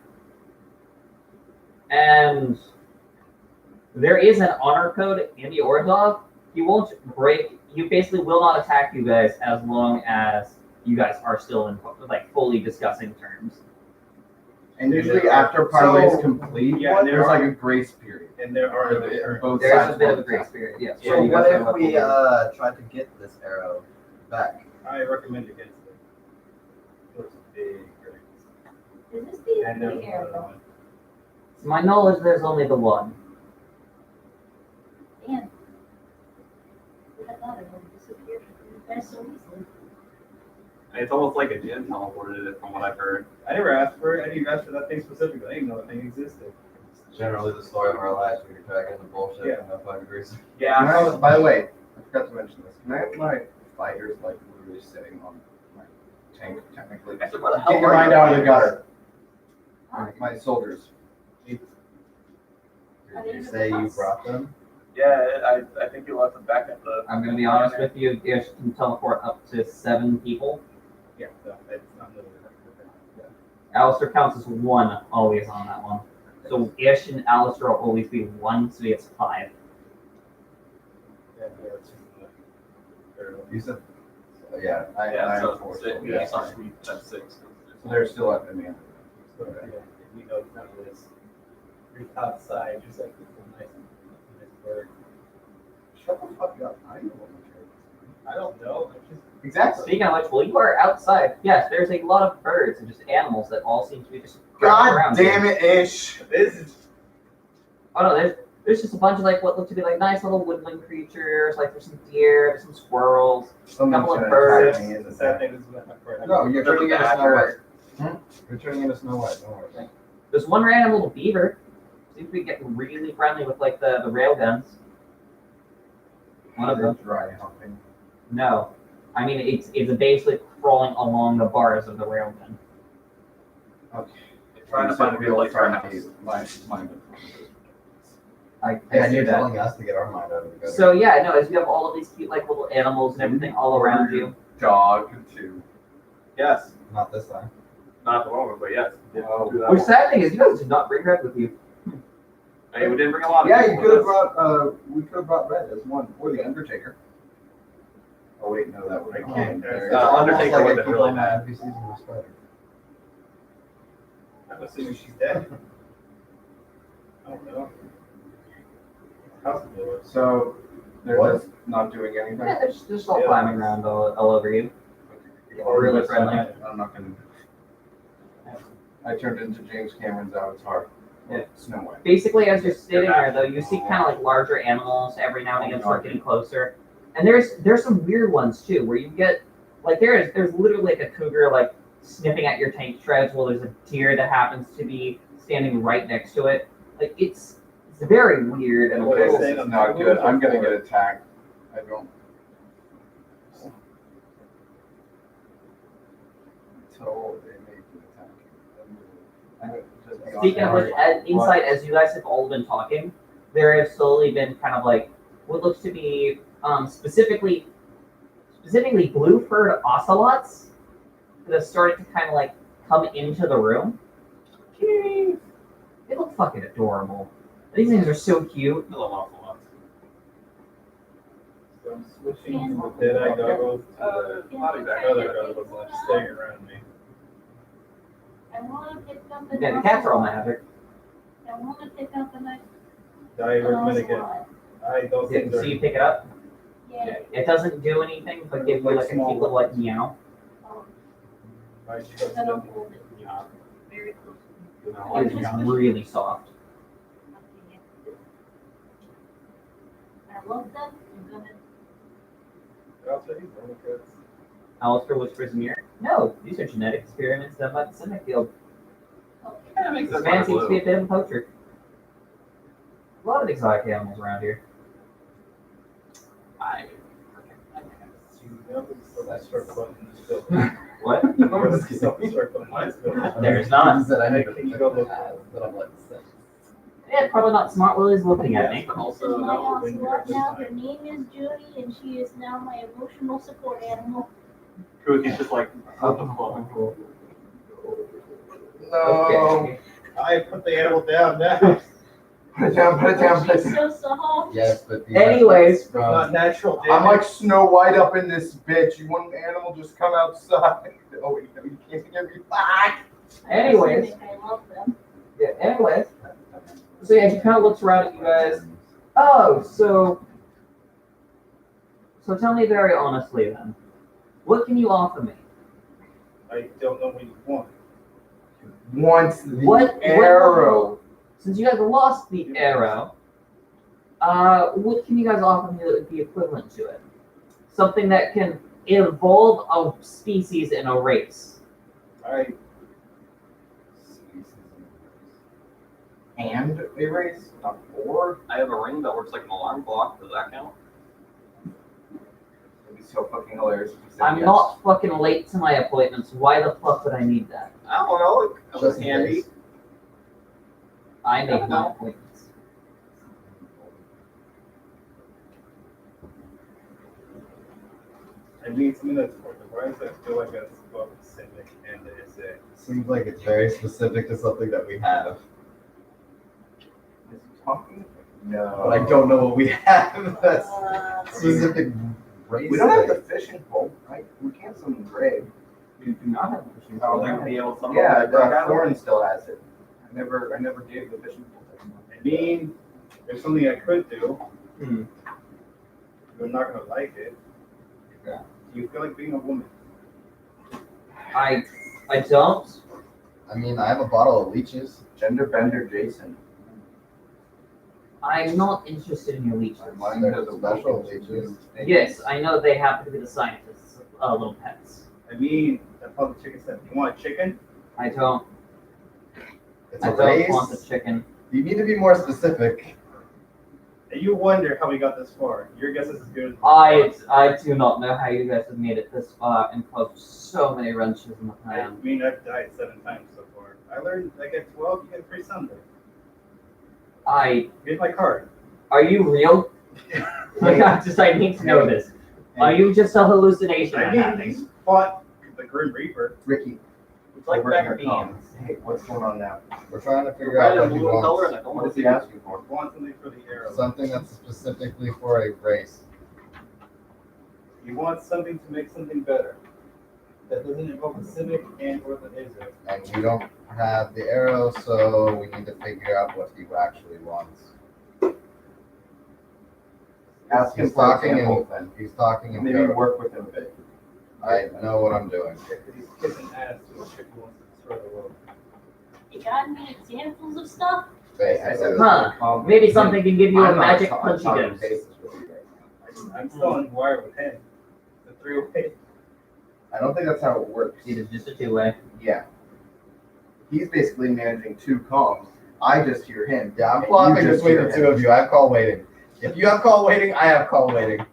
S1: and there is an honor code in the Orzhov. He won't break. He basically will not attack you guys as long as you guys are still in like fully discussing terms.
S2: And usually after parlay's
S4: So-
S2: complete,
S5: Yeah,
S2: there's like a grace period.
S5: And there are
S2: Both
S1: There is
S2: sides
S1: a bit of a
S2: want
S1: grace
S2: to
S1: period. Yes.
S3: Yeah,
S4: So
S1: you
S4: what
S1: guys
S4: if
S1: have
S4: we
S1: a-
S4: try to get this arrow back?
S5: I recommend against it. It was a big grace.
S7: Is this the
S5: And there was
S7: air?
S5: another one.
S1: To my knowledge, there's only the one.
S7: Damn. I thought it would disappear from you guys so easily.
S3: it's almost like a gin teleported it, from what I've heard.
S5: I never asked for it. I didn't ask for that thing specifically. I didn't know that thing existed.
S4: It's generally the story of our lives. We get back into bullshit
S5: Yeah.
S4: and have 5 degrees.
S3: Yeah.
S2: By the way, I forgot to mention this. Can I have my fighters like literally sitting on my tank technically?
S3: I said, where the hell
S2: Get your
S3: are
S2: mind
S3: your
S2: out of the
S3: fighters?
S2: gutter. My soldiers.
S4: Did
S7: Are they
S4: you
S7: in the
S4: say you
S7: bus?
S4: brought them?
S3: Yeah, I think you left them back at the.
S1: I'm going to be honest with you. Ish can teleport up to 7 people.
S5: Yeah, no, it's not literally that.
S1: Alistair counts as 1 always on that one. So Ish and Alistair will always be 1, so he gets 5.
S5: Yeah, it's just
S4: You said. Yeah, I
S3: Yeah,
S4: have
S3: so
S4: 4.
S3: six,
S2: yeah.
S3: sorry, we have 6.
S2: So they're still up in the end.
S5: So, yeah, we know it's not this. You're outside, just like it's a nice bird.
S2: Shut the fuck up. I know what my character is.
S5: I don't know. I just
S2: Exactly.
S1: Speaking of which, well, you are outside. Yes, there's a lot of birds and just animals that all seem to be just crowding
S2: God
S1: around
S2: damn
S1: you.
S2: it, Ish.
S5: this is
S1: Oh no, there's just a bunch of like what look to be like nice little woodland creatures. Like there's some deer, there's some squirrels.
S2: Someone's
S1: Couple of
S2: gonna
S1: birds.
S2: attack me.
S5: the sad thing. This is what happened.
S2: No, you're
S3: There's
S2: turning
S3: a
S2: into Snow
S3: badger.
S2: White. You're turning into Snow White. Don't worry.
S1: There's one random little beaver. Seems to be getting really friendly with like the rail guns. One of them.
S2: Dry humping.
S1: No, I mean it's basically crawling along the bars of the rail gun.
S2: Okay.
S3: Trying to find a good place for a house.
S1: I
S4: Yeah,
S1: see
S4: you're
S1: that.
S4: telling us to get our mind out of the gutter.
S1: So yeah, no, as you have all of these cute like little animals and everything all around you.
S2: Dog too.
S3: Yes,
S4: Not this time.
S3: not at the moment, but yes. we did
S2: Oh.
S3: do that
S1: Which
S3: one.
S1: sad thing is you guys did not bring Red with you.
S3: Hey, we didn't bring a lot of
S2: Yeah,
S3: people
S2: you
S3: with
S2: could have
S3: us.
S2: brought. We could have brought Red as one, or the Undertaker. Oh wait, no, that would
S5: I can't.
S8: Undertaker would have been really mad.
S4: NPCs in the spider.
S5: I'm assuming she's dead. I don't know. Possible.
S2: So they're
S4: What?
S2: just not doing anything.
S1: Yeah, they're just all
S5: Yeah.
S1: climbing around all over you. Really friendly.
S2: I'm not gonna. I turned into James Cameron's Avatar.
S1: Yeah.
S2: Snow White.
S1: Basically, as you're sitting there, though, you see kind of like larger animals every now and again start getting closer. And there's some weird ones too, where you get like there's literally like a cougar like sniffing at your tank treads, while there's a deer that happens to be standing right next to it. Like it's very weird and a
S5: What is
S1: little.
S5: it?
S2: This is not good. I'm gonna get attacked. I don't. Until they make an attack. I'm gonna just be on
S1: Speaking of which, inside, as you guys have all been talking, there have slowly been kind of like what looks to be specifically blue-furred ocelots that have started to kind of like come into the room. They look fucking adorable. These things are so cute.
S8: I love ocelots.
S5: So I'm switching from the Deadeye goggles to
S8: Not
S5: the
S8: exactly.
S5: other goggles that are staying around me.
S7: I want to pick up the.
S1: Yeah, the cats are all magic.
S7: I want to pick up the knife.
S5: Die with Minigan. Those
S1: Yeah,
S5: things
S1: so
S5: are.
S1: you pick it up.
S7: Yeah.
S1: It doesn't do anything, but gives you like a cute little like meow.
S5: I
S7: I
S5: trust
S7: don't
S5: them.
S7: hold it
S8: Yeah.
S7: very close.
S8: You know,
S1: It's really soft.
S7: I love them. I'm gonna.
S5: I'll tell you, one because
S1: Alistair whispers in your ear. No, these are genetic experiments done by the Simic field.
S8: yeah, it makes
S1: This
S8: sense.
S1: man seems to be a bit of a poacher. A lot of exotic animals around here.
S8: I
S5: start button is still.
S1: What?
S5: Start button is still.
S1: There's not.
S4: He said I need to
S5: Can you
S4: pick
S5: go
S4: up
S5: look?
S4: but I'm like, "Sick."
S1: Yeah, probably not smart. Willie's looking at me.
S8: but
S7: This
S8: also
S7: is my
S8: no.
S7: ocelot now. Her name is Judy, and she is now my emotional support animal.
S8: Kuki's just like, what the fuck?
S2: No.
S1: Okay.
S5: I put the animal down now.
S2: Put it down. Put it down. Put it
S7: She's
S2: down.
S7: so soft.
S4: Yes, but the
S1: Anyways.
S5: It's not natural.
S2: I'm like Snow White up in this bitch. You want an animal? Just come outside. Oh wait, no, you can't get me back.
S1: Anyways.
S7: I love them.
S1: Yeah, anyways. So yeah, she kind of looks around at you guys. Oh, so tell me very honestly then, what can you offer me?
S5: I don't know what you want.
S2: Wants the
S1: What
S2: arrow.
S1: Since you guys lost the arrow, what can you guys offer me that would be equivalent to it? Something that can evolve a species in a race.
S2: And erase a four.
S8: I have a ring that works like an alarm clock. Does that count?
S2: It'd be so fucking hilarious. If you said
S1: I'm
S2: yes.
S1: not fucking late to my appointments. Why the fuck would I need that?
S8: I don't know. It was
S4: Just in
S8: handy.
S4: case.
S1: I make my appointments.
S5: I need something that's organized. I feel like that's both Civic and the SA.
S4: Seems like it's very specific to something that we have.
S2: Is he talking? No.
S4: But I don't know what we have that's
S7: Uh,
S4: specific race.
S2: We don't have the
S4: thing.
S2: fishing pole, right? We can't summon Grave.
S1: You do not have a fishing
S2: Oh,
S1: pole.
S8: You can be able to summon
S2: Yeah,
S8: the dragon.
S2: Thorn still has it. I never gave the fishing pole to him.
S5: I mean, there's something I could do.
S1: Hmm.
S5: You're not gonna like it.
S1: Yeah.
S5: Do you feel like being a woman?
S1: I don't.
S4: I mean, I have a bottle of leeches.
S2: Gender bender Jason.
S1: I'm not interested in your leeches.
S2: Mine
S4: They're
S2: has a
S4: special
S2: special
S4: leeches.
S1: Yes, I know they happen to be the scientists, little pets.
S5: I mean, that's how the chicken said. You want a chicken?
S1: I don't.
S4: It's
S1: I
S4: a
S1: don't
S4: race.
S1: want the chicken.
S4: You need to be more specific.
S5: And you wonder how we got this far. Your guess is as good as
S1: I do not know how you guys have made it this far and caused so many wrenches in the
S5: I
S1: plan.
S5: mean, I've died 7 times so far. I learned I get 12, you get free Sunday. Here's my card.
S1: Are you real? Like, I need to know this. Are you just a hallucination
S5: I
S1: I'm
S5: mean,
S1: having?
S5: he's fought the Grim Reaper.
S2: Ricky.
S8: It's like
S2: over here,
S8: back
S2: Tom.
S8: beans.
S2: Hey, what's going on now?
S4: We're trying to figure
S8: Red
S4: out
S8: and
S4: what he
S8: blue color, and
S4: wants.
S8: I don't
S2: What
S8: want
S2: is
S8: to
S2: he
S8: see
S2: asking for?
S5: Want something for the arrow.
S4: Something that's specifically for a race.
S5: You want something to make something better. That doesn't involve the Civic and or the Izzo.
S4: And we don't have the arrow, so we need to figure out what he actually wants.
S6: Ask him
S4: He's
S6: for
S4: talking
S6: example,
S4: in, he's talking in
S6: maybe
S4: code.
S6: work with him a bit.
S4: I know what I'm doing.
S5: He's kissing ass to a chick who wants to destroy the world.
S7: You got any examples of stuff?
S4: Basically,
S1: Huh. Maybe something can give you a magic punchy dose.
S5: I'm still on wire with him. The 3-way.
S6: I don't think that's how it works.
S1: It is just a two-way.
S6: Yeah. He's basically managing two comms. I just hear him.
S4: Yeah, I'm
S6: and
S4: flopping
S6: you just
S4: between
S6: hear
S4: the
S6: him.
S4: two of you. I have call waiting. If you have call waiting, I have call waiting.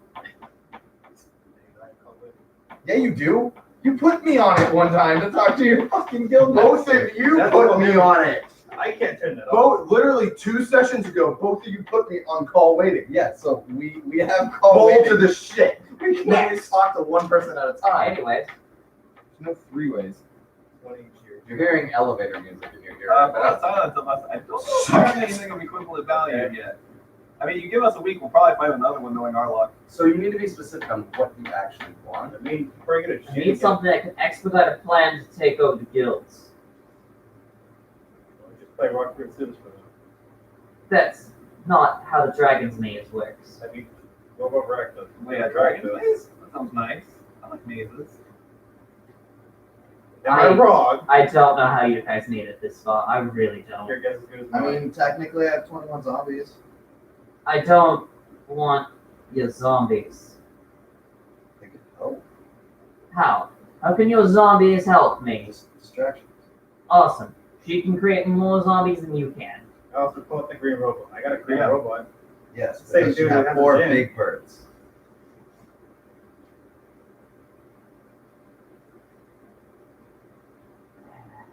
S4: Yeah, you do. You put me on it one time to talk to your fucking guild.
S2: Both of you
S5: That's
S2: put
S5: what
S2: me
S5: we're-
S2: on it.
S5: I can't turn that off.
S2: Both, literally 2 sessions ago, both of you put me on call waiting.
S4: Yeah, so we have call
S2: Roll
S4: waiting.
S2: to the shit.
S4: We can only talk to one person at a time.
S1: Anyways,
S6: There's no 3 ways.
S5: 20 each year.
S4: You're hearing elevator music in your ear.
S3: But outside of us, I don't know if I have anything of equivalent value yet. I mean, you give us a week, we'll probably find another one knowing our luck.
S4: So you need to be specific on what you actually want.
S5: I mean, bring it a
S1: I need something that can expedite a plan to take over the guilds.
S5: Just play rock, paper, scissors for them.
S1: That's not how the Dragon's Maze works.
S5: I mean, what about Rack does?
S3: Wait, a dragon maze? That sounds nice. I like mazes.
S5: Am I wrong?
S1: I don't know how you guys made it this far. I really don't.
S5: Your guess is as good as
S4: I
S5: mine.
S4: mean, technically I have 21 zombies.
S1: I don't want your zombies.
S4: They could help.
S1: How? How can your zombies help me?
S4: Just distractions.
S1: Awesome. She can create more zombies than you can.
S5: I also call it the green robot. I got a green
S3: Yeah.
S5: robot.
S4: Yes,
S5: Same
S4: because you
S5: dude
S4: have
S5: that has
S4: 4
S5: a gym.
S4: big birds.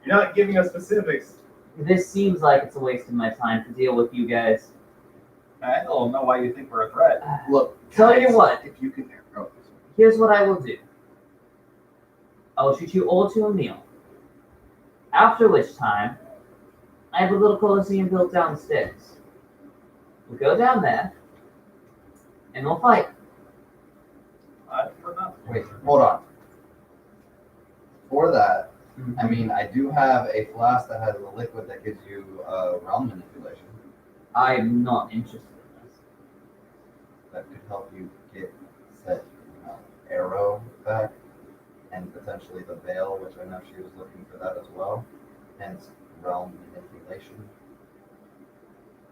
S5: You're not giving us specifics.
S1: This seems like it's a waste of my time to deal with you guys.
S3: I don't know why you think we're a threat.
S4: Look,
S1: Tell you what,
S6: If you can. Oh,
S1: here's what I will do. I will treat you all to a meal. After which time, I have a little coliseum built downstairs. We'll go down there, and we'll fight.
S3: I prefer not.
S4: wait, hold on. For that, I mean, I do have a flask that has a liquid that gives you realm manipulation.
S1: I'm not interested in this.
S4: That could help you get said arrow back, and potentially the veil, which I know she was looking for that as well. Hence, realm manipulation.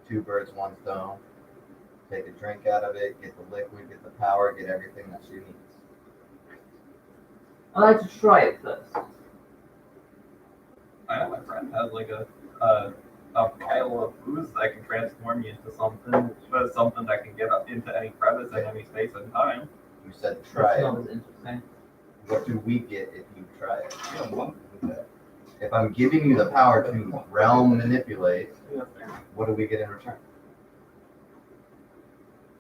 S4: 2 birds, 1 stone. Take a drink out of it, get the liquid, get the power, get everything that she needs.
S1: I'd like to try it first.
S3: I know my friend has like a pile of booze that can transform you into something that can get up into any crevice in any space and time.
S4: You said try
S1: That
S4: it.
S1: sounds interesting.
S4: What do we get if you try it?
S5: You don't want to do that.
S4: If I'm giving you the power to realm manipulate,
S3: Yeah, fair.
S4: what do we get in return?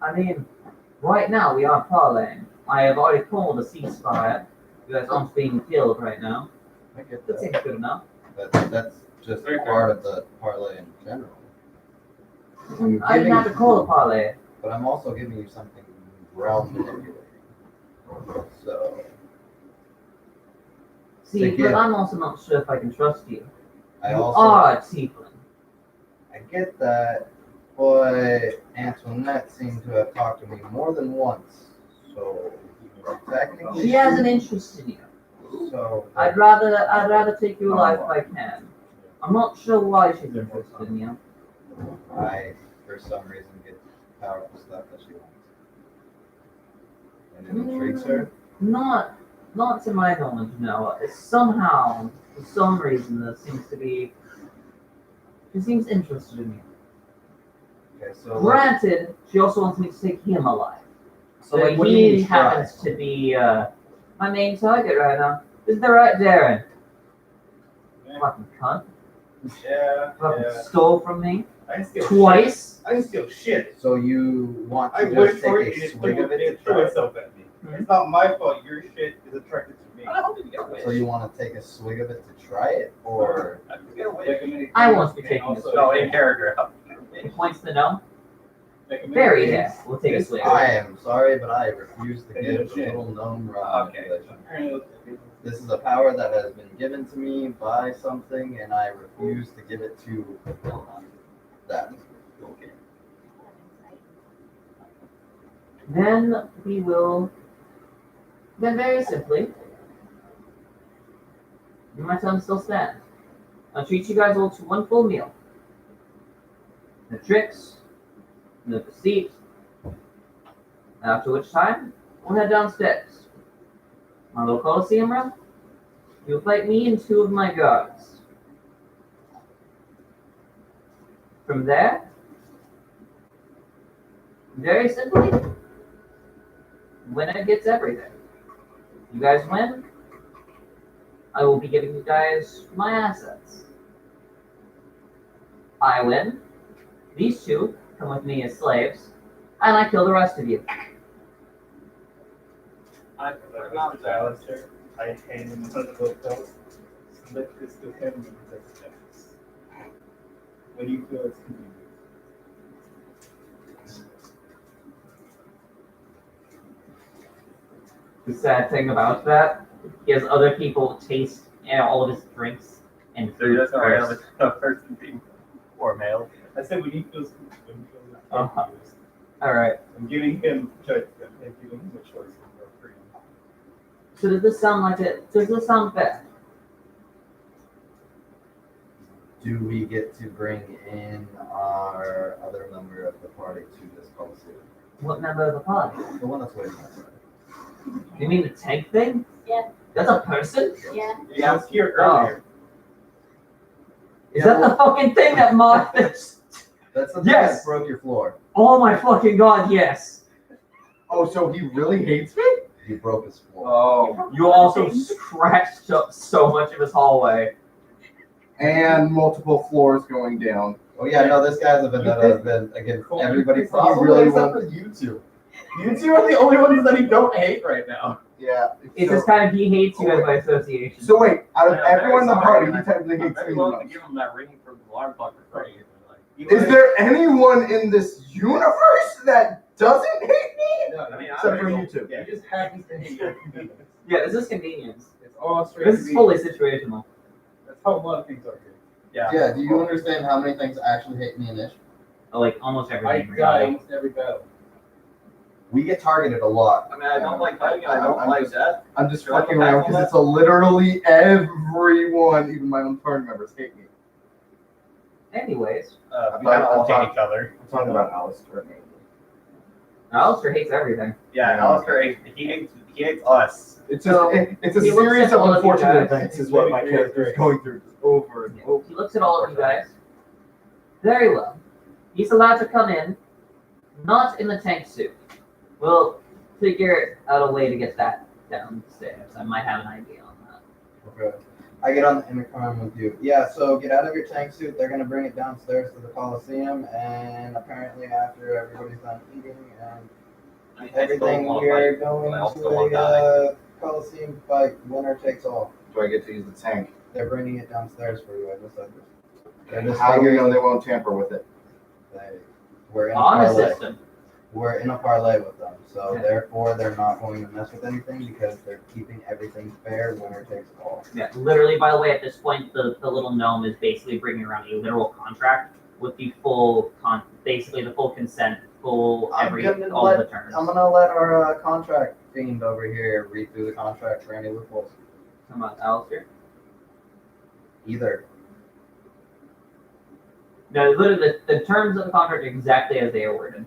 S1: I mean, right now we are parlaying. I have already called a ceasefire. You guys aren't being killed right now.
S4: I get
S1: That
S4: that.
S1: seems good enough.
S4: That's just
S3: Very fair.
S4: part of the parlay in general.
S1: I didn't have to call a parlay.
S4: But I'm also giving you something realm manipulating. So
S1: See,
S4: Again.
S1: but I'm also not sure if I can trust you.
S4: I
S1: You
S4: also
S1: are a tiefling.
S4: I get that, but Antoinette seemed to have talked to me more than once. So technically,
S1: She has an interest in you.
S4: So
S1: I'd rather take you alive if I can. I'm not sure why she's interested in you.
S4: I, for some reason, get powerful stuff that she wants, and it intrigues her.
S1: Not to my knowledge, no. Somehow, for some reason, she seems interested in you.
S4: Okay, so
S1: Granted, she also wants me to take him alive.
S4: so
S1: But
S4: like, what do you
S1: he
S4: mean try?
S1: happens to be my main target right now. Is that right, Darren?
S5: Yeah.
S1: Fucking cunt.
S5: Yeah.
S1: Fucking stole from me
S5: I didn't steal
S1: twice.
S5: shit. I didn't steal shit.
S4: So you want
S5: I
S4: to
S5: went
S4: just
S5: for it
S4: take
S5: and
S4: a
S5: it
S4: swig of it to
S5: threw
S4: try?
S5: itself at me.
S1: Hmm.
S5: It's not my fault. Your shit is attracted to me.
S3: How did you get away?
S4: So you want to take a swig of it to try it, or
S3: How did you get away?
S1: I won't be taking this.
S3: No, in character.
S1: He points to the gnome. Very yes. We'll take a swing.
S4: I am sorry, but I refuse to
S5: Take
S4: give
S5: a
S4: the
S5: chance.
S4: little gnome rock
S3: Okay.
S4: manipulation. This is a power that has been given to me by something, and I refuse to give it to that. Okay.
S1: Then we will. Then very simply, my son still stands. I'll treat you guys all to one full meal. The tricks, the deceit. After which time, we'll head downstairs. My little Coliseum room. You'll fight me and two of my guards. From there, very simply, winner gets everything. You guys win, I will be giving you guys my assets. I win, these two come with me as slaves, and I kill the rest of you.
S5: I not Alistair. I hand him one of those belts. Slip this to him and he does checks. When you feel it's convenient.
S1: The sad thing about that is other people taste all of his drinks and
S3: So you
S1: food
S3: just are
S1: first.
S3: a person being or male.
S5: I said when he feels confused.
S1: Uh-huh. All right.
S5: I'm giving him choice. I'm giving him a choice for freedom.
S1: So does this sound like it? Does this sound fair?
S4: Do we get to bring in our other member of the party to this Coliseum?
S1: What member of the party?
S4: The one that's waiting outside.
S1: You mean the tank thing?
S7: Yeah.
S1: That's a person?
S7: Yeah.
S5: He was here earlier.
S1: Is that the fucking thing that mocked this?
S4: That's the thing
S1: Yes!
S4: that broke your floor.
S1: Oh my fucking god, yes.
S2: Oh, so he really hates me?
S4: He broke his floor.
S3: Oh,
S1: You also scratched up so much of his hallway.
S2: And multiple floors going down.
S4: Oh yeah, no, this guy's a vendetta has been against everybody. Probably
S2: really
S4: except
S2: won't-
S4: for you two. You two are the only ones that he don't hate right now.
S2: Yeah.
S1: It's
S2: so,
S1: just kind of he hates you guys by association.
S2: so wait, out of
S3: Yeah,
S2: everyone in the
S3: very
S2: party,
S3: sorry.
S2: he technically
S3: I'm
S2: hates
S3: very
S2: me the
S3: willing to
S2: most.
S3: give him that ring for the alarm clock for free.
S2: Is there anyone in this universe that doesn't hate me?
S3: I mean,
S2: Except for you two.
S5: He just happens to hate your convenience.
S1: Yeah, this is convenience.
S5: It's all straight.
S1: This is fully
S5: convenience.
S1: situational.
S5: That's how a lot of things are here.
S3: Yeah.
S4: Yeah, do you understand how many things actually hate me and Ish?
S1: Like almost
S5: I
S1: everything.
S5: die almost every battle.
S4: We get targeted a lot.
S3: I mean, I don't like fighting. I don't
S2: I'm
S3: like
S2: just-
S3: death.
S2: I'm just
S3: You're like
S2: fucking
S3: a
S2: around
S3: back
S2: because
S3: on
S2: it's a literally everyone, even my own party members, hate me.
S1: Anyways,
S3: We kind of all hate each other.
S2: I'm talking about Alistair.
S1: Alistair hates everything.
S3: Yeah, Alistair hates. He hates us.
S2: It's just it's a
S1: He looks
S2: series
S1: at
S2: of
S1: all of you
S2: unfortunate
S1: guys.
S2: events is what my character is going through over and over.
S1: He looks at all of you guys. Very well. He's allowed to come in, not in the tank suit. We'll figure out a way to get that downstairs. I might have an idea on that.
S4: Okay. I get on the intercom with you. Yeah, so get out of your tank suit. They're gonna bring it downstairs to the Coliseum, and apparently after everybody's done eating and
S3: I still
S4: everything,
S3: want
S4: we're
S3: fight.
S4: going
S3: I also
S4: to
S3: want
S4: a Coliseum fight. Winner takes all.
S2: Do I get to use the tank?
S4: They're bringing it downstairs for you. I just said this. They're just
S2: How do you
S4: figuring
S2: know they won't tamper with it?
S4: we're in a
S1: Honor
S4: parlay.
S1: system.
S4: We're in a parlay with them, so
S1: Okay.
S4: therefore they're not going to mess with anything because they're keeping everything fair. Winner takes all.
S1: Yeah, literally, by the way, at this point, the little gnome is basically bringing around a literal contract with the full basically the full consent, full all the terms.
S4: I'm gonna let our contract fiend over here read through the contract for any loopholes.
S1: Come on, Alistair.
S4: Either.
S1: No, literally, the terms of the contract are exactly as they are worded.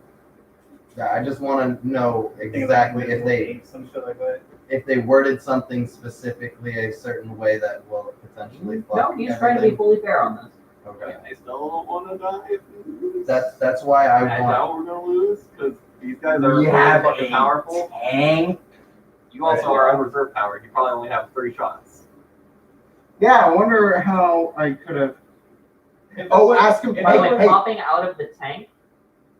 S4: Yeah, I just want to know exactly if
S5: some shit like that.
S4: they worded something specifically a certain way that will potentially fuck
S1: No, he's trying to be
S4: everything.
S1: fully fair on this.
S4: Okay.
S3: I still don't want to die if we lose.
S4: That's why I
S3: I
S4: want.
S3: know we're gonna lose because these guys are
S2: We
S3: really
S2: have
S3: fucking
S2: a
S3: powerful.
S2: Tank.
S3: You also are on reserve power. You probably only have 3 shots.
S2: Yeah, I wonder how I could have. Oh, ask him.
S1: By the way,
S2: Hey,
S1: popping out of the tank,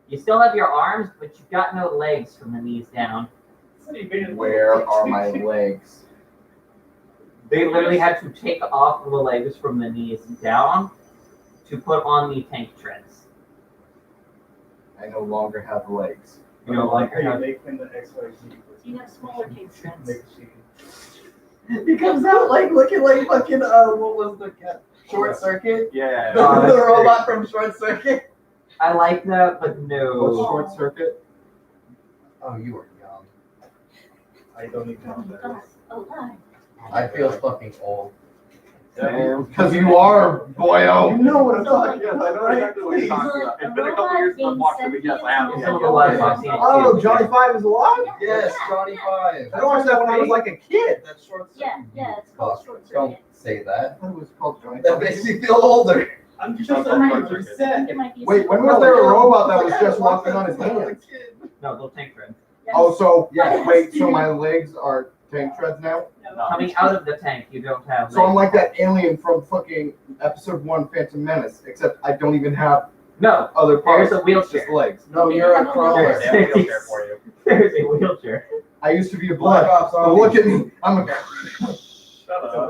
S1: you still have your arms, but you've got no legs from the knees down.
S2: where are my legs?
S1: They literally had to take off the legs from the knees down to put on the tank treads.
S2: I no longer have legs.
S1: You know, like
S5: you make him the XYZ.
S7: You have smaller cake shreds.
S5: Make she.
S4: He comes out like looking like fucking what was the cat? Short Circuit?
S8: Yeah.
S4: The,
S1: Oh,
S4: the
S1: that's
S4: robot from Short Circuit?
S1: I like that, but
S2: What's
S1: no.
S2: short circuit?
S4: Oh, you are young.
S5: I don't even know what that is.
S7: Oh, hi.
S4: I feel fucking old.
S2: Because you are, boyo.
S4: You know what I'm
S7: So,
S4: talking
S7: like,
S4: about,
S8: I know
S4: right?
S8: exactly what you're talking about. It's been a couple
S7: robot
S8: years since I've
S7: being
S8: watched it, but yes, I have.
S7: sentient
S1: It's
S7: and
S1: a lot of
S7: all
S1: I've seen it
S2: Oh,
S1: too.
S2: Johnny Five is alive?
S4: Yes,
S7: Yeah,
S4: Johnny
S7: yeah.
S4: 5.
S2: I watched that when I was like a kid.
S4: That's Short Circuit.
S7: Yeah, it's called short
S4: Don't
S7: circuit.
S4: say that.
S2: I thought it was called Johnny
S4: That
S2: Five.
S4: makes me feel older.
S5: I'm just
S8: Short
S5: a
S8: Circuit.
S5: percent.
S7: It might be a
S2: Wait, when was there a robot that was just walking on his hands?
S1: No, little tank tread.
S2: Oh, so,
S7: Yeah.
S2: wait, so my legs are tank treads now?
S8: No.
S1: Coming out of the tank, you don't have.
S2: So I'm
S1: legs.
S2: like that alien from fucking episode 1 Phantom Menace, except I don't even have
S1: No,
S2: other parts.
S1: there's a wheelchair.
S2: Just legs.
S4: No, you're a crawler.
S8: They have a wheelchair for you.
S1: There's a wheelchair.
S2: I used to be a
S4: Black
S2: blood.
S4: Ops
S2: But
S4: Army.
S2: look at me. I'm a.
S8: Shut
S5: It's a
S8: up.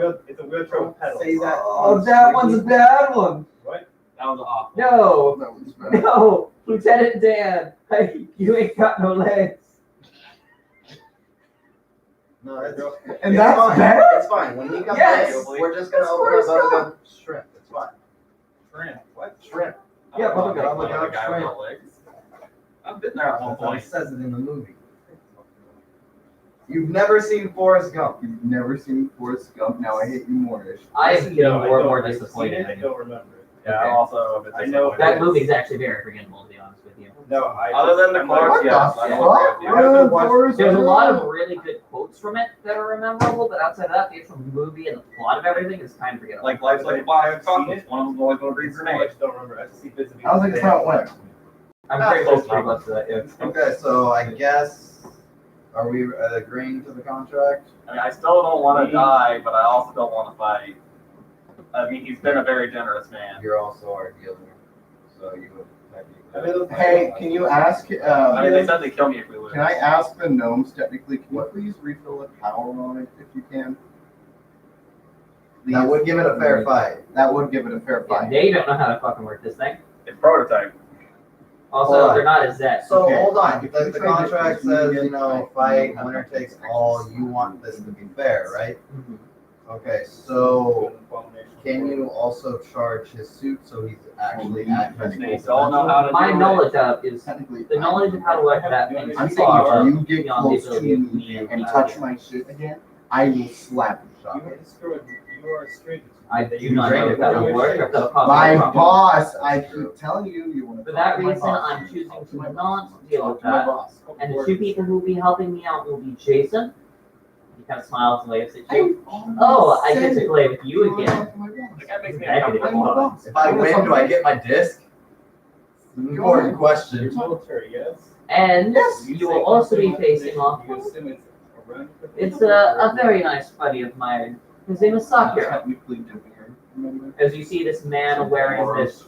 S5: wheelchair with pedals.
S6: Say that.
S1: Oh, that one's a bad one.
S5: What?
S8: That was awful.
S1: No,
S2: That was bad.
S1: no, Lieutenant Dan, you ain't got no legs.
S6: No, it's,
S2: And
S6: it's
S2: that's
S6: fine.
S2: bad?
S6: It's fine. When he comes
S1: Yes.
S6: back, we're just gonna
S1: It's
S6: open
S1: Forrest
S6: up
S1: Gump.
S6: bubblegum shrimp. It's fine.
S8: Shrimp. What?
S6: Shrimp.
S1: Yeah,
S8: I don't know,
S1: bubblegum.
S8: like the guy with no legs. I've been there at one
S4: That's how he
S8: point.
S4: says it in the movie. You've never seen Forrest Gump.
S2: You've never seen Forrest Gump. Now I hate you more-ish.
S1: I am
S5: Listen,
S1: getting
S5: no, I
S1: more and
S5: don't-
S1: more
S5: I've seen
S1: disappointed.
S5: it, I don't remember it.
S8: Yeah,
S1: Okay.
S8: I'm also a bit
S5: I know
S8: disappointed.
S1: That movie is actually very forgettable, to be honest with you.
S5: No, I.
S8: Other than the
S5: I'm
S8: chorus,
S5: like,
S8: yes.
S2: What
S8: I
S2: the
S8: don't
S2: fuck?
S8: agree with you.
S2: Dude, Forrest
S1: There's a lot of
S2: Gump.
S1: really good quotes from it that are memorable, but outside of that, the actual movie and the plot of everything is kind of forgettable.
S8: Like Life's Like a Box of
S5: I've seen
S8: Chocolates.
S5: it.
S8: One of them's always going to
S5: I
S8: be
S5: just
S8: grenade.
S5: don't remember. I just see bits of it.
S2: I don't think it's how it went.
S1: I'm
S8: Ah,
S1: pretty
S8: close
S1: close
S8: enough.
S1: to that, yeah.
S4: Okay, so I guess, are we agreeing to the contract?
S8: I mean, I still don't want to die, but I also don't want to fight. I mean, he's been a very generous man.
S4: You're also our dealer, so you would technically.
S2: Hey, can you ask?
S8: I mean, they said they kill me if we lose.
S2: Can I ask the gnomes technically? Can you please refill the power on it if you can?
S4: That would give it a fair fight.
S2: That would give it a fair
S1: Yeah,
S2: fight.
S1: they don't know how to fucking work this thing.
S8: It's prototype.
S1: Also,
S4: Hold on.
S1: they're not as Zet.
S4: So
S2: Okay.
S4: hold on,
S2: If
S4: the
S2: you trade
S4: contract
S2: it, you
S4: says,
S2: get
S4: you know,
S2: like-
S4: fight, winner takes all, you want this to be fair, right?
S1: Mhm.
S4: Okay, so can you also charge his suit so he's actually at
S8: They
S4: his
S8: don't know how to
S1: My
S8: do
S1: knowledge of is
S2: Technically,
S1: the knowledge of how to work that thing.
S2: I'm
S1: is
S2: saying
S1: far
S2: if you get
S1: beyond the
S2: close to
S1: ability of
S2: me and
S1: being
S2: touch
S1: able
S2: my shit again, I will slap you.
S5: You are destroyed. You are a stranger.
S1: I do not know if that will work or if that'll cause
S2: My
S1: a problem.
S2: boss, I keep telling you, you want to.
S1: For that reason, I'm choosing to not deal with that. And the two people who will be helping me out will be Jason. He kind of smiles and waves at you. Oh, I get to play with you again.
S8: The guy makes me
S1: That could be
S8: uncomfortable.
S1: fun.
S4: If I win, do I get my disc? Important
S5: You're
S4: question.
S5: military, yes?
S1: And you will also be facing off.
S5: You assume it's a run?
S1: It's a very nice buddy of mine. His name is Sakura.
S2: Technically doing it, remember?
S1: As you see this man wearing this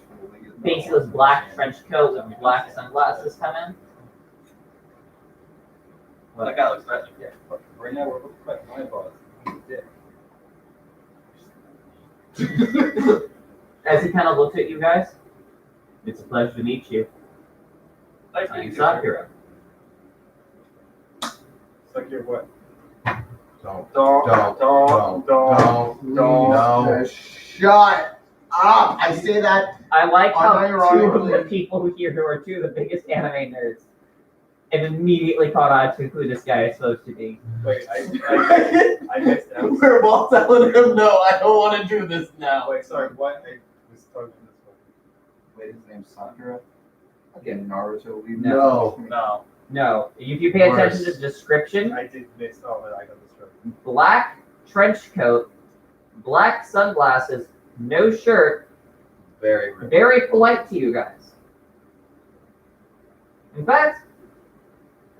S1: basically this black trench coat with black sunglasses come in.
S8: That guy looks threatening.
S5: Yeah, but right now we're looking like my boss. He's dead.
S1: As he kind of looks at you guys, it's a pleasure to meet you.
S8: Nice to
S1: I'm
S8: meet you.
S1: Sakura.
S5: It's like you're what?
S4: Don't,
S8: Don't,
S4: don't. No.
S2: Shut up! I say that.
S1: I like how two of
S2: Unironically.
S1: the people here who are two of the biggest anime nerds have immediately caught on to who this guy is supposed to be.
S5: Wait, I missed out.
S4: We're all telling him no, I don't want to do this now.
S5: Wait, sorry, what? I was talking this one.
S2: Wait, his name's Sakura? Again, Naruto. We
S4: No.
S8: No.
S1: No, if you pay attention to
S4: Worse.
S1: the description,
S5: I did miss all that. I got this right.
S1: black trench coat, black sunglasses, no shirt,
S4: Very rude.
S1: very polite to you guys. In fact,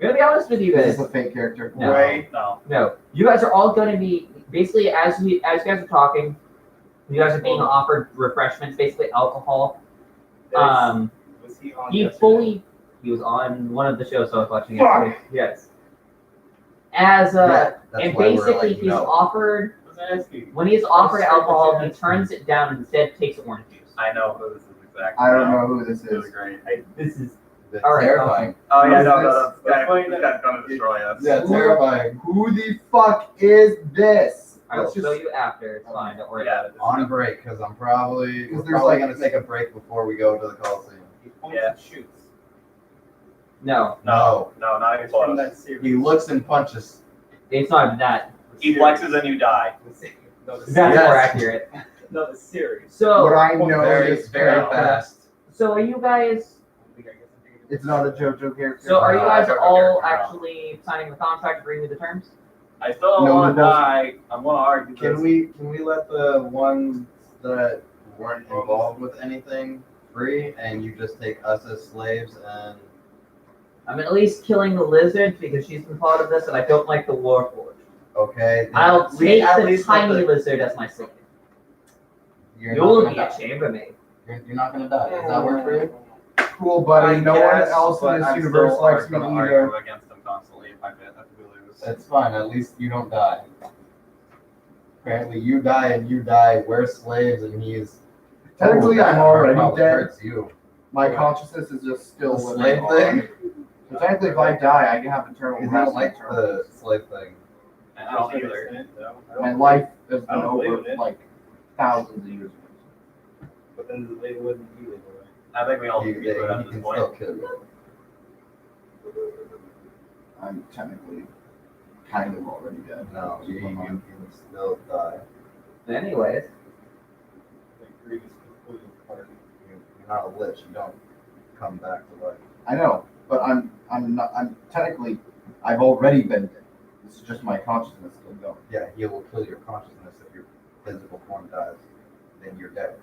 S1: I'm gonna be honest with you
S2: This
S1: guys.
S2: is a fake character.
S1: No.
S8: Right? No.
S1: No, you guys are all going to be basically as you guys are talking, you guys are being offered refreshments, basically alcohol.
S5: Was he on
S1: He
S5: yesterday?
S1: he was on one of the shows I was watching
S2: Fuck.
S1: yesterday. Yes. As
S4: Yeah, that's
S1: and
S4: why we're
S1: basically
S4: like,
S1: he's
S4: no.
S1: offered
S5: What's that asking?
S1: when he's offered
S5: That's
S1: alcohol,
S5: what
S1: he
S5: you asked
S1: turns it down and instead takes orange juice.
S8: I know who this is exactly.
S2: I don't know who this
S8: It was
S2: is.
S8: great.
S1: This is
S4: It's
S1: All right,
S4: terrifying.
S3: Oh yeah,
S2: Who's
S3: no,
S2: this?
S3: this guy's gonna destroy us.
S4: Yeah, terrifying.
S2: Who the fuck is this?
S1: I will
S2: Let's
S1: show
S2: just.
S1: you after. It's fine. Don't worry
S3: Yeah.
S1: about it.
S4: On break, because we're
S2: Because there's
S4: probably
S2: like-
S4: gonna take a break before we go to the Coliseum.
S5: He points
S3: Yeah.
S5: and shoots.
S1: No,
S3: No, not even
S5: It's from
S3: close.
S5: that series.
S4: He looks and punches.
S1: it's not even that.
S3: He flexes and you die.
S5: No, the
S1: That's
S4: Yes.
S1: more accurate.
S5: No, the series.
S2: What
S1: So,
S2: I know
S4: Very,
S2: is
S4: very
S3: No.
S4: fast.
S1: so are you guys?
S2: It's not a JoJo character.
S1: So are you
S3: No,
S1: guys
S3: I don't
S1: all
S3: care. No.
S1: actually signing the contract, agreeing with the terms?
S3: I still don't
S2: No,
S3: want to
S2: it doesn't.
S3: die. I'm gonna argue
S4: Can
S3: this.
S4: we let the ones that weren't involved with anything free, and you just take us as slaves and
S1: I'm at least killing the lizard because she's been part of this, and I don't like the Warforged.
S4: okay? then
S1: I'll
S4: at
S1: take the
S4: least let
S1: tiny
S4: the-
S1: lizard as my slave.
S4: You're
S1: You'll
S4: not
S1: be
S4: gonna
S1: a
S4: die.
S1: chambermaid.
S4: You're not gonna die. Does that work for you?
S2: Cool, buddy. No one
S3: guess,
S2: else in
S3: but
S2: this
S3: I'm
S2: universe
S3: still
S2: likes me
S3: gonna
S2: either.
S3: argue against him constantly if we lose.
S4: That's fine. At least you don't die. Apparently, you die and you die. We're slaves, and he's.
S2: Technically,
S4: that
S2: I'm already
S4: probably
S2: dead.
S4: Hurts you.
S2: My consciousness is just still
S4: The
S2: living
S4: slave
S2: on.
S4: thing?
S2: So technically, if I die, I can have eternal
S4: He's
S2: rest.
S4: not like the slave thing.
S3: I don't either.
S2: My life has been
S5: I don't believe
S2: over
S5: it.
S2: like thousands of years.
S5: But then they wouldn't be it.
S3: I think we all
S4: He,
S3: can
S4: he
S3: be good at
S4: can
S3: this point.
S4: still kill you.
S2: I'm technically kind of already dead.
S4: No, you can still die.
S1: Anyways,
S5: Like, Grievous completely apart.
S4: You're not a lich. You don't come back to life.
S2: I know, but I'm not. I'm technically. I've already been dead. It's just my consciousness still going.
S4: Yeah, he will kill your consciousness if your physical form dies. Then you're dead.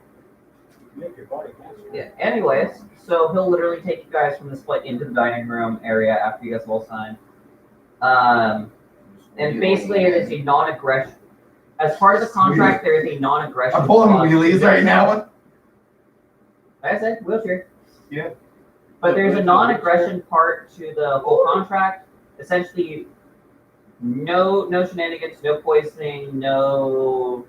S5: You make your body faster.
S1: yeah. Anyways, so he'll literally take you guys from the split into the dining room area after you guys all sign. And basically, it is a non-aggression. As part of the contract, there is a non-aggression.
S2: I'm pulling
S1: clause.
S2: wheelies right now.
S1: Like I said, wheelchair.
S2: Yeah.
S1: But there's a non-aggression part to the whole contract. Essentially, no shenanigans, no poisoning, no,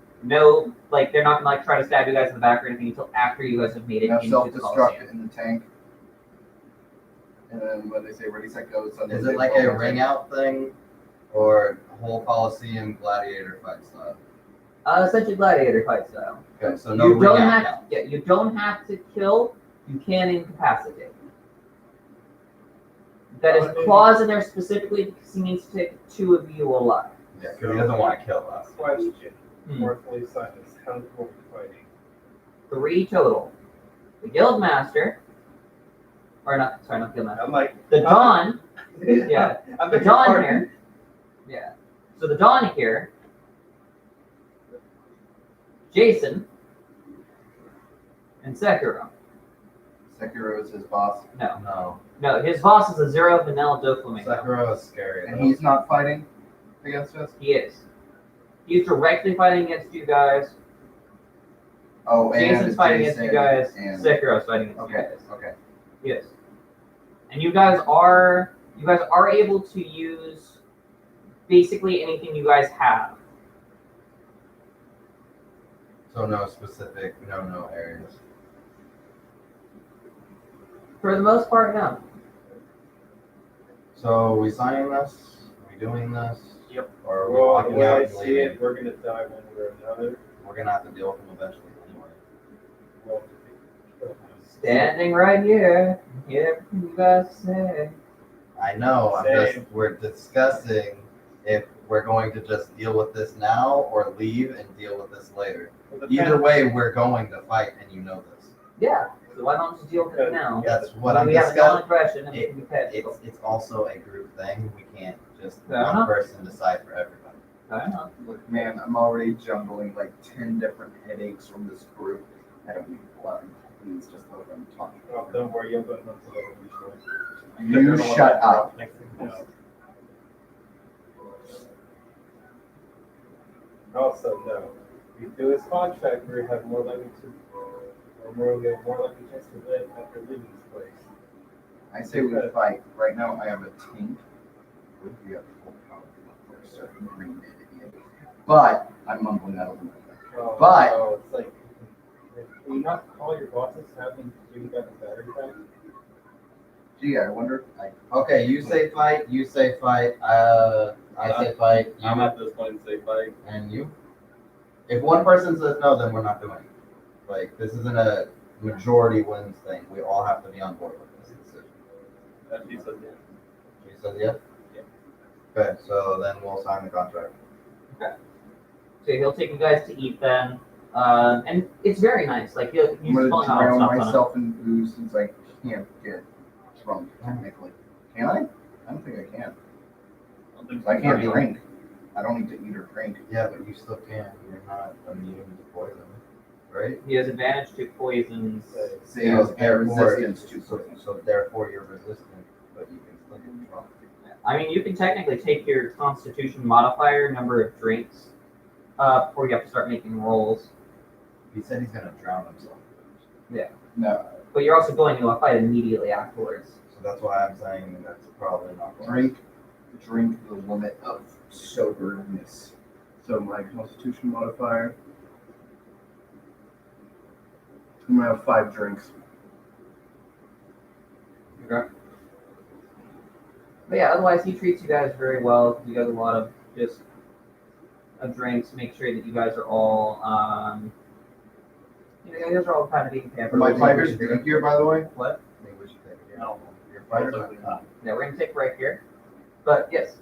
S1: like they're not gonna like try to stab you guys in the back or anything until after you guys have made it
S2: Now
S1: into the
S2: self-destruct
S1: Coliseum.
S2: in the tank. And then when they say ready, set, go, it's
S4: Is it like a ring out thing, or a whole Coliseum gladiator fight style?
S1: Essentially gladiator fight style.
S4: Okay, so no
S1: You
S4: ring
S1: don't
S4: out
S1: have
S4: count.
S1: yeah, you don't have to kill. You can incapacitate. That is a clause in there specifically because he needs to take 2 of you alive.
S4: Yeah, because he doesn't want to kill us.
S5: Question.
S1: Hmm.
S5: Fourthly, silence. How are we fighting?
S1: 3 total. The guild master, or not? Sorry, not the guild master.
S5: I'm like,
S1: The Dawn. Yeah.
S5: I'm
S1: The Dawn here. Yeah. So the Dawn here. Jason. And Sekiro.
S2: Sekiro is his boss,
S1: No.
S4: No,
S1: No, his boss is a Zero Vanilla Doflamingo.
S4: Sekiro is scary.
S2: and
S4: though.
S2: he's not fighting against us.
S1: He is. He's directly fighting against you guys.
S2: Oh, and
S1: Jason's fighting
S2: Jason
S1: against you guys.
S2: And
S1: Sekiro's fighting against you
S2: okay,
S1: guys.
S2: okay.
S1: Yes. And you guys are able to use basically anything you guys have.
S4: So no specific, no areas.
S1: For the most part, no.
S4: So we signing this? Are we doing this?
S3: Yep.
S4: Or are we
S5: well, the
S4: walking
S5: way
S4: out
S5: I
S4: and
S5: see
S4: leaving?
S5: it, we're gonna die one way or another.
S4: We're gonna have to deal with them eventually anyway.
S5: Well,
S1: Standing right here, hear everything you guys say.
S4: I know.
S5: Same.
S4: We're discussing if we're going to just deal with this now or leave and deal with this later. Either way, we're going to fight, and you know this.
S1: Yeah. So why don't you deal with it now?
S4: That's what I'm
S1: we have a
S4: discussing.
S1: non-aggression and we can be patched.
S4: It's also a group thing. We can't just
S1: Fair
S4: one
S1: enough.
S4: person decide for everybody.
S1: I don't know.
S2: Look, man, I'm already jumbling like 10 different headaches from this group. I don't need blood. Please just let them talk.
S5: Oh, don't worry, you'll go to the
S2: You shut up.
S5: No. Also, no. If you do this contract, we have more likely to, or we have more likely chance to live after leaving this place.
S2: I say we fight. Right now, I have a tank. We have full power. There's certain green idiot. But I'm mumbling that a little bit.
S5: Oh,
S2: But-
S5: no, it's like, can you not call your bosses, have them give you guys a battery pack?
S6: Gee, I wonder.
S4: Okay, you say fight. You say fight. I say fight. You
S8: I'm at this point say fight.
S4: and you. If one person says no, then we're not doing it. Like this isn't a majority wins thing. We all have to be on board with this decision.
S8: And he said yeah.
S4: She says yes.
S8: Yeah.
S4: Okay, so then we'll sign the contract.
S1: So he'll take you guys to eat then. And it's very nice. Like he's
S6: I'm gonna
S1: pulling out all
S6: drown
S1: stuff on it.
S6: myself in booze since I can't get drunk technically. Can I? I don't think I can. I can't drink. I don't need to eat or drink.
S4: Yeah, but you still can. You're not immune to poison, right?
S1: He has advantage to poisons.
S6: So he has air
S4: therefore-
S6: resistance to
S4: So,
S6: poison.
S4: so therefore you're resistant, but you can still get drunk.
S1: I mean, you can technically take your Constitution modifier number of drinks before you have to start making rolls.
S4: He said he's gonna drown himself.
S6: No,
S1: But you're also going into a fight immediately afterwards.
S4: So that's why I'm saying that's probably not going.
S6: drink the limit of soberness.
S5: So my Constitution modifier. I'm gonna have 5 drinks.
S1: Okay. But yeah, otherwise he treats you guys very well. You guys a lot of just drinks. Make sure that you guys are all, you guys are all kind of being pampered.
S6: My fighters drink here, by the way.
S1: What?
S4: Maybe we should take it.
S8: No.
S6: Your fighters.
S1: Yeah, we're gonna take a break here. But yes,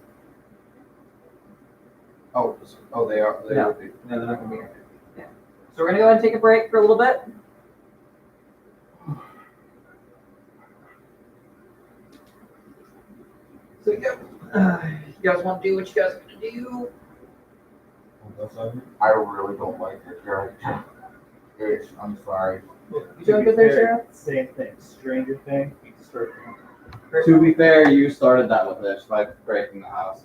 S6: Oh, they are. They
S1: No.
S6: would be.
S1: no, they're not gonna be here. Yeah. So we're gonna go ahead and take a break for a little bit. So yeah, you guys want to do what you guys are gonna do?
S6: I really don't like your character. I'm sorry.
S1: You doing good there, Sarah?
S5: Same thing. Stranger thing. You can start.
S4: To be fair, you started that with this by breaking the house.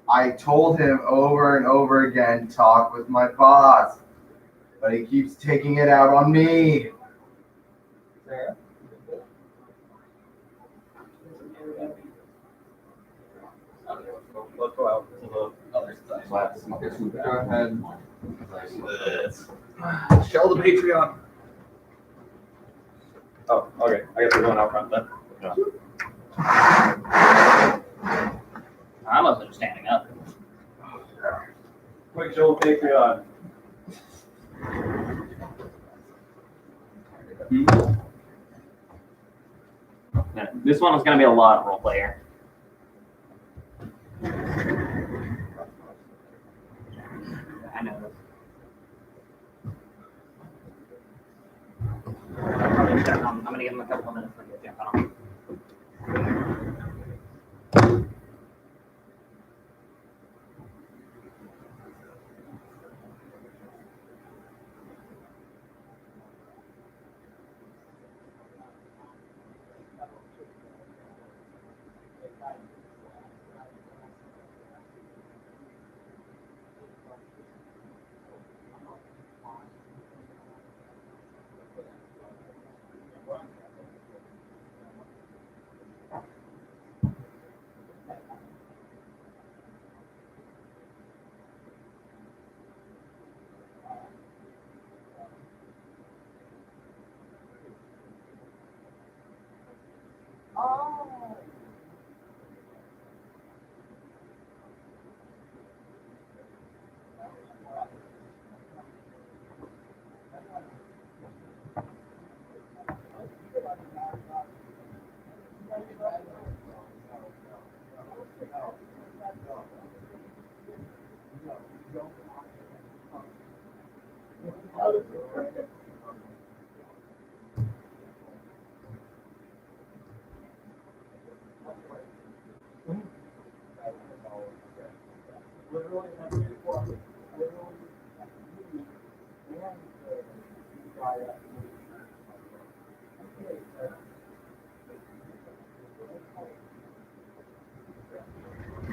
S2: I told him over and over again, talk with my boss. But he keeps taking it out on me.
S1: Sarah?
S8: Let's go out to the other side.
S1: Go ahead.
S8: Shell the Patreon. Oh, okay. I guess we're going out front then.
S1: I wasn't standing up.
S8: Quick show the Patreon.
S1: Yeah, this one was gonna be a lot of role player. I know. I'm gonna give him a couple of minutes for you to jump on.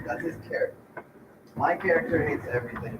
S4: That's his character. My character hates everything.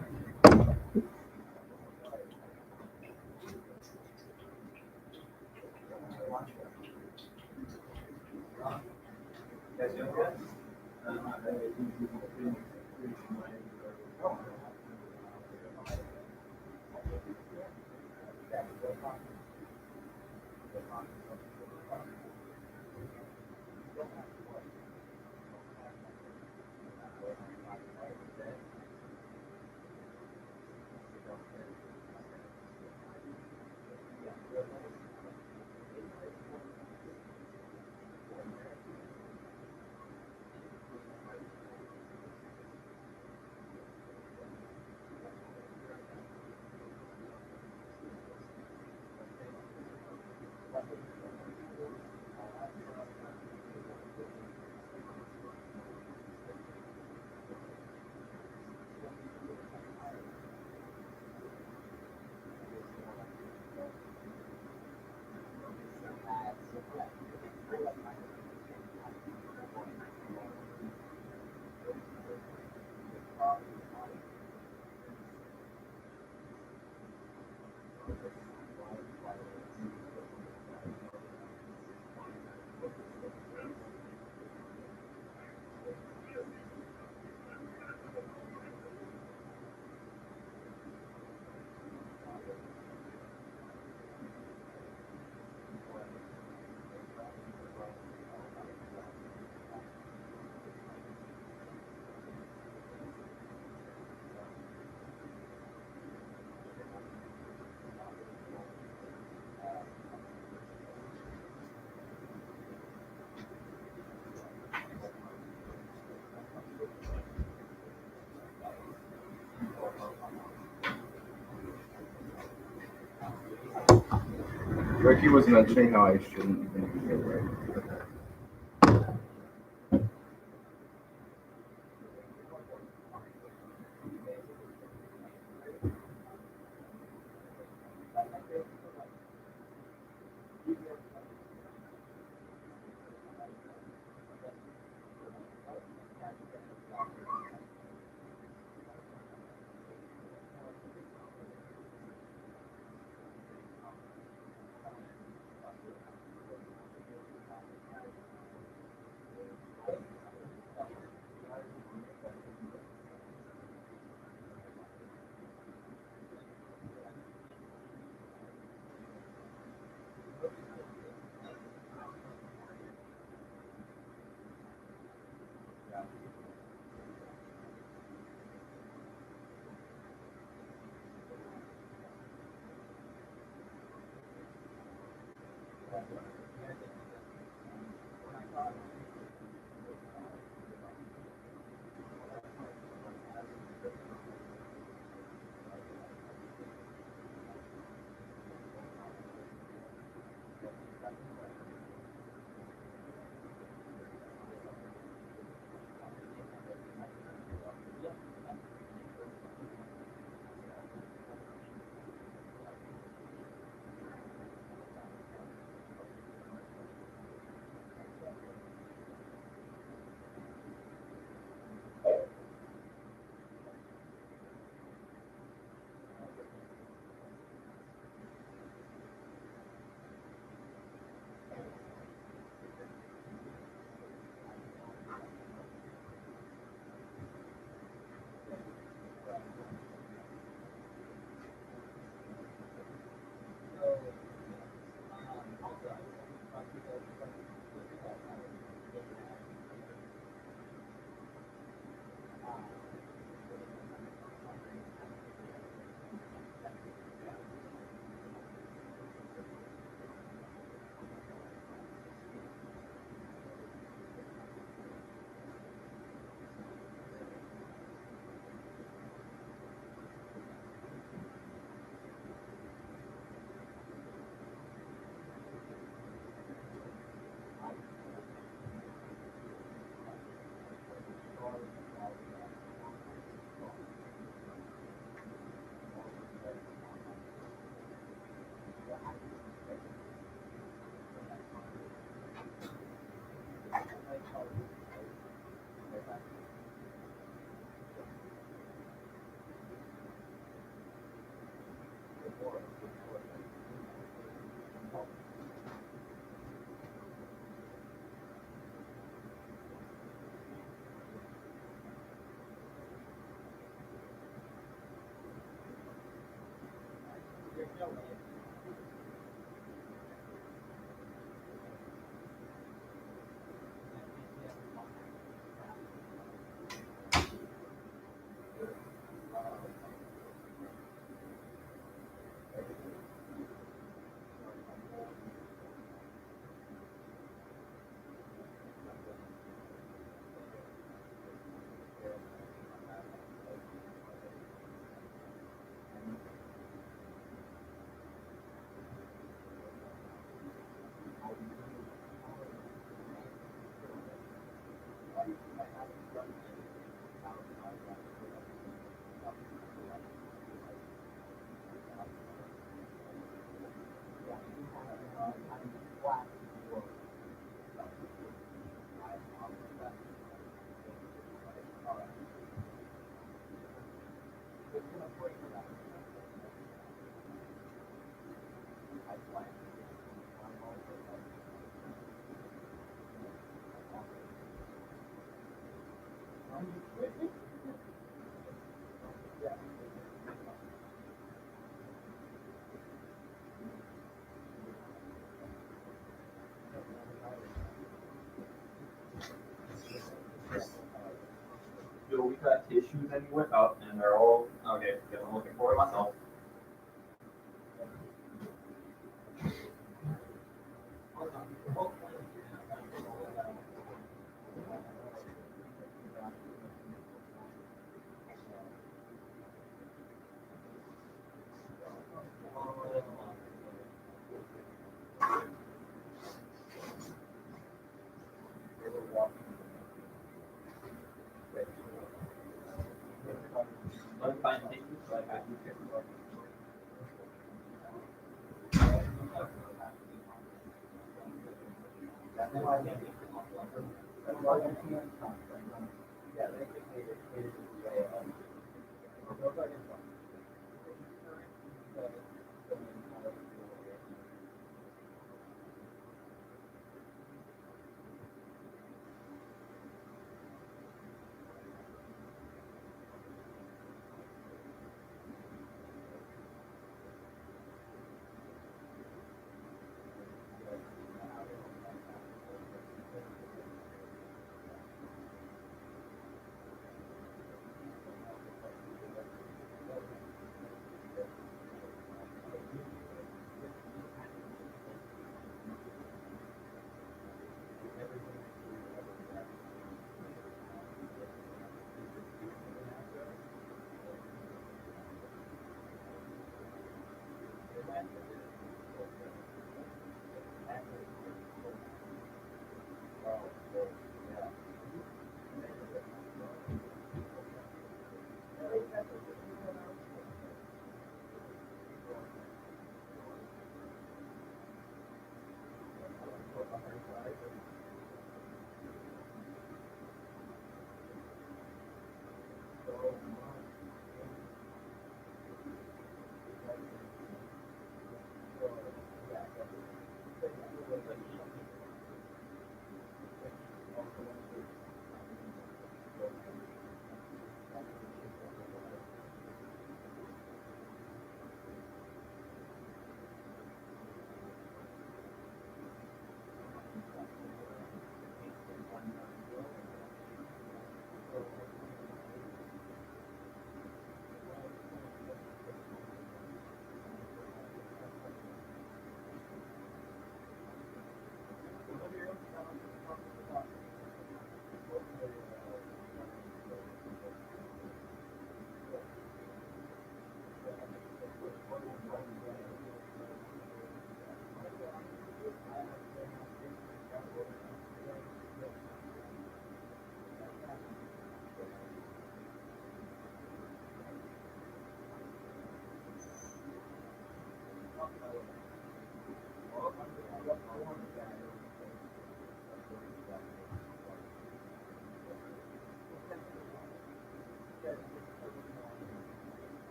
S6: Ricky was mentioning how I shouldn't even feel right.
S8: Do we got tissues anywhere? Oh, and they're all okay. Good, I'm looking for it myself. Let me find tissues so I can check.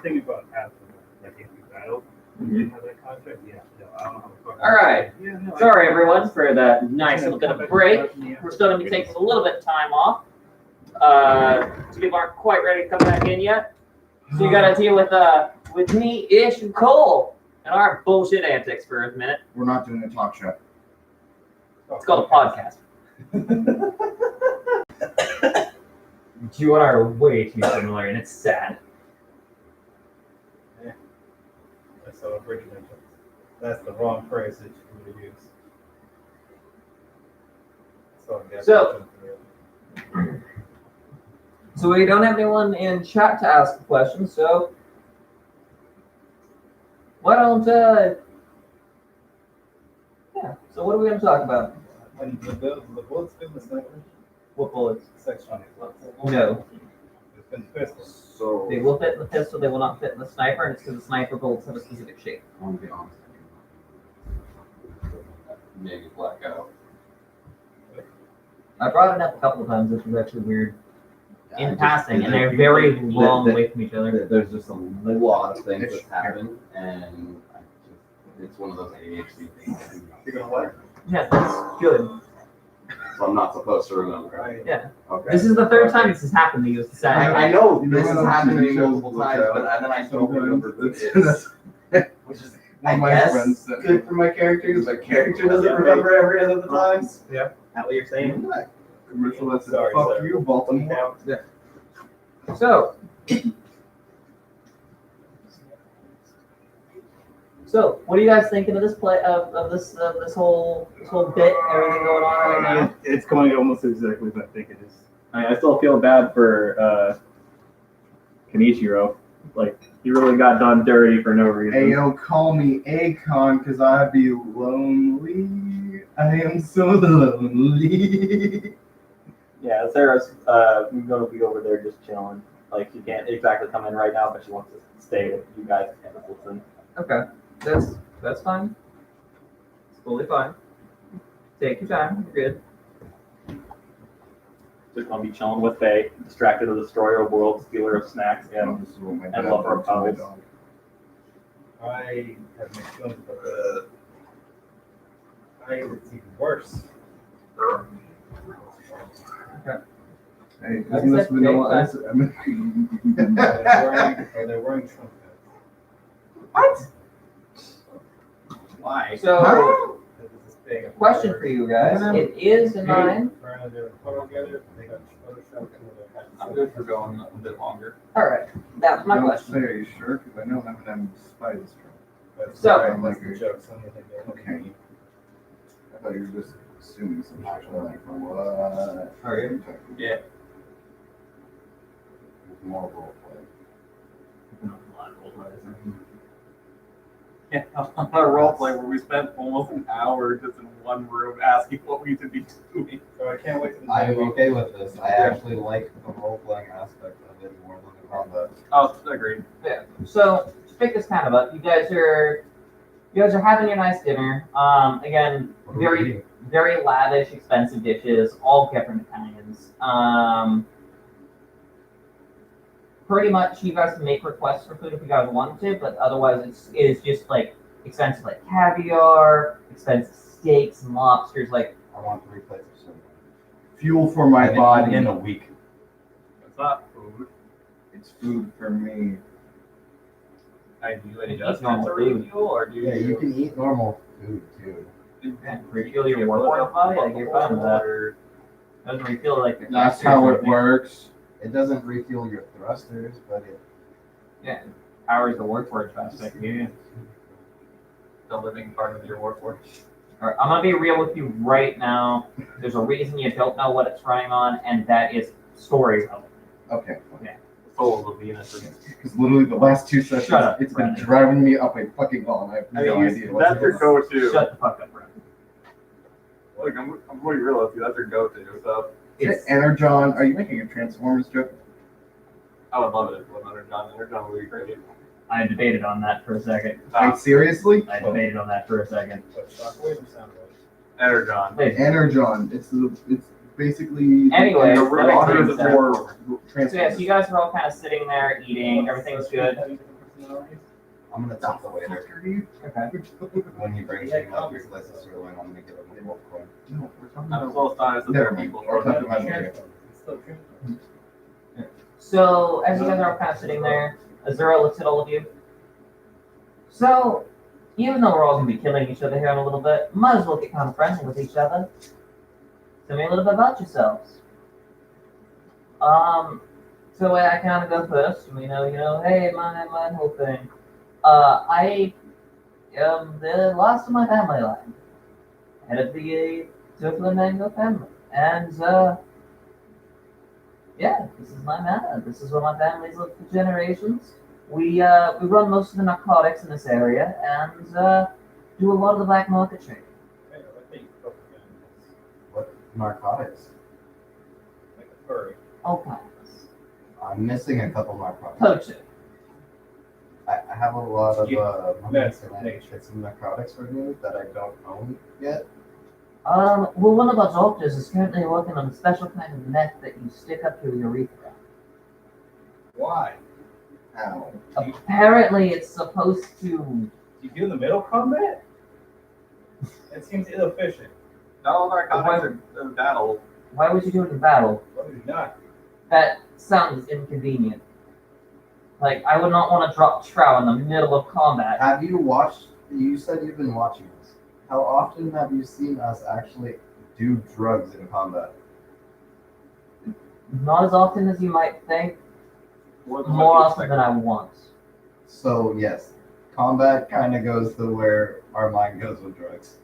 S5: thinking about after, like if we battled, we didn't have that contract. Yeah, no, I don't know how the fuck.
S1: All right.
S5: Yeah, no.
S1: Sorry, everyone, for that nice little bit of break. We're still going to be taking a little bit of time off. People aren't quite ready to come back in yet. So you got to deal with me, Ish, and Cole, and our bullshit antics for a minute.
S6: We're not doing a talk show.
S1: It's called a podcast. You and I are way too similar, and it's sad.
S5: That's so original. That's the wrong phrase that you would use.
S1: So we don't have anyone in chat to ask a question, so why don't yeah. So what are we going to talk about?
S5: When the bullets been the sniper,
S1: What bullets?
S5: section
S1: No.
S5: it's been pistol.
S6: So
S1: They will fit in the pistol, they will not fit in the sniper, and it's because the sniper bullets have a specific shape.
S4: I want to be honest. Maybe blackout.
S1: I brought it up a couple of times, which was actually weird. In
S4: just-
S1: passing, and they're
S4: the-
S1: very
S4: the-
S1: long
S4: the-
S1: away from each other.
S4: There's just a lot of things that happen, and it's one of those ADHD things.
S5: You're gonna what?
S1: Yeah, that's good.
S4: So I'm not supposed to remember.
S5: Right.
S1: Yeah.
S4: Okay.
S1: This is the third time this has happened to you. It's the sad.
S4: I know
S6: You
S4: this
S6: know
S4: has
S6: what
S4: happened to me
S6: TV
S4: multiple
S6: shows
S4: times,
S6: look out.
S4: but then I don't remember who it
S6: Sometimes.
S4: is. Which is, I
S6: My
S4: guess,
S6: friends said-
S4: good for my character, because my character doesn't remember every other the times.
S1: That what you're saying?
S6: Commercial that said,
S5: Sorry,
S6: fuck
S5: sir.
S6: you, Baltimore.
S1: So, what are you guys thinking of this play of this whole bit, everything going on right now?
S5: It's going almost exactly as I think it is. I still feel bad for Kenichiro. Like, he really got done dirty for no reason.
S6: Hey, yo, call me Akon, because I be lonely. I am so lonely.
S8: Yeah, Sarah's gonna be over there just chilling. Like she can't exactly come in right now, but she wants to stay with you guys and listen.
S1: Okay, that's fine. It's totally fine. Take your time. You're good.
S8: Just gonna be chilling with Faye, distracted of the destroyer of worlds, stealer of snacks, and
S6: This is what my
S8: and
S6: dad
S8: lover
S6: did
S8: of
S6: to my
S8: puzzles.
S6: dog.
S5: I have mixed feelings about that. It's even worse.
S6: Hey,
S1: Like I
S6: isn't this
S1: said,
S6: vanilla
S1: take
S6: ice? I mean,
S5: They're wearing Trump hats.
S8: Why?
S1: So,
S5: This is big.
S1: question for you guys: it is a 9.
S5: They're photo together. They got photoshopped into their hats.
S8: I'm good for going a bit longer.
S1: All right, that's my
S6: don't
S1: question.
S6: say, are you sure? Because I know Eminem despises Trump.
S5: That's
S1: So-
S5: right, that's the joke. Some of them don't.
S6: Okay. I thought you were just assuming some shit. Like, what?
S1: Are you?
S8: Yeah.
S6: More role play.
S8: Yeah, on a role play where we spent almost an hour just in one room asking what we should be doing.
S5: So I can't wait for the
S4: I'm okay with this. I actually like the role-playing aspect of it more than the combat.
S8: Oh, agreed.
S1: Yeah. So to pick this kind of up, you guys are having your nice dinner. Again, very lavish, expensive dishes, all different kinds. Pretty much, you guys can make requests for food if you guys want to, but otherwise, it's just like expensive, like caviar, expensive steaks and lobsters. Like,
S4: I want 3 plates of soup.
S6: Fuel for my body.
S4: In a week.
S8: It's not food.
S6: It's food for me.
S8: I do any
S1: Eat
S8: adjustments
S1: normal
S8: or
S1: food.
S8: refuel, or do
S4: Yeah, you can eat normal food too.
S1: refuel your warp body. Like, you're fine with that.
S8: Or
S1: Doesn't refuel like your
S6: That's
S1: thrusters
S6: how
S1: or
S6: it
S1: anything.
S6: works.
S4: It doesn't refuel your thrusters, but it
S1: Powers the warp aspect. Yeah.
S8: the living part of your workforce.
S1: All right, I'm gonna be real with you right now. There's a reason you don't know what it's running on, and that is story relevant.
S6: Okay.
S8: Souls of Venus.
S6: Because literally the last 2 sessions,
S1: Shut up,
S6: it's been
S1: Brandon.
S6: driving me up a fucking wall, and I have
S8: I
S6: no
S8: mean,
S6: idea what's
S8: that's your
S6: going on.
S8: go-to.
S1: Shut the fuck up, bro.
S8: Look, I'm going to be real with you. That's your go-to. So
S1: It's,
S6: Energon, are you making a Transformers joke?
S8: I would love it if it was under John. Under John would be great.
S1: I debated on that for a second.
S6: Wait, seriously?
S1: I debated on that for a second.
S5: But shockwave and sound waves.
S8: Energon.
S1: Wait,
S6: Energon. It's basically
S1: Anyway,
S6: the
S1: let me
S6: water
S1: explain
S6: for
S1: so yeah, so
S6: Transformers.
S1: you guys are all kind of sitting there eating. Everything's good.
S5: personalities?
S4: I'm gonna tip the waiter.
S8: Okay.
S4: When he brings me up your places sirloin, I'm gonna give him a wolf coin.
S6: No, we're talking
S3: I'm
S6: about.
S3: so astonished that there are people.
S6: We're talking about Mary.
S5: It's still true.
S1: So, as you guys are kind of sitting there, Azura looks at all of you. So, even though we're all going to be killing each other here in a little bit, might as well get kind of friendly with each other. Tell me a little bit about yourselves. So I kind of go first. Hey, my whole thing. I am the last of my family line. Head of the Turtle Mango family. And, yeah, this is my manor. This is where my family's lived for generations. We run most of the narcotics in this area and do a lot of the black market trading.
S5: Hey, I think you broke it down.
S4: What narcotics?
S5: Like a furry.
S1: All kinds.
S4: I'm missing a couple narcotics.
S1: Poaching.
S4: I have a lot of money
S5: Yes,
S4: and I
S5: nature.
S4: get some narcotics for you that I don't own yet.
S1: Well, one of our doctors is currently working on a special kind of meth that you stick up your urethra.
S5: Why?
S6: Ow.
S1: Apparently, it's supposed to.
S5: Do you do in the middle combat? It seems inefficient.
S3: Not all narcotics are in battle.
S1: Why would you do it in battle?
S5: What is not?
S1: That sounds inconvenient. Like, I would not want to drop trout in the middle of combat.
S4: Have you watched? You said you've been watching us. How often have you seen us actually do drugs in combat?
S1: Not as often as you might think,
S3: More
S1: more often than I want.
S4: So yes, combat kind of goes to where our mind goes with drugs.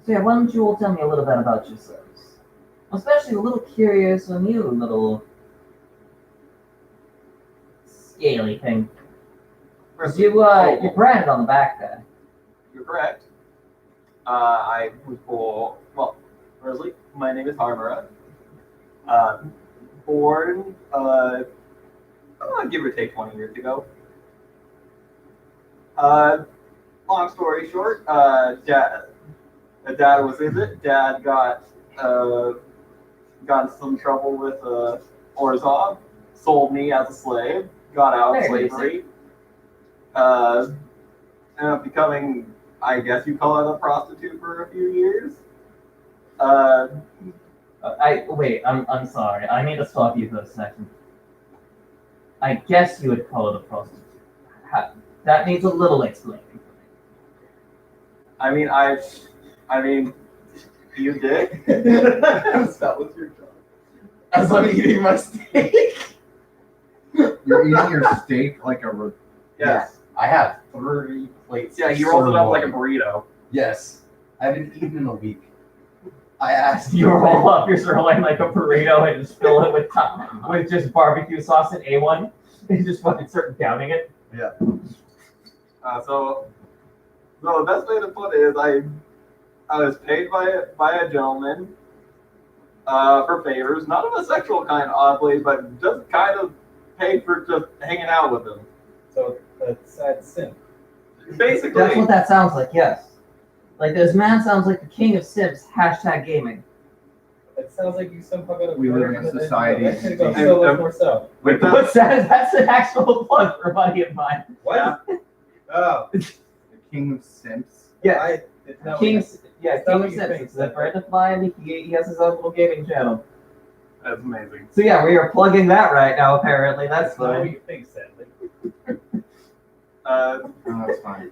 S1: So yeah, why don't you all tell me a little bit about yourselves? I'm especially a little curious on you, little scaly thing. Cause you're branded on the back there.
S3: You're correct. I was born, well, firstly, my name is Harmara. Born, give or take 20 years ago. Long story short, dad was in it. Dad got in some trouble with Orzhov, sold me as a slave, got out of
S1: Very
S3: slavery. Ended up becoming, I guess you call it, a prostitute for a few years.
S1: I'm sorry. I need to stop you for a second. I guess you would call it a prostitute. That needs a little explaining for me.
S3: I mean, you did.
S4: That was your job. As I'm eating my steak.
S6: You're eating your steak like a.
S3: Yes.
S4: I have 3 plates.
S3: Yeah,
S4: of
S3: he rolls it up like a
S4: sirloin.
S3: burrito.
S4: Yes. I haven't eaten in a week. I asked
S1: You roll up your sirloin like a burrito and just fill it with just barbecue sauce and A1 and just fucking start downing it.
S3: So the best way to put it is I was paid by a gentleman for favors, not of a sexual kind, oddly, but just kind of paid for just hanging out with him.
S5: So that's sad simp.
S3: Basically,
S1: That's what that sounds like, yes. Like, this man sounds like the king of Sims, #gaming.
S5: It sounds like you somehow got a
S6: We live in a society.
S5: That could go so much more so.
S3: with that,
S1: What's that? That's an actual plug for a buddy of mine.
S5: What? Oh.
S6: The king of simps.
S1: Yeah,
S5: It's not
S1: King
S5: what
S1: of
S5: not
S1: Sims.
S5: what you think.
S1: It's a friend of mine. He has his own little gaming channel.
S3: that's amazing.
S1: So yeah, we are plugging that right now, apparently. That's
S5: That's not what
S1: fine.
S5: you think, sadly.
S6: Oh, that's fine.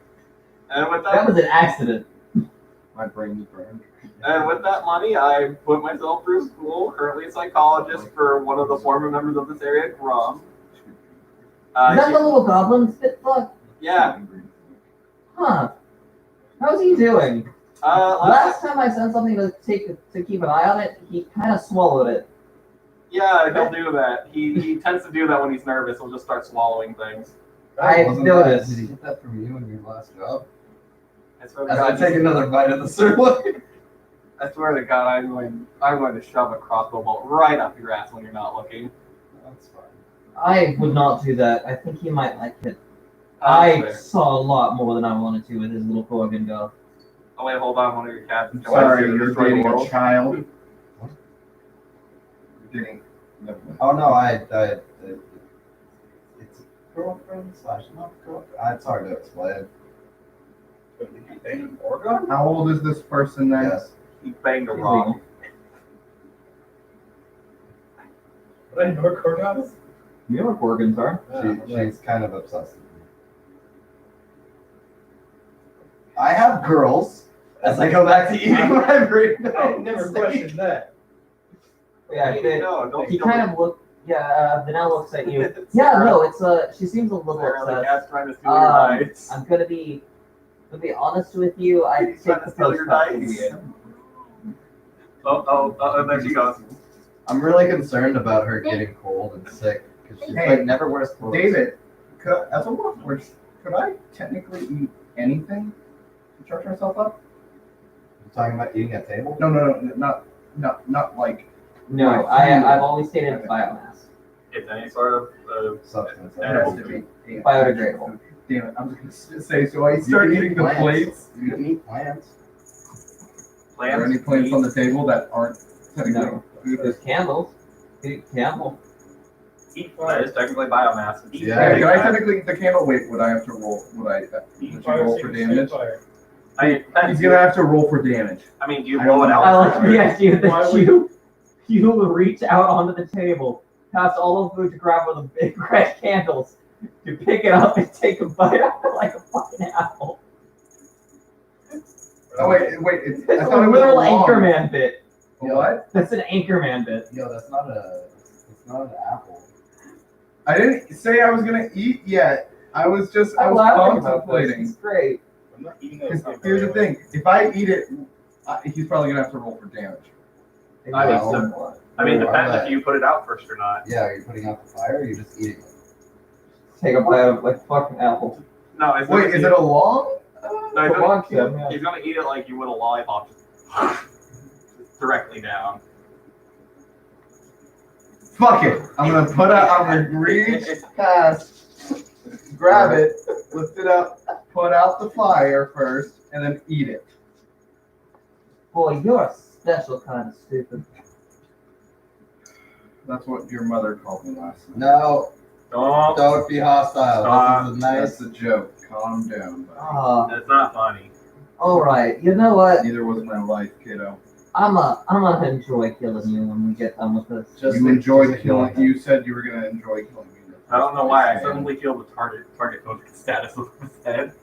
S3: And with
S1: That was an accident.
S6: My brain is burned.
S3: And with that money, I put myself through school, currently a psychologist for one of the former members of this area, Grom.
S1: Is that the little goblin spit fuck?
S3: Yeah.
S1: Huh. How's he doing?
S3: Last,
S1: Last time I sent something to keep an eye on it, he kind of swallowed it.
S3: yeah, he'll do that. He tends to do that when he's nervous. He'll just start swallowing things.
S1: I
S4: Wasn't
S1: noticed.
S4: Did he get that from you in your last job?
S3: I swear to
S4: As I
S3: God,
S4: take another bite of the sirloin.
S3: I swear to God, I'm going to shove a crossbow bolt right up your ass when you're not looking.
S4: That's fine.
S1: I would not do that. I think he might like it.
S3: That's
S1: I
S3: fair.
S1: saw a lot more than I wanted to with his little Gorgon go.
S3: Oh wait, hold on. One of your cats is
S6: Sorry,
S3: going to
S6: you're
S3: destroy the
S6: dating a
S3: world.
S6: child. You're dating. Never mind.
S4: Oh no,
S6: girlfriend slash not girlfriend. It's hard to explain.
S5: But did you bang an Orgon?
S2: How old is this person then?
S6: Yes.
S3: He banged a rock.
S5: What I know what Orgon is?
S1: You know what organs are?
S6: She's kind of obsessed with me. I have girls. As I go back to eating my burrito.
S5: I never questioned that.
S1: Yeah,
S3: Don't
S1: he kind of look. Yeah, Vanilla looks at you. Yeah, no, it's she seems a little
S3: Apparently,
S1: upset.
S3: Cat's trying to steal your dice.
S1: I'm gonna be honest with you. I
S3: He's
S1: take
S3: trying
S1: the
S3: to steal your
S1: post
S3: dice. Oh, there she goes.
S6: I'm really concerned about her getting cold and sick because she's
S2: Hey,
S6: like never wears clothes.
S2: David, as a workhorse, could I technically eat anything to charge myself up?
S6: You talking about eating at table?
S2: No, not like.
S1: No, I've always stated it's biomass.
S3: It's any sort of
S6: Substance.
S2: It has to be
S1: Biodegradable.
S2: Damn it! I'm just gonna say. So I start eating the plates.
S6: You can eat plants.
S2: Are there
S3: plants.
S2: any plants on the table that aren't technically
S1: No.
S2: food?
S1: There's candles. Candle.
S3: That is technically biomass.
S6: Yeah.
S2: Hey, can I technically eat the candle? Wait, would I have to roll? Would I?
S5: Eat
S2: Would you
S5: fire,
S2: roll
S5: see
S2: for
S5: if you
S2: damage?
S5: set fire.
S2: He's gonna have to roll for damage.
S3: I mean, do you
S2: I
S3: blow it
S2: don't
S3: out?
S1: I like the idea
S5: Why
S1: that
S5: would-
S1: you reach out onto the table, past all of the food to grab one of the big red candles, you pick it up and take a bite out of it like a fucking apple.
S2: Oh wait! It's, I
S1: It's a
S2: thought it was
S1: literal
S2: long.
S1: Anchorman bit.
S2: What?
S1: That's an Anchorman bit.
S6: Yo, that's not an apple.
S2: I didn't say I was gonna eat yet. I was
S1: I'm laughing about this.
S2: contemplating.
S1: It's great.
S5: I'm not eating
S2: Because
S5: those.
S2: here's the thing: if I eat it, he's probably gonna have to roll for damage.
S3: I mean,
S1: So-
S3: I mean,
S6: Why
S3: depends
S6: not?
S3: if you put it out first or not.
S6: Yeah, are you putting out the fire or are you just eating it?
S1: Take a bite of like fucking apple.
S3: No, it's
S2: Wait, is it a long?
S3: No, he's
S1: Come on,
S3: gonna,
S1: Kim, yeah.
S3: he's gonna eat it like you would a lollipop, just directly down.
S2: Fuck it! I'm gonna reach past, grab it, lift it up, put out the fire first, and then eat it.
S1: Boy, you're a special kind of stupid.
S2: That's what your mother called me last night.
S6: No,
S3: Don't.
S6: don't be hostile.
S3: Stop.
S6: This is
S2: That's
S6: nice.
S2: a joke. Calm down. buddy.
S3: That's not funny.
S1: Alright, you know what?
S2: Neither was my life, kiddo.
S1: I'm gonna enjoy killing you when we get done with this.
S6: Just
S2: You
S6: like-
S2: enjoyed
S6: just
S2: killing.
S6: like-
S2: You said you were gonna enjoy killing me.
S3: I don't know why. I suddenly feel the target focus status of his head.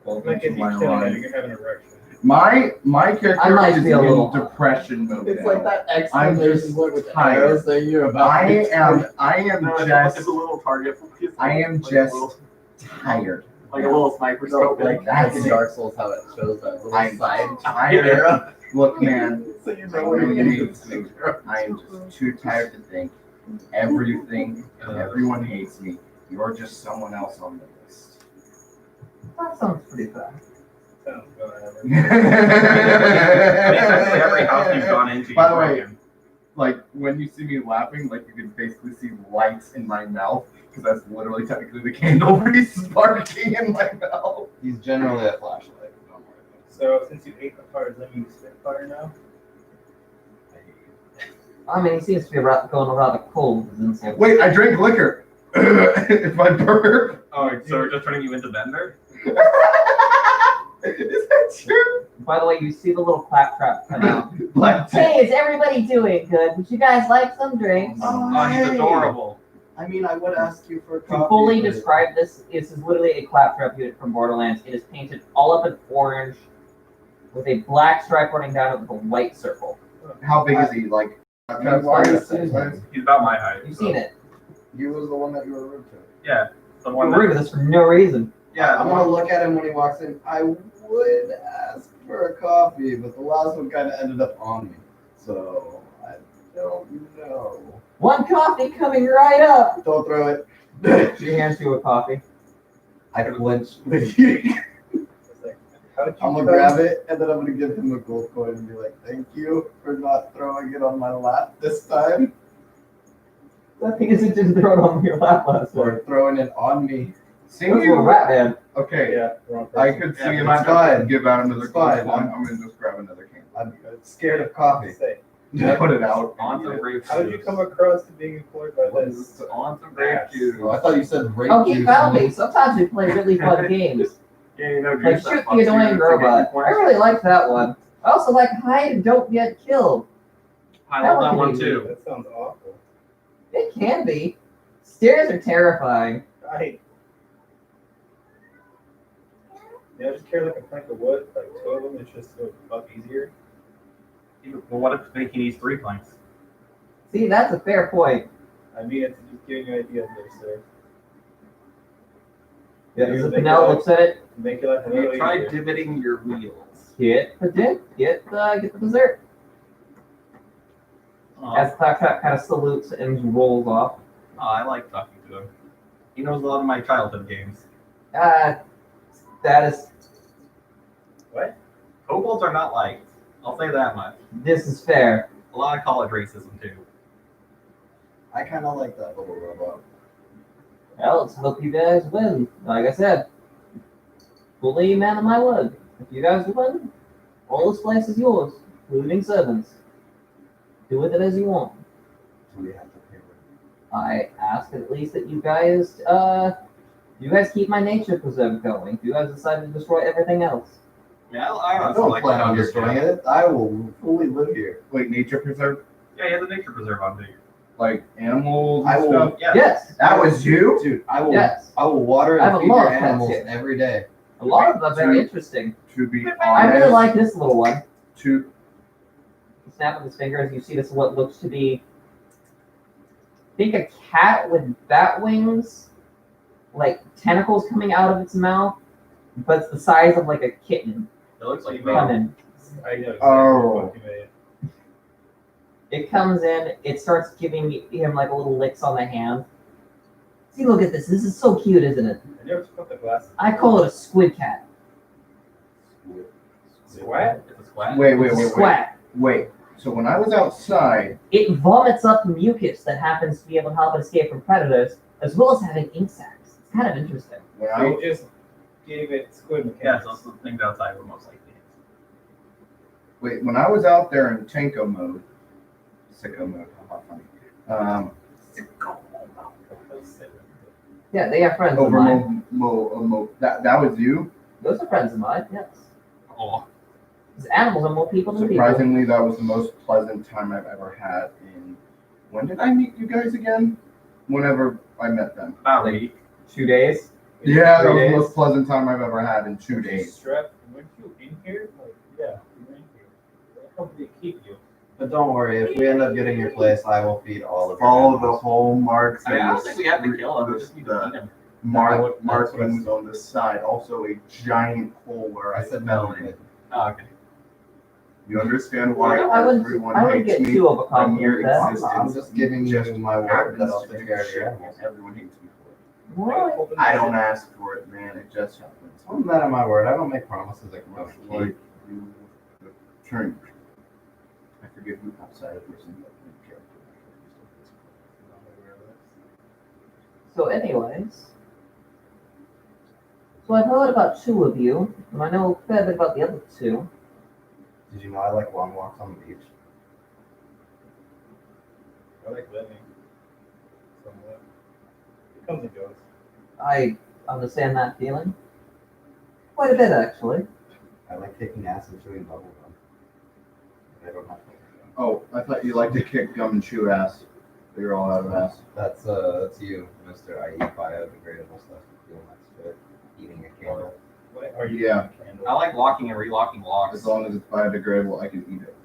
S2: Welcome
S5: Like
S2: to
S5: if you
S2: my
S5: kill
S2: life.
S5: him, you can have an erection.
S2: My character
S1: I might
S2: is
S1: be a
S2: in
S1: little-
S2: depression mode.
S6: It's
S2: now.
S6: like that
S2: I'm
S6: exclamation
S2: just
S6: point with the
S2: tired.
S6: arrows saying you're about
S2: I
S6: to
S2: am
S3: No,
S2: just
S3: it's a little target focus.
S2: I am
S3: like
S2: just
S3: a little,
S2: tired.
S3: like a little sniper
S6: So,
S3: scope.
S6: like
S2: That's
S6: in
S2: it.
S6: Dark Souls, how it shows that little
S2: I'm
S6: side
S2: tired.
S6: arrow.
S2: Look, man,
S6: So you
S2: I
S6: know
S2: know
S6: where
S2: you
S6: you're
S2: need
S6: getting
S2: to. I am just too tired to think. Everything and everyone hates me. You're just someone else on the list.
S1: That sounds pretty bad.
S5: Sounds whatever.
S3: I mean, essentially every house you've gone into,
S2: By
S3: you've
S2: the way,
S3: broken.
S2: Like when you see me laughing, like you can basically see lights in my mouth because that's literally technically the candle sparking in my mouth.
S6: He's generally a flashlight. Don't worry about
S5: So since you ate the fire, does that mean you spit fire now?
S1: I mean, he seems to be going rather cold. Isn't he?
S2: Wait, I drank liquor. If I burp.
S3: Oh, so we're just turning you into Bender?
S2: Is that true?
S1: By the way, you see the little claptrap come out.
S2: Black
S7: Hey, is everybody doing good? Would you guys like some drinks?
S3: Oh, he's adorable.
S6: it. I mean, I would ask you for a
S1: To
S6: coffee.
S1: fully
S6: but-
S1: describe this, this is literally a claptrap unit from Borderlands. It is painted all up in orange with a black stripe running down it with a white circle.
S2: How big is he? Like,
S6: Why are you saying that?
S3: He's about my height.
S1: You've seen it.
S6: You was the one that you were rude to.
S3: Yeah. The one
S1: You're rude
S3: that,
S1: to this for no reason.
S3: yeah,
S6: I'm gonna look at him when he walks in. I would ask for a coffee, but the last one kind of ended up on me. So I don't know.
S1: One coffee coming right up.
S6: Don't throw it.
S1: She hands you a coffee.
S6: I flinch with you.
S5: It's like, how did you
S6: I'm gonna grab it and then I'm gonna give him a gold coin and be like, "Thank you for not throwing it on my lap this time,
S1: That thing isn't just thrown on your lap last time.
S6: or throwing it on me."
S2: seeing
S1: Those were
S2: you.
S1: rat man.
S2: Okay,
S5: Yeah, wrong
S2: I
S5: person.
S2: could see
S3: Yeah,
S2: him
S6: it's fine.
S2: give out another
S6: It's fine.
S2: coin. I'm gonna just grab another can.
S6: I'm scared of coffee.
S5: Say,
S2: Put it out.
S3: On some grape
S5: How did you
S3: juice.
S5: come across to being employed by this?
S3: On some grape juice.
S4: Oh, I thought you said rape
S1: Oh, he
S4: juice.
S1: found me. Sometimes we play really fun games.
S3: Yeah, you know,
S1: Like
S3: juice that
S1: shoot
S3: fucks
S1: the
S3: you
S1: annoying
S3: to get
S1: robot.
S3: your
S1: I
S3: points.
S1: really like that one. I also like hide and don't get killed.
S3: I
S1: That
S3: love that
S1: one
S3: one
S1: could be
S3: too.
S5: That sounds awful.
S1: It can be. Stairs are terrifying.
S5: Yeah, I just carry like a plank of wood, like 2 of them. It's just so fuck easier.
S3: Well, what if he needs 3 planks?
S1: See, that's a fair point.
S5: I mean, it's just giving you ideas there, sir.
S1: Yeah,
S5: Make
S1: the
S5: it
S1: Pinel
S5: like-
S1: looks at it.
S5: Make it like a
S3: You
S5: little
S3: try
S5: easier.
S3: divoting your wheels.
S1: Get the dip. Get the dessert. As Claptrap kind of salutes and rolls off.
S3: I like talking to him. He knows a lot of my childhood games.
S1: That is.
S3: Kobolds are not liked. I'll say that much.
S1: This is fair.
S3: A lot of college racism too.
S4: I kind of like that little robot.
S1: Well, let's hope you guys win. Like I said, fully man of my word. If you guys win, all this place is yours, including servants. Do with it as you want.
S4: Do we have to pay rent?
S1: I ask at least that you guys keep my nature preserve going. If you guys decide to destroy everything else.
S3: Yeah,
S4: I don't plan on destroying it. I will fully live here.
S2: Wait, nature preserve?
S3: Yeah, he has a nature preserve on too.
S2: Like animals and
S4: I will-
S2: stuff?
S3: Yeah.
S1: Yes.
S2: That was you?
S4: Dude, I will.
S1: Yes.
S4: I will water
S1: I have
S4: and
S1: a
S4: feed
S1: lot
S4: your
S1: of pets
S4: animals
S1: here.
S4: every day.
S1: A lot of them are very interesting.
S2: To be honest.
S1: I really like this little one.
S2: To
S1: Snap of his fingers, you see this what looks to be, I think, a cat with bat wings, like tentacles coming out of its mouth, but it's the size of like a kitten.
S3: It looks like
S1: Coming.
S5: I know exactly
S2: Oh.
S5: what you mean.
S1: It comes in, it starts giving him like a little licks on the hand. See, look at this. This is so cute, isn't it?
S5: I never took off the glasses.
S1: I call it a squid cat.
S5: Squat?
S3: It's a squat.
S2: wait.
S1: Squat.
S2: Wait. So when I was outside,
S1: It vomits up mucus that happens to be able to help it escape from predators, as well as having ink sacs. It's kind of interesting.
S2: when
S5: So
S2: I
S5: you just gave it squid
S3: Yeah,
S5: mechanics.
S3: so the things outside were most likely.
S2: when I was out there in Tanko mode, sicko mode, how funny.
S1: Yeah, they are friends of
S2: Over
S1: mine.
S2: that was you.
S1: Those are friends of mine, yes.
S3: Oh,
S1: Because animals are more people than people.
S2: Surprisingly, that was the most pleasant time I've ever had. When did I meet you guys again? Whenever I met them.
S3: about a week.
S1: 2 days.
S2: Yeah, that
S1: 3
S2: was the
S1: days.
S2: most pleasant time I've ever had in 2 days.
S5: Strep, weren't you in here? Like, yeah, you were in here. How come they keep you?
S4: But don't worry, if we end up getting your place, I will feed all of your
S2: Follow the
S4: animals.
S2: whole marks.
S3: I mean, I
S2: and
S3: don't think we have to kill him. We just need to
S2: the
S3: feed him.
S2: markings on the side. Also, a giant hole where
S4: I
S2: I
S4: said
S2: fell
S4: no.
S2: in.
S3: Oh, okay.
S2: You understand why
S1: I wouldn't
S2: everyone
S1: get
S2: hates me?
S1: too overcome
S2: I'm your
S1: with that.
S2: existence.
S4: I'm just giving you
S2: Just
S4: my word
S2: happens
S4: that I'll
S2: to
S4: take
S2: be
S4: care of your
S2: shit.
S4: animals.
S2: Everyone hates me for it.
S1: What?
S2: I don't ask for it, man. It just happens.
S4: I'm not at my word. I don't make promises I
S2: Much
S4: can
S2: like
S4: keep.
S2: you turn. I forget who outside of person, but character.
S1: So, anyways. So I've heard about 2 of you, and I know a fair bit about the other 2.
S4: Did you know I like long walks on the beach?
S5: I like living. Somewhat. It comes and goes.
S1: I understand that feeling. Quite a bit, actually.
S4: I like taking ass and chewing bubble gum. I don't have to.
S2: Oh, I thought you liked to kick gum and chew ass. You're all out of ass.
S4: That's you, Mister. I eat biodegradable stuff. Feel next to it. Eating a candle.
S5: What are you
S2: Yeah.
S5: doing, Candle?
S3: I like locking and relocking locks.
S2: As long as it's biodegradable, I can eat it.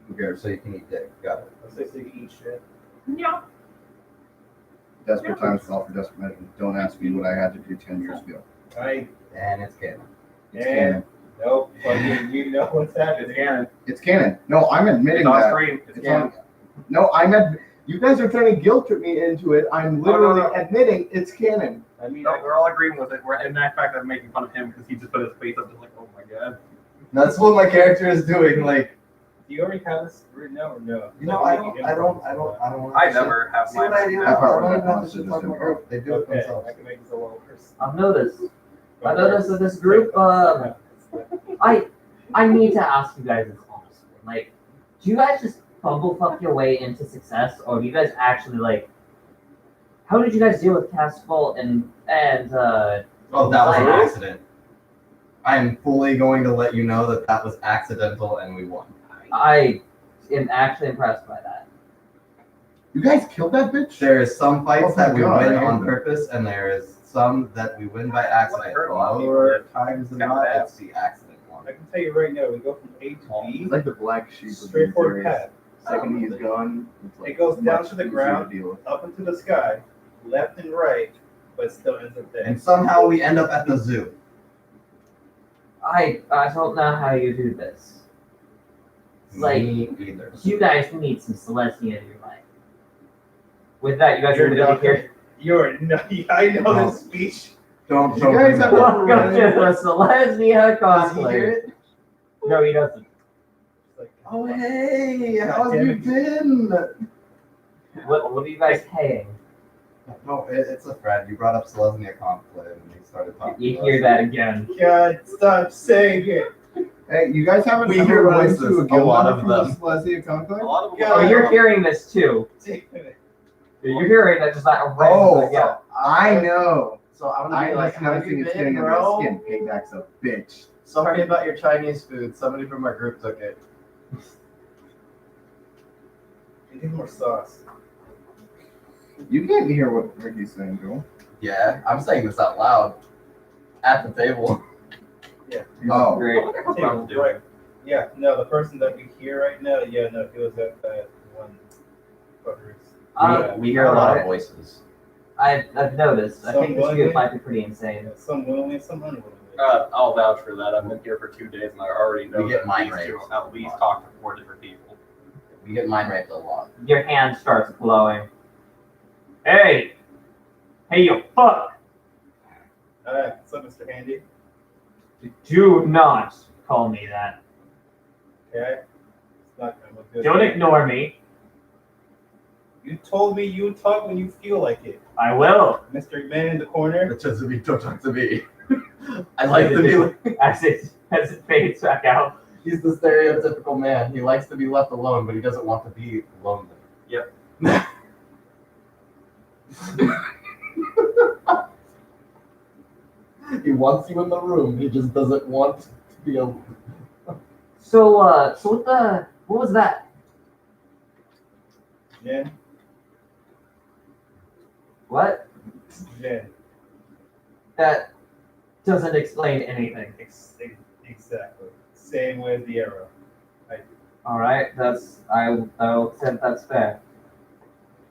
S2: Who cares?
S4: So you can eat dick. Got it.
S5: Let's say so you can eat shit.
S3: Yeah.
S2: Desperate times call for desperate measures. Don't ask me what I had to do 10 years ago.
S5: I
S4: And it's canon.
S2: It's
S5: and
S2: canon.
S5: nope, fucking you know what's
S3: It's
S5: happening.
S3: canon.
S2: It's canon. No, I'm admitting
S3: It's on
S2: that.
S3: screen. It's
S2: It's
S3: canon.
S2: on. No, you guys are trying to guilt trip me into it. I'm literally
S3: no.
S2: admitting it's canon.
S3: I mean, we're all agreeing with it. In fact, I'm making fun of him because he just put his face up, just like, oh my god.
S4: That's what my character is doing. Like,
S5: Do you already have this written out or no?
S4: you know, I don't want.
S3: I never have
S4: See what
S3: mine.
S4: I do?
S2: I probably
S4: I don't
S2: don't
S4: have to
S2: want
S4: talk
S2: to
S4: about group. They do it
S5: Okay,
S4: themselves.
S5: I can make this a little worse.
S1: I've noticed that this group, I need to ask you guys this honestly. Like, do you guys just bumblefuck your way into success, or do you guys actually like? How did you guys deal with Castfall and
S4: Oh, that was an
S1: Like-
S4: accident. I am fully going to let you know that that was accidental and we won.
S1: I am actually impressed by that.
S6: You guys killed that bitch?
S4: There is some fights
S6: Oh my
S4: that we
S6: God,
S4: win
S6: I hate
S4: on
S6: them.
S4: purpose, and there is some that we win by accident.
S3: heard a lot of people
S4: More
S3: that-
S4: times than
S3: It's kinda
S4: not,
S3: bad.
S4: it's the accident one.
S5: I can tell you right now, we go from A to B,
S6: It's like the black sheep of these
S5: straightforward
S6: areas.
S5: path.
S6: Second he's gone, it's like
S5: It goes down
S6: much
S5: to the
S6: easier
S5: ground.
S6: to deal with.
S5: Up into the sky, left and right, but still ends up there.
S4: And somehow we end up at the zoo.
S1: I don't know how you do this. Like,
S4: Me either.
S1: you guys need some Celestia in your life. With that, you guys are going to be here.
S5: I know this speech.
S4: Don't
S6: You guys have
S1: Welcome to the Celestia
S6: Does he hear
S1: cosplay.
S6: it?
S1: No, he doesn't.
S4: Oh, hey, how have
S5: damn
S4: you
S5: it.
S4: been?
S1: What are you guys paying?
S4: No, it's a friend. You brought up Selesnya Conflict and he started talking.
S1: You
S4: to
S1: hear
S4: us.
S1: that again.
S5: God, stop saying it.
S6: Hey, you guys haven't
S4: We
S6: ever
S4: hear
S6: went
S4: voices,
S6: to
S4: a
S6: a guild
S4: lot
S6: member
S4: of
S6: from the Celestia Conclave?
S3: A lot of them.
S5: Yeah.
S1: Oh, you're hearing this too.
S5: Take a minute.
S1: You're hearing that just not a random.
S6: Oh,
S1: yeah.
S6: I know.
S4: So I'm gonna
S6: I
S4: be like,
S6: just
S4: how have
S6: noticing
S4: you
S6: it's
S4: been,
S6: getting under
S4: bro?
S6: my skin. Payback's a bitch.
S4: Sorry about your Chinese food. Somebody from our group took it.
S5: You need more sauce.
S6: You can't hear what Ricky's saying, Joel.
S4: Yeah, I'm saying this out loud. At the table.
S6: Oh,
S1: Great.
S5: Right. Yeah, no, the person that we hear right now, yeah, no, he was at that one.
S4: We hear a lot of voices.
S1: I've noticed. I think this
S5: Someone-
S1: group might be pretty insane.
S5: Some willingly, some unwillingly.
S3: I'll vouch for that. I've been here for 2 days and I already know
S4: We get
S3: that
S4: mind
S3: these two
S4: raped.
S3: at least talk to 4 different people.
S4: We get mind raped a lot.
S1: Your hand starts glowing. Hey! Hey, you fuck!
S5: What's up, Mr. Handy?
S1: Do not call me that.
S5: Okay. It's not gonna look good.
S1: Don't ignore me.
S5: You told me you would talk when you feel like it.
S1: I will.
S5: Mr. Man in the corner.
S4: Which doesn't mean don't talk to me. I like to be.
S1: As it fades back out.
S4: He's the stereotypical man. He likes to be left alone, but he doesn't want to be lonely.
S3: Yep.
S4: He wants you in the room. He just doesn't want to be alone.
S1: So what was that?
S5: Yeah.
S1: What?
S5: Yeah.
S1: That doesn't explain anything.
S5: Exactly. Same way as the arrow.
S1: All right, I'll accept that's fair.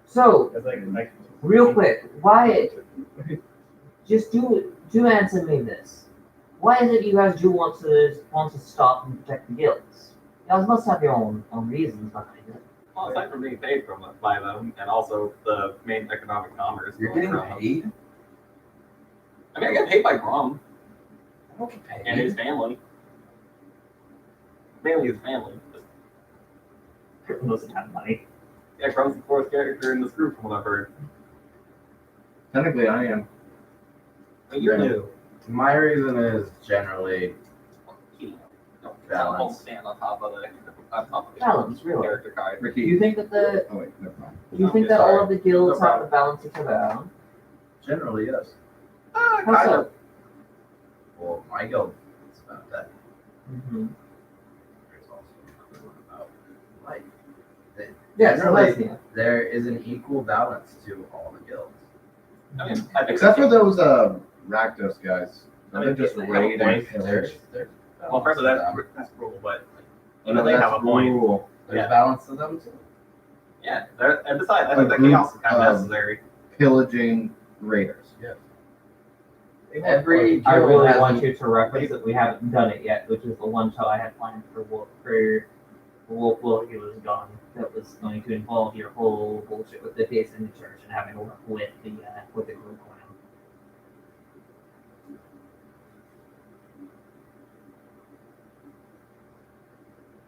S1: So,
S5: It's like
S1: real quick, why? Just do answer me this. Why is it you guys do want to stop and protect the guilds? You guys must have your own reasons behind it.
S3: Well, aside from being paid by them, and also the main economic commerce.
S4: You're
S3: going
S4: getting
S3: from them.
S4: paid?
S3: I mean, I get paid by Grom
S4: I don't get paid.
S3: and his family. Mainly his family.
S1: Griffin doesn't have money.
S3: Yeah, Grom's the 4th character in this group, from what I've heard.
S6: technically I am.
S3: I mean, you're
S6: Yeah.
S3: new.
S4: My reason is generally
S3: No,
S4: Balance.
S3: don't stand on top of the
S1: Balance, really.
S3: character card.
S1: Do you think that
S6: Oh wait, never mind.
S1: do you think that all of the guilds have to balance each other out?
S4: generally yes.
S1: How
S3: Kind
S1: so?
S3: of.
S4: Well, my guild is about that.
S1: Mm-hmm.
S4: There's also another one about life.
S1: Yes,
S4: Generally,
S1: Celestia.
S4: there is an equal balance to all the guilds.
S3: I mean, I think
S6: Except for those Rakdos guys.
S3: I mean,
S6: They're just
S3: they have a
S6: raid
S3: point.
S6: and pillage.
S4: There's
S3: well, first of that,
S4: balance
S3: that's cool, but
S6: You know,
S3: they
S6: that's
S3: have a point.
S6: rule.
S4: There's
S3: yeah.
S4: balance to them too.
S3: Yeah, and besides, I
S6: A
S3: think the
S6: group
S3: chaos is kind of
S6: of-
S3: necessary.
S6: Pillaging raiders.
S4: Every
S1: I
S4: guild
S1: really
S4: has
S1: want
S4: an-
S1: you to reference that we haven't done it yet, which is the one shot I had planned for Wolf while he was gone. That was going to involve your whole bullshit with the days in the church and having to work with the group clan.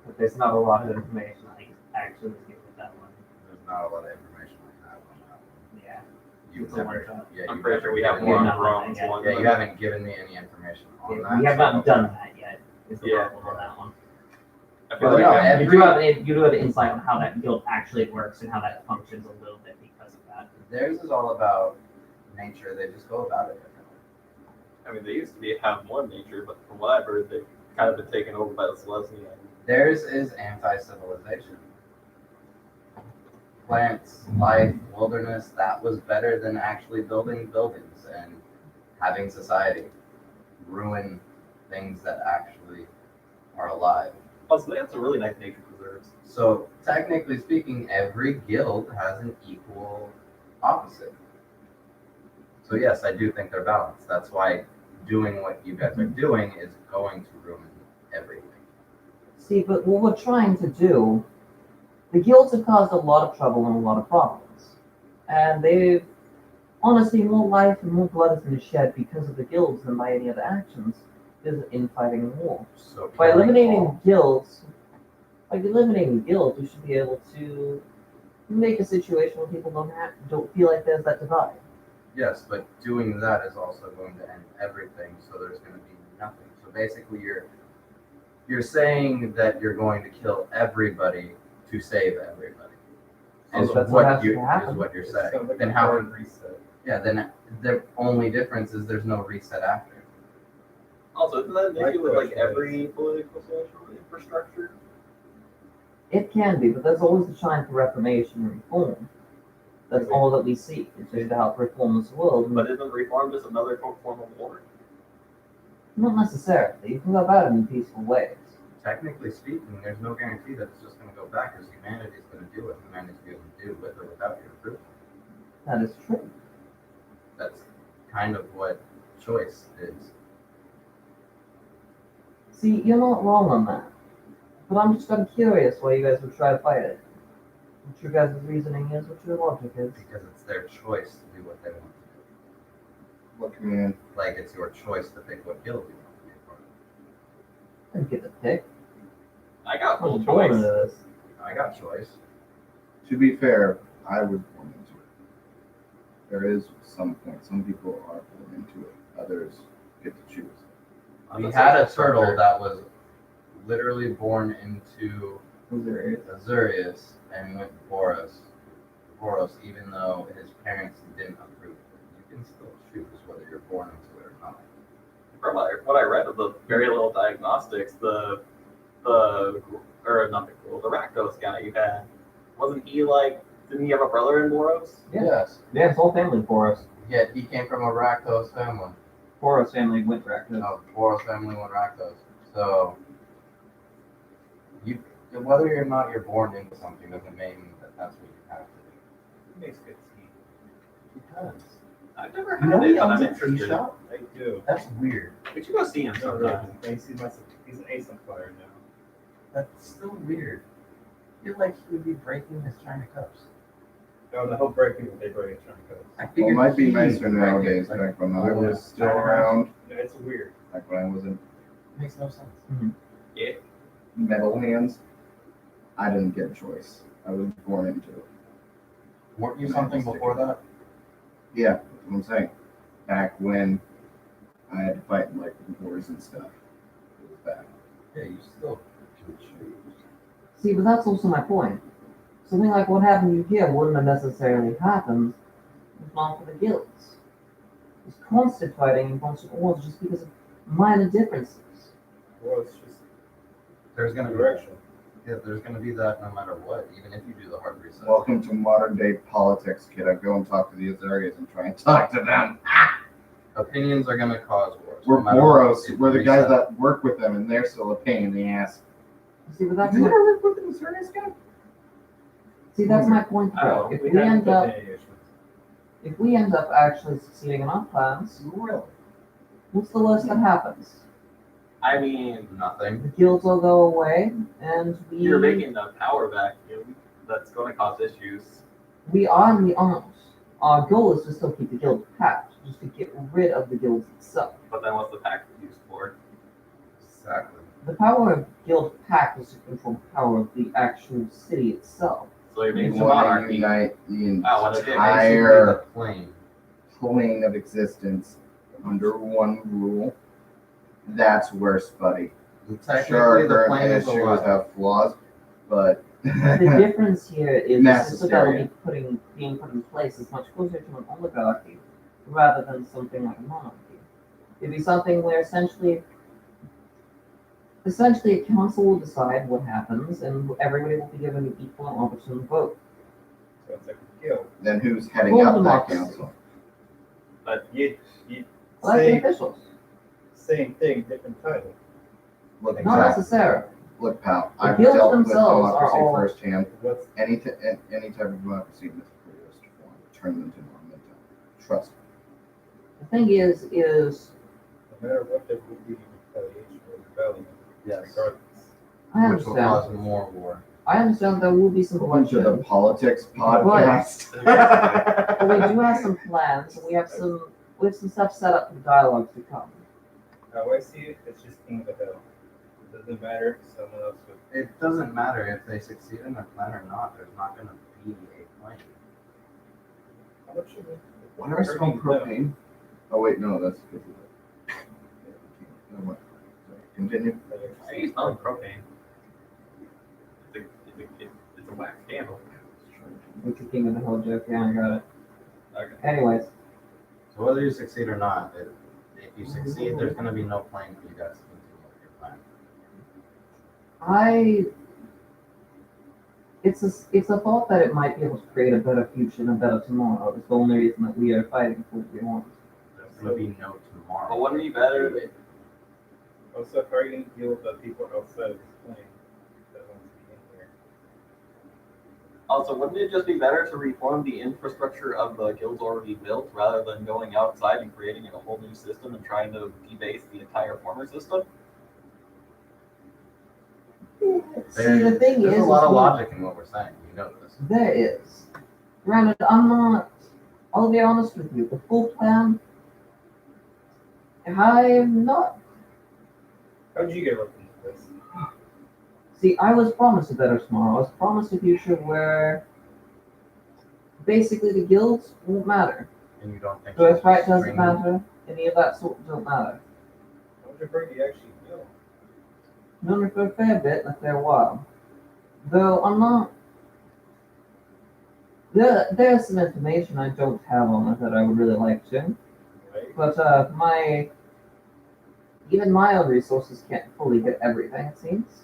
S1: But there's not a lot of information I can actually give with that one.
S4: There's not a lot of information I have on that one.
S1: Yeah.
S4: You've
S1: It's a
S4: never,
S1: one-shot.
S4: yeah,
S3: I'm
S4: you've
S3: pretty
S4: never
S3: sure we have
S4: given
S3: more
S4: me-
S3: on Groms.
S1: Yeah,
S3: one
S4: Yeah, you
S3: than-
S4: haven't given me any information on that.
S1: We have
S4: so-
S1: not done that yet. Is the
S3: Yeah.
S1: problem on that one.
S3: I feel
S1: But
S3: like
S1: no,
S3: I'm-
S1: you do have insight on how that guild actually works and how that functions a little bit because of that.
S4: Theirs is all about nature. They just go about it differently.
S3: I mean, they used to have more nature, but from what I've heard, they've kind of been taken over by the Selesnya.
S4: Theirs is anti-civilization. Plants, life, wilderness, that was better than actually building buildings and having society ruin things that actually are alive.
S3: Plus, they have some really nice nature preserves.
S4: So technically speaking, every guild has an equal opposite. So yes, I do think they're balanced. That's why doing what you guys are doing is going to ruin everything.
S1: See, but what we're trying to do, the guilds have caused a lot of trouble and a lot of problems. And they've, honestly, more life and more blood has been shed because of the guilds than by any other actions is infighting and war.
S4: So
S1: By
S4: killing
S1: eliminating
S4: all-
S1: guilds, we should be able to make a situation where people don't feel like there's that divide.
S4: Yes, but doing that is also going to end everything, so there's going to be nothing. So basically, you're saying that you're going to kill everybody to save everybody. Is
S1: that's what has to
S4: is
S1: happen.
S4: what you're
S5: It
S4: saying.
S5: sounds like
S4: Then
S5: a
S4: how?
S5: hard reset.
S4: Yeah. Then the only difference is there's no reset after.
S3: Also, isn't that an issue with like
S5: Like
S3: every political social infrastructure?
S1: It can be, but there's always the shine for reformation and reform. That's all that we seek, is just to help reform this world.
S3: But isn't reform just another form of war?
S1: Not necessarily. You can go about it in peaceful ways.
S4: Technically speaking, there's no guarantee that it's just going to go back, because humanity is going to do what humanity's going to do with or without your approval.
S1: That is true.
S4: That's kind of what choice is.
S1: See, you're not wrong on that. But I'm curious why you guys would try to fight it. What your guys' reasoning is, what your logic is.
S4: Because it's their choice to do what they want to do.
S6: Look, man,
S4: Like, it's your choice to pick what guild you want to be a part of.
S1: I didn't get to pick.
S3: I got
S1: I
S3: full
S1: was born
S3: choice.
S1: into this.
S4: I got choice.
S6: to be fair, I was born into it. There is some point. Some people are born into it. Others get to choose.
S4: We had a turtle that was literally born into Azurius and went Boros, even though his parents didn't approve. You can still choose whether you're born into it or not.
S3: From what I read of the very little diagnostics, the Rakdos guy you had, wasn't he like? Didn't he have a brother in Boros?
S1: Yeah.
S4: Yes.
S1: Yeah, his whole family Boros.
S4: Yet he came from a Rakdos family.
S1: Boros family went Rakdos.
S4: No, Boros family went Rakdos. So whether or not you're born into something doesn't mean that that's what you have to do.
S5: It makes good tea.
S4: Because
S3: I've never
S4: you know
S3: had
S4: he
S3: it, but
S4: owns
S3: I'm
S4: a tea
S3: interested.
S4: shop.
S5: I do.
S4: That's weird.
S3: We should go see him sometime.
S5: He's an ace player now.
S4: That's still weird. I feel like he would be breaking his China cups.
S5: No, the whole breaking what they break in Chronicles.
S4: I
S6: Well, it
S4: figured
S6: might be
S4: he's
S6: nicer
S4: breaking,
S6: nowadays.
S4: like,
S6: Back when I
S4: old
S6: was still
S4: China
S6: around,
S5: No, it's weird.
S6: like when I was in
S4: makes no sense.
S3: Yeah.
S6: metal hands, I didn't get a choice. I was born into it.
S4: Weren't you something before that?
S6: Yeah, that's what I'm saying. Back when I had to fight in like wars and stuff. It was bad.
S4: Yeah, you still can choose.
S1: See, but that's also my point. Something like what happened here wouldn't have necessarily happened if not for the guilds. There's constant fighting and constant wars just because of minor differences.
S5: Well, it's just
S4: There's gonna be
S5: direction.
S4: yeah, there's gonna be that no matter what, even if you do the hard reset.
S6: Welcome to modern day politics, kid. I go and talk to the Azarians and try and talk to them.
S4: Opinions are gonna cause wars.
S6: We're
S4: no matter what.
S6: Boros.
S4: If
S6: We're the
S4: you
S6: guys
S4: reset-
S6: that work with them, and they're still a pain in the ass.
S1: See, but that's
S6: Did you
S1: my,
S6: ever work with the Azarians guy?
S1: see, that's my point
S5: I
S1: though.
S5: don't know.
S1: If
S5: We
S1: we
S5: haven't
S1: end
S5: put
S1: up
S5: any issues.
S1: if we end up actually succeeding in our plans,
S6: Really?
S1: what's the worst that happens?
S3: I mean,
S4: Nothing.
S1: The guilds will go away and
S3: you're making the power vacuum. That's going to cause issues.
S1: we are in the arms. Our goal is to still keep the guild packed, just to get rid of the guilds itself.
S3: But then what's the pact used for?
S4: Exactly.
S1: The power of guild pact is to control the power of the actual city itself.
S3: So you're
S6: We
S3: making a
S6: want to
S3: monarchy.
S6: unite the
S3: Wow, what a dick.
S6: entire
S4: Basically the plane.
S6: plane of existence under one rule. That's worse, buddy.
S4: Technically,
S6: Sure,
S4: the
S6: her
S4: plane is
S6: issues
S4: alive.
S6: have flaws, but
S1: The difference here is the system that will
S6: Necessary.
S1: be being put in place is much closer to an oligarchy rather than something like a monarchy. It'd be something where essentially a council will decide what happens and everybody will be given an equal and opportune vote.
S5: So it's like a guild.
S6: then who's heading
S1: Full
S6: up that
S1: democracy.
S6: council?
S5: But you
S1: Like the
S5: say
S1: officials.
S5: same thing, different title.
S6: Look,
S1: Not
S6: exactly.
S1: necessarily.
S6: Look, pal,
S1: The
S6: I've
S1: guilds
S6: dealt with
S1: themselves are
S6: democracy
S1: all-
S6: firsthand.
S5: What's
S6: Any type of democracy in this purest form, turn them to non-mental. Trust me.
S1: The thing is
S5: no matter what, there will be retaliation or rebellion.
S4: Yes.
S5: Regardless.
S1: I
S4: Which will cause
S1: understand.
S4: more war.
S1: I understand there will be some
S6: Welcome to the
S1: bloodshed.
S6: politics podcast.
S1: But we do have some plans and we have some stuff set up for dialogues to come.
S5: How I see it, it's just King of the Hill. It doesn't matter. Someone else would.
S4: It doesn't matter if they succeed in their plan or not. There's not going to be a plan.
S5: How much should we?
S6: Why do I smell propane? Oh wait, no, that's because of it. Never mind. Sorry, continue.
S3: Why are you smelling propane? It's a wax candle.
S1: It's a King of the Hill joke, yeah, I got it.
S3: Okay.
S1: Anyways,
S4: So whether you succeed or not, if you succeed, there's going to be no plan for you guys to continue with your plan.
S1: it's a thought that it might be able to create a better future and a better tomorrow. It's the only reason that we are fighting for what we want.
S4: There's going to be no tomorrow.
S3: But wouldn't it be better?
S5: Also, how are you going to deal with the people outside of this plane that want to be in here?
S3: Also, wouldn't it just be better to reform the infrastructure of the guilds already built rather than going outside and creating a whole new system and trying to debase the entire former system?
S1: See, the thing
S4: There's
S1: is,
S4: a lot of
S1: we-
S4: logic in what we're saying. You know this.
S1: There is. Granted, I'll be honest with you, the full plan, I'm not.
S5: How did you get roped into this?
S1: See, I was promised a better tomorrow. I was promised a future where basically the guilds won't matter.
S4: And you don't think
S1: Birthright doesn't matter. Any of that sort don't matter.
S5: How much of you actually know?
S1: Known her for a fair bit and a fair while. Though I'm not. There's some information I don't have on it that I would really like to.
S5: Right?
S1: But even my own resources can't fully get everything, it seems.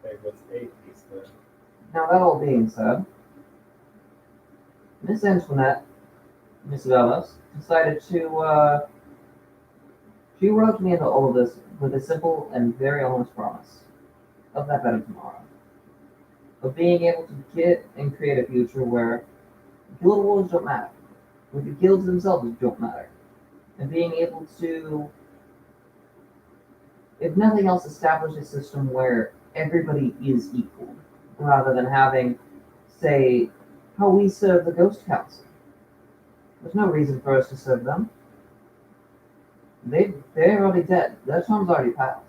S5: Okay, what's a piece then?
S1: Now that all being said, Miss Antoinette, Miss Velas, decided to she wrote me into all of this with a simple and very honest promise of that better tomorrow. Of being able to get and create a future where guild wars don't matter, where the guilds themselves don't matter. And being able to, if nothing else, establish a system where everybody is equal, rather than having, say, how we serve the Ghost Council. There's no reason for us to serve them. They're already dead. Their time's already passed.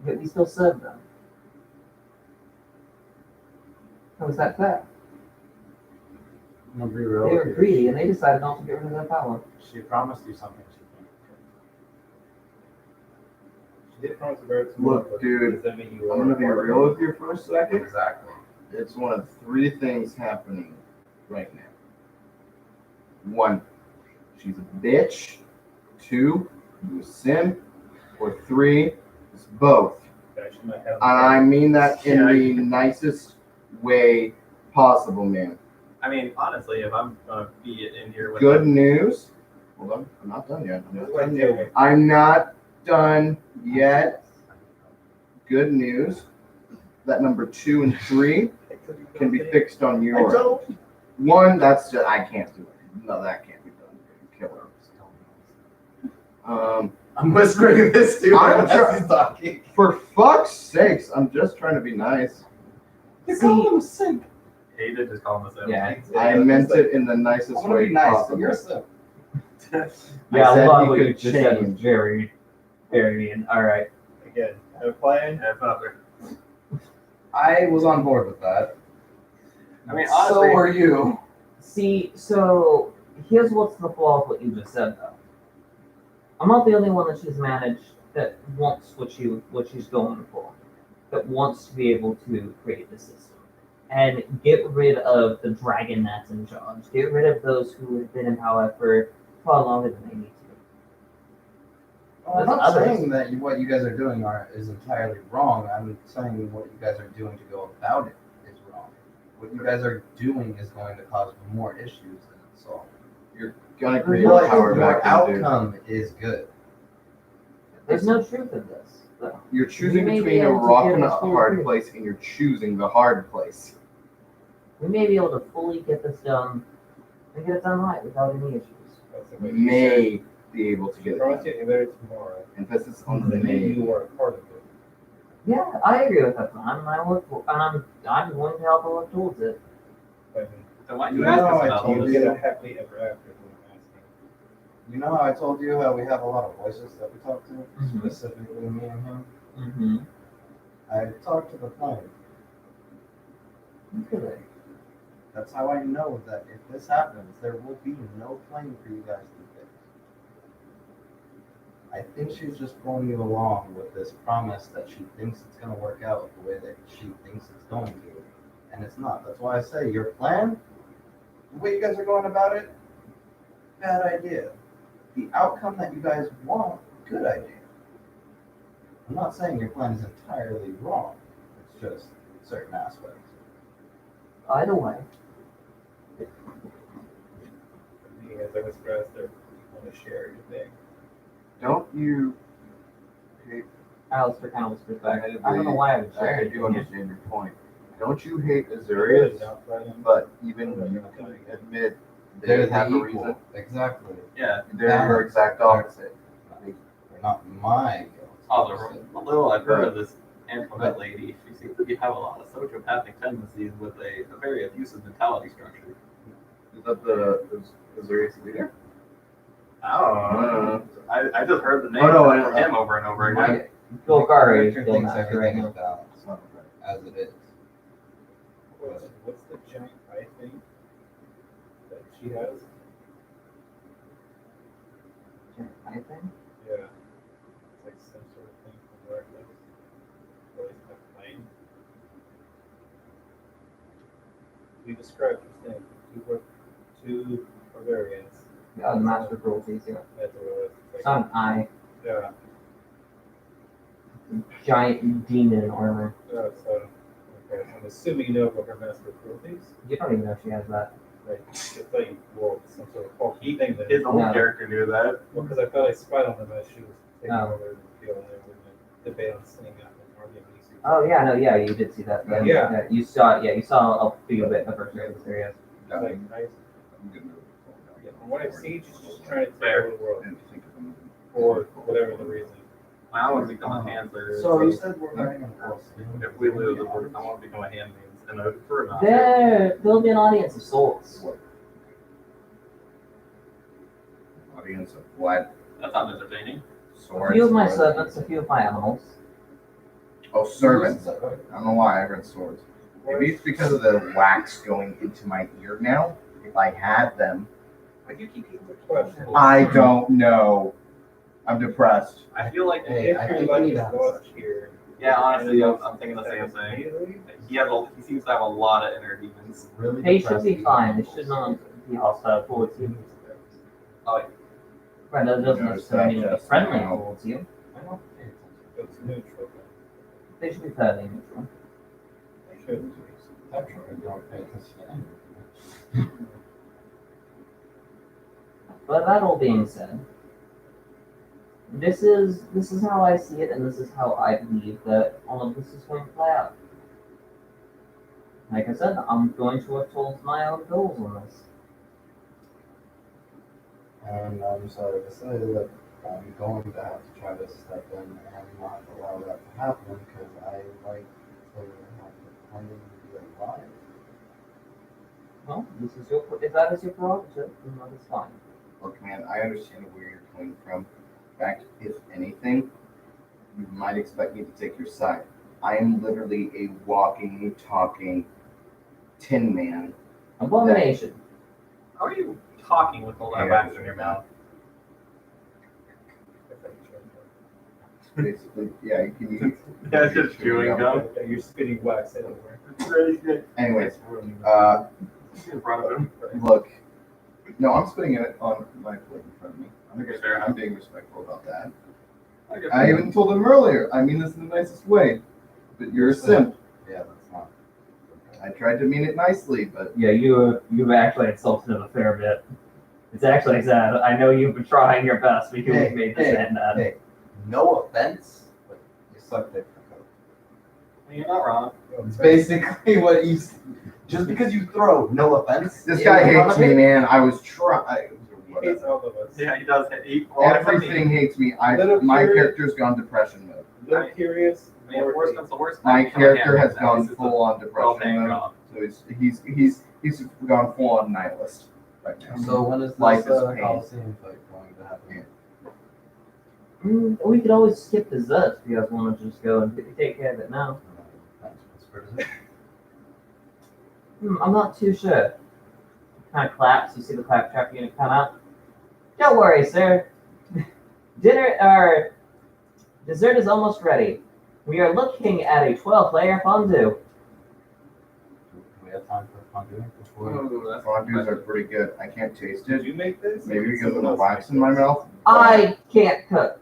S1: Yet we still serve them. How is that fair?
S4: I'm gonna be
S1: They
S4: real
S1: were
S4: with you.
S1: greedy and they decided not to get rid of their power.
S4: She promised you something she can't
S5: She did promise a better tomorrow.
S6: Look,
S5: but
S6: dude,
S5: does that mean you
S6: I'm
S5: are
S6: gonna be
S5: part of
S6: real
S5: it?
S6: with you for a
S4: keep.
S6: second.
S4: Exactly.
S6: It's one of three things happening right now. One, she's a bitch. Two, you a simp. Or three, it's both.
S5: That she might have-
S6: I mean that in
S3: Yeah,
S6: the nicest way possible, man.
S3: I mean, honestly, if I'm gonna be in here with
S6: Good news. Hold on, I'm not done yet.
S5: This is what I'm doing.
S6: I'm not done yet. Good news. That number 2 and 3 can be fixed on your end. One, that's just, I can't do it. No, that can't be done. Killer.
S4: I'm whispering this to
S6: I'm
S4: him
S6: try-
S4: as he's talking.
S6: For fuck's sakes, I'm just trying to be nice.
S4: You call him simp.
S3: He did just call him a simp.
S1: Yeah.
S6: I meant it in the nicest
S4: I'm gonna
S6: way
S4: be nice, but
S6: possible.
S4: you're a simp.
S1: Yeah,
S6: I
S1: a
S6: said
S1: lot
S6: he
S1: of what you
S6: could
S1: just said was
S6: change.
S1: very, very mean. Alright.
S5: Again, have a plan.
S3: That's not fair.
S4: I was on board with that.
S3: I mean,
S4: So
S3: honestly,
S4: were you.
S1: See, so here's what's the flaw of what you just said, though. I'm not the only one that she's managed that wants what she's going for, that wants to be able to create the system and get rid of the dragon that's in charge, get rid of those who have been in power for far longer than they need to.
S9: Well, I'm
S1: There's
S9: not
S1: others.
S9: saying that what you guys are doing is entirely wrong. I'm saying what you guys are doing to go about it is wrong. What you guys are doing is going to cause more issues than it solves.
S6: Gonna create
S9: Your
S6: power back into.
S9: outcome is good.
S1: There's no truth in this, though.
S6: You're choosing
S1: may be
S6: between a
S1: able to
S6: rock
S1: get
S6: and a
S1: us full
S6: hard
S1: agreement.
S6: place, and you're choosing the hard place.
S1: We may be able to fully get this done and get it done right without any issues.
S5: That's the way
S6: May be able to
S5: she
S6: get it
S5: promised
S6: done.
S5: you there tomorrow.
S6: Emphasis on
S5: That
S6: may.
S5: you are a part of it.
S1: Yeah, I agree with that plan. I'm going to help her work towards it.
S5: But
S3: Then why do
S9: You
S3: you ask
S9: know,
S3: us
S9: I
S3: about
S9: told
S5: you
S3: this?
S5: get a happily ever after when I'm asking.
S9: You know how I told you how we have a lot of voices that we talk to,
S1: Mhm.
S9: specifically me and him?
S1: Mm-hmm.
S9: I talked to the plane.
S1: Good.
S9: That's how I know that if this happens, there will be no plane for you guys to fix. I think she's just pulling you along with this promise that she thinks it's going to work out the way that she thinks it's going to. And it's not. That's why I say your plan, the way you guys are going about it, bad idea. The outcome that you guys want, good idea. I'm not saying your plan is entirely wrong. It's just certain aspects.
S1: Either way,
S5: Being as I was stressed, I want to share everything.
S6: Don't you hate?
S1: Alistair kind of whispers back. I don't know why I would share
S6: I
S1: it.
S6: do understand your point. Don't you hate Azurians? But even you can admit they
S9: They're
S6: have
S9: the
S6: a
S9: equal.
S6: reason.
S9: Exactly.
S3: Yeah.
S6: They're your exact opposite.
S9: They're not my guilt.
S3: Oh, the little I've heard of this Antoinette lady, she seems to have a lot of sociopathic tendencies with a very abusive mentality structure.
S6: Is that the Azurius leader?
S3: I don't know. I just heard the name
S6: Oh, no,
S3: from him over and over again.
S1: Golgari
S9: Character
S1: is still
S9: thinks
S1: master right
S9: everything
S1: now.
S9: is balanced as it is.
S5: What's the giant eye thing that she has?
S1: I think.
S5: Yeah. It's like some sort of thing from where it lives. Or is that plane? You described this thing. Two barbarians.
S1: Yeah, the master cruelties, yeah.
S5: That's what it was.
S1: It's not an eye.
S5: Yeah.
S1: Giant demon in armor.
S5: So, okay. I'm assuming you know about her master cruelties.
S1: You don't even know if she has that.
S5: Like, it's like, well, some sort of bulky thing that.
S3: His own
S1: No.
S3: character knew that.
S5: Well, because I thought I spied on them as she was taking
S1: Oh.
S5: over the field and they were going to debate on sitting out and arguing.
S1: Oh yeah, no, yeah, you did see that.
S5: Yeah.
S1: You saw a few bit of her through this area.
S5: Like, nice. Yeah, from what I've seen, she's just trying to take
S3: Fair.
S5: over the world for whatever the reason.
S3: I want to become a handler.
S9: So you said we're running a course.
S3: If we lose, I want to become a handmaid and a for an
S1: There'll be an audience of sorts.
S6: Audience of what?
S3: That sounds entertaining.
S1: A
S6: Swords?
S1: few of my servants, a few of my animals.
S6: Oh, servants. I don't know why I heard swords. Maybe it's because of the wax going into my ear now. If I had them,
S3: But you keep eating the
S5: Question.
S6: I don't know. I'm depressed.
S3: I feel like,
S9: Hey, I
S5: If your
S9: think we
S5: life
S9: need
S5: is
S9: to have
S5: lost
S9: such-
S5: here.
S3: yeah, honestly, I'm thinking the same thing. He seems to have a lot of inner demons.
S9: Really
S1: They should be
S9: depressing.
S1: fine. They should not be hostile towards you.
S3: Oh,
S1: Right, that doesn't
S6: Yeah,
S1: necessarily mean to be
S6: just
S1: friendly
S6: now.
S1: towards you.
S9: I don't pay attention.
S5: It's neutral.
S1: They should be fairly neutral.
S5: Should.
S9: Actually, I don't pay attention to anything.
S1: But that all being said, this is how I see it, and this is how I believe that all of this is going to play out. Like I said, I'm going to work towards my own goals on this.
S9: And I'm sorry to say that I'm going to have to try to step in and not allow that to happen because I like to have the plan be alive.
S1: Well, this is your if that is your prerogative, then that is fine.
S6: Look, man, I understand where you're coming from. In fact, if anything, you might expect me to take your side. I am literally a walking, talking tin man.
S1: Abomination.
S3: how are you talking with all that wax in your mouth?
S6: Basically, yeah, you can use.
S3: Yeah, it's just chewing gum.
S5: You're spitting wax everywhere.
S3: It's really good.
S6: Anyways,
S3: In front of him.
S6: look. No, I'm spitting it on my plate in front of me.
S3: Okay, fair enough.
S6: I'm being respectful about that.
S3: I guess
S6: I even told him earlier. I mean this in the nicest way. But you're a simp.
S9: Yeah, that's not.
S6: I tried to mean it nicely, but
S1: Yeah, you've actually insulted him a fair bit. It's actually sad. I know you've been trying your best because
S9: Hey,
S1: you've made this
S9: hey,
S1: end.
S9: Hey, no offense, but you suck dick for coke.
S3: you're not wrong.
S9: It's basically what you. Just because you throw, no offense.
S6: this guy hates me, man. I was trying.
S5: He hates all of us.
S3: Yeah, he does.
S6: Everything hates me.
S5: Little
S6: My
S5: curious.
S6: character's gone depression mode.
S5: Little curious.
S3: The worst comes to worst.
S6: My
S3: you can
S6: character
S3: handle
S6: has
S3: it.
S6: gone
S3: This is
S6: full on
S3: the
S6: depression
S3: well-paying
S6: mode.
S3: job.
S6: So he's gone full on nihilist right now.
S9: So when is this
S6: Life is pain.
S9: Coliseum fight going to happen?
S1: We could always skip the Zut if you guys want to just go and take care of it now. I'm not too sure. Kind of claps. You see the claptrap unit come out. Don't worry, sir. Dessert is almost ready. We are looking at a 12-layer fondue.
S9: Do we have time for fondue before?
S6: Fondues are pretty good. I can't taste
S5: Did
S6: it.
S5: you make this?
S6: Maybe because of the wax in my mouth.
S1: I can't cook.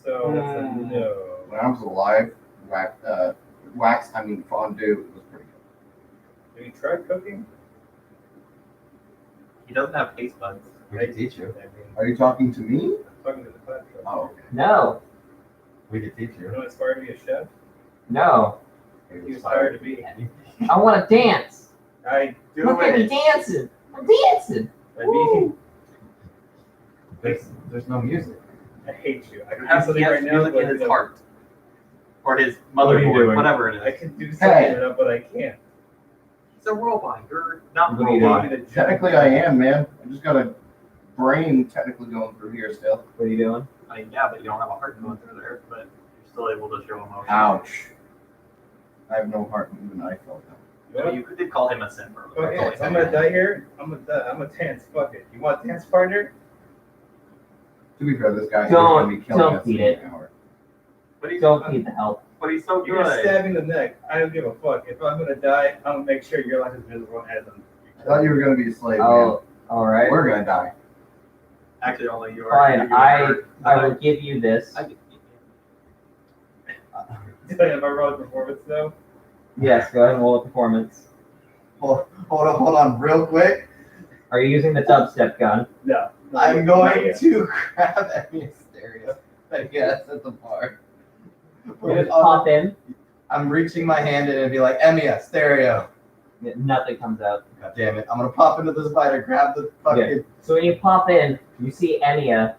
S5: So that's a no.
S6: When I was alive, fondue was pretty good.
S5: Have you tried cooking?
S3: He doesn't have taste buds.
S9: We could teach you.
S5: I mean,
S6: Are you talking to me?
S5: I'm talking to the claptrap.
S6: Oh, okay.
S1: No,
S9: We could teach
S5: You
S9: you.
S5: don't aspire to be a chef?
S1: no.
S5: You aspire to be.
S1: I want to dance.
S5: I do
S1: Look at me
S5: it.
S1: dancing. I'm dancing.
S5: I mean,
S9: There's no music.
S5: I hate you. I can do
S3: Has
S5: something right now,
S3: music
S5: but
S3: in his
S5: you know,
S3: heart. Or his
S1: What are you
S3: motherboard,
S1: doing?
S3: whatever it
S5: I
S3: is.
S5: can do something right now, but I can't.
S3: He's a robot. You're not
S1: What are you
S3: robot.
S1: doing?
S6: Technically, I am, man. I just got a brain technically going through here still.
S1: What are you doing?
S3: I mean, yeah, but you don't have a heart going through there, but you're still able to show emotion.
S6: Ouch. I have no heart, and even I felt that.
S5: You know
S3: No,
S5: what?
S3: you did call him a simp earlier.
S5: Fuck it. I'm gonna die here. I'm a dance. Fuck it. You want a dance partner?
S6: To be fair, this guy's
S1: Don't-
S6: going to be killing
S1: don't
S6: us
S1: feed
S6: in
S1: it.
S6: an hour.
S3: But he's,
S1: Don't need the help.
S3: but he's so
S5: You're
S3: good.
S5: stabbing the neck. I don't give a fuck. If I'm gonna die, I'm gonna make sure your life is miserable as I'm.
S6: I thought you were going to be a slave,
S1: Oh, all
S6: man.
S1: right.
S6: We're going to die.
S3: Actually, only you are.
S1: Fine.
S3: you are-
S1: I will give you this.
S5: Did I have my raw performance though?
S1: Yes. Go ahead and roll a performance.
S4: Hold on, real quick.
S1: Are you using the dubstep gun?
S5: No.
S4: I'm going to grab Emmy's stereo that he has at the bar. Put
S1: You
S4: it
S1: just
S4: on.
S1: pop in.
S4: I'm reaching my hand in and be like, Emmia, stereo.
S1: Nothing comes out.
S4: God damn it. I'm gonna pop into the spider, grab the fucking.
S1: So when you pop in, you see Enya.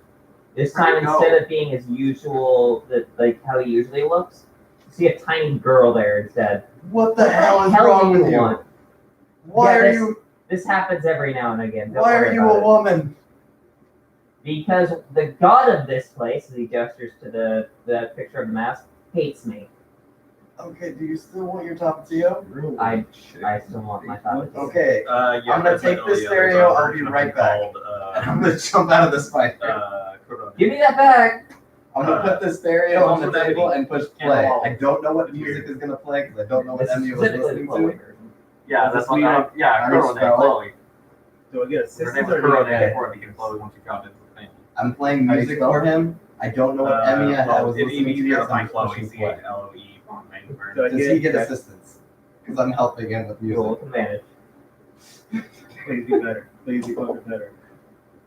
S1: This time,
S3: Where'd it go?
S1: instead of being his usual, like how he usually looks, you see a tiny girl there instead.
S4: What the hell is
S1: hell
S4: wrong
S1: do
S4: with you?
S1: want?
S4: Why
S1: Yeah,
S4: are
S1: this-
S4: you?
S1: This happens every now and again. Don't
S4: Why
S1: worry
S4: are you
S1: about
S4: a
S1: it.
S4: woman?
S1: Because the god of this place, as he gestures to the picture of the mask, hates me.
S4: Okay, do you still want your Tapatio?
S1: I still want my thought.
S4: Okay,
S3: Yeah,
S4: I'm gonna
S3: definitely
S4: take this
S3: the
S4: stereo,
S3: other
S4: I'll be
S3: version of
S4: right
S3: him
S4: back.
S3: called,
S4: I'm gonna jump out of the spider.
S3: Corona.
S1: Give me that back.
S4: I'm gonna put the stereo on the
S3: also
S4: table
S3: Emmy.
S4: and push
S3: And
S4: play.
S3: Wall.
S4: I don't know what music is gonna play because I don't know what
S1: This is
S4: Emmy was
S1: specifically the
S4: listening
S1: Chloe
S4: to.
S1: version.
S3: Yeah, that's what.
S5: I
S3: Yeah,
S6: how do you
S3: Corona.
S6: spell it?
S3: Chloe.
S5: Do I get
S3: Her
S5: assistance
S3: name was
S5: or do I
S3: Corona
S5: get?
S3: before it became Chloe once you got into the thing.
S4: I'm playing
S6: How do you
S4: music
S6: spell
S4: for
S6: it?
S4: him. I don't know what Emmy was
S3: It's
S4: listening
S3: easier
S4: to.
S3: to find
S4: I'm
S3: Chloe.
S4: pushing play.
S3: CHLOE.
S5: Do I
S4: Does he get
S5: that?
S4: assistance? Because I'm helping him with
S1: Roll
S4: music.
S1: with advantage.
S5: Please be better. Please be fucking better.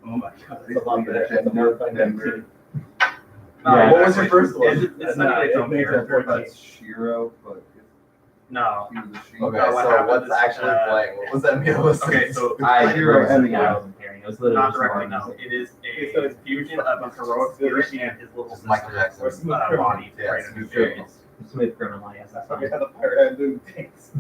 S5: Oh my god, that's a lot better.
S6: Denver,
S5: I've never found that
S6: Denver.
S5: shit.
S1: Yeah,
S3: what was your first one?
S5: It's
S3: It's
S5: not-
S3: not
S5: it
S3: its own
S5: makes it
S3: character, but
S6: That's Shiro, but
S3: no.
S6: he was a she.
S4: Okay,
S3: No, what
S4: so
S3: happened
S4: what's
S3: is,
S4: actually playing? What was Emmy listening
S3: Okay, so
S1: I
S6: Hero
S1: personally,
S6: Emmy.
S1: I wasn't hearing. It was literally
S3: not
S1: just
S3: directly.
S1: Martin.
S3: No, it is
S5: Okay, so
S3: a
S5: it's
S3: fusion of his heroic spirit and his little
S4: Just Michael
S3: sister,
S4: Jackson.
S5: Or smooth criminal.
S3: body
S4: Yeah,
S3: right
S4: smooth
S3: experience.
S1: Smooth criminal, yes, that's
S5: Fucking
S1: fine.
S5: how the pirate had doing things.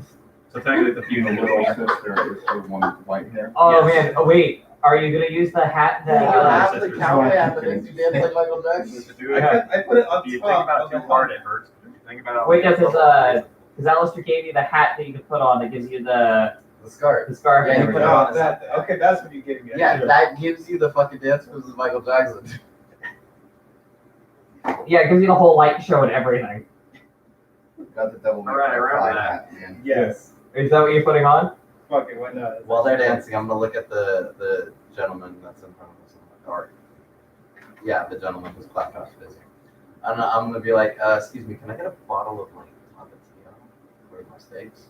S3: So technically, the
S6: The
S3: fusion
S6: little
S3: is
S6: sister is the one with white hair.
S1: Oh
S3: Yes.
S1: man, oh wait, are you gonna use the hat that?
S3: Yeah,
S4: half the
S3: sisters.
S4: cowboy hat that makes you dance like Michael Jackson.
S3: to do it.
S5: I put it on
S3: Do you
S5: top.
S3: think about
S5: of
S3: it
S5: the
S3: too hard, it hurts. Do you think about it.
S1: Wait, because Alistair gave you the hat that you can put on that gives you the
S4: The scarf.
S1: scarf
S4: Yeah,
S1: and
S4: you put it
S1: everything.
S4: on.
S5: Oh, that, okay, that's what you gave me.
S4: Yeah, that gives you the fucking dance moves of Michael Jackson.
S1: Yeah, it gives you the whole light show and everything.
S6: Got the devil may
S3: Alright,
S6: cry
S3: remember
S6: 5
S3: that.
S6: hat, man.
S5: Yes.
S1: Is that what you're putting on?
S5: Fuck it, why not?
S4: While they're dancing, I'm gonna look at the gentleman that's in front of us. Or, yeah, the gentleman who's clapped off busy. And I'm gonna be like, excuse me, can I get a bottle of like Tapatio for my steaks?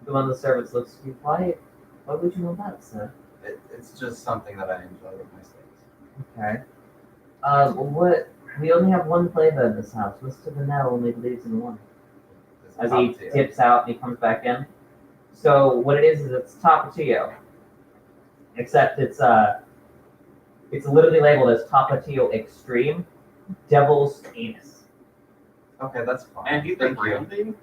S1: The one the servants looks to you. Why would you want that, sir?
S4: It's just something that I enjoy with my steaks.
S1: Okay. What? We only have one flavor in this house. Mr. Vanel only believes in one.
S4: It's
S1: As he
S4: Tapatio.
S1: dips out and he comes back in. So what it is it's Tapatio. Except it's literally labeled as Tapatio Extreme Devil's Anus.
S4: Okay, that's fine.
S3: And he's been
S4: Thank you.
S3: branding?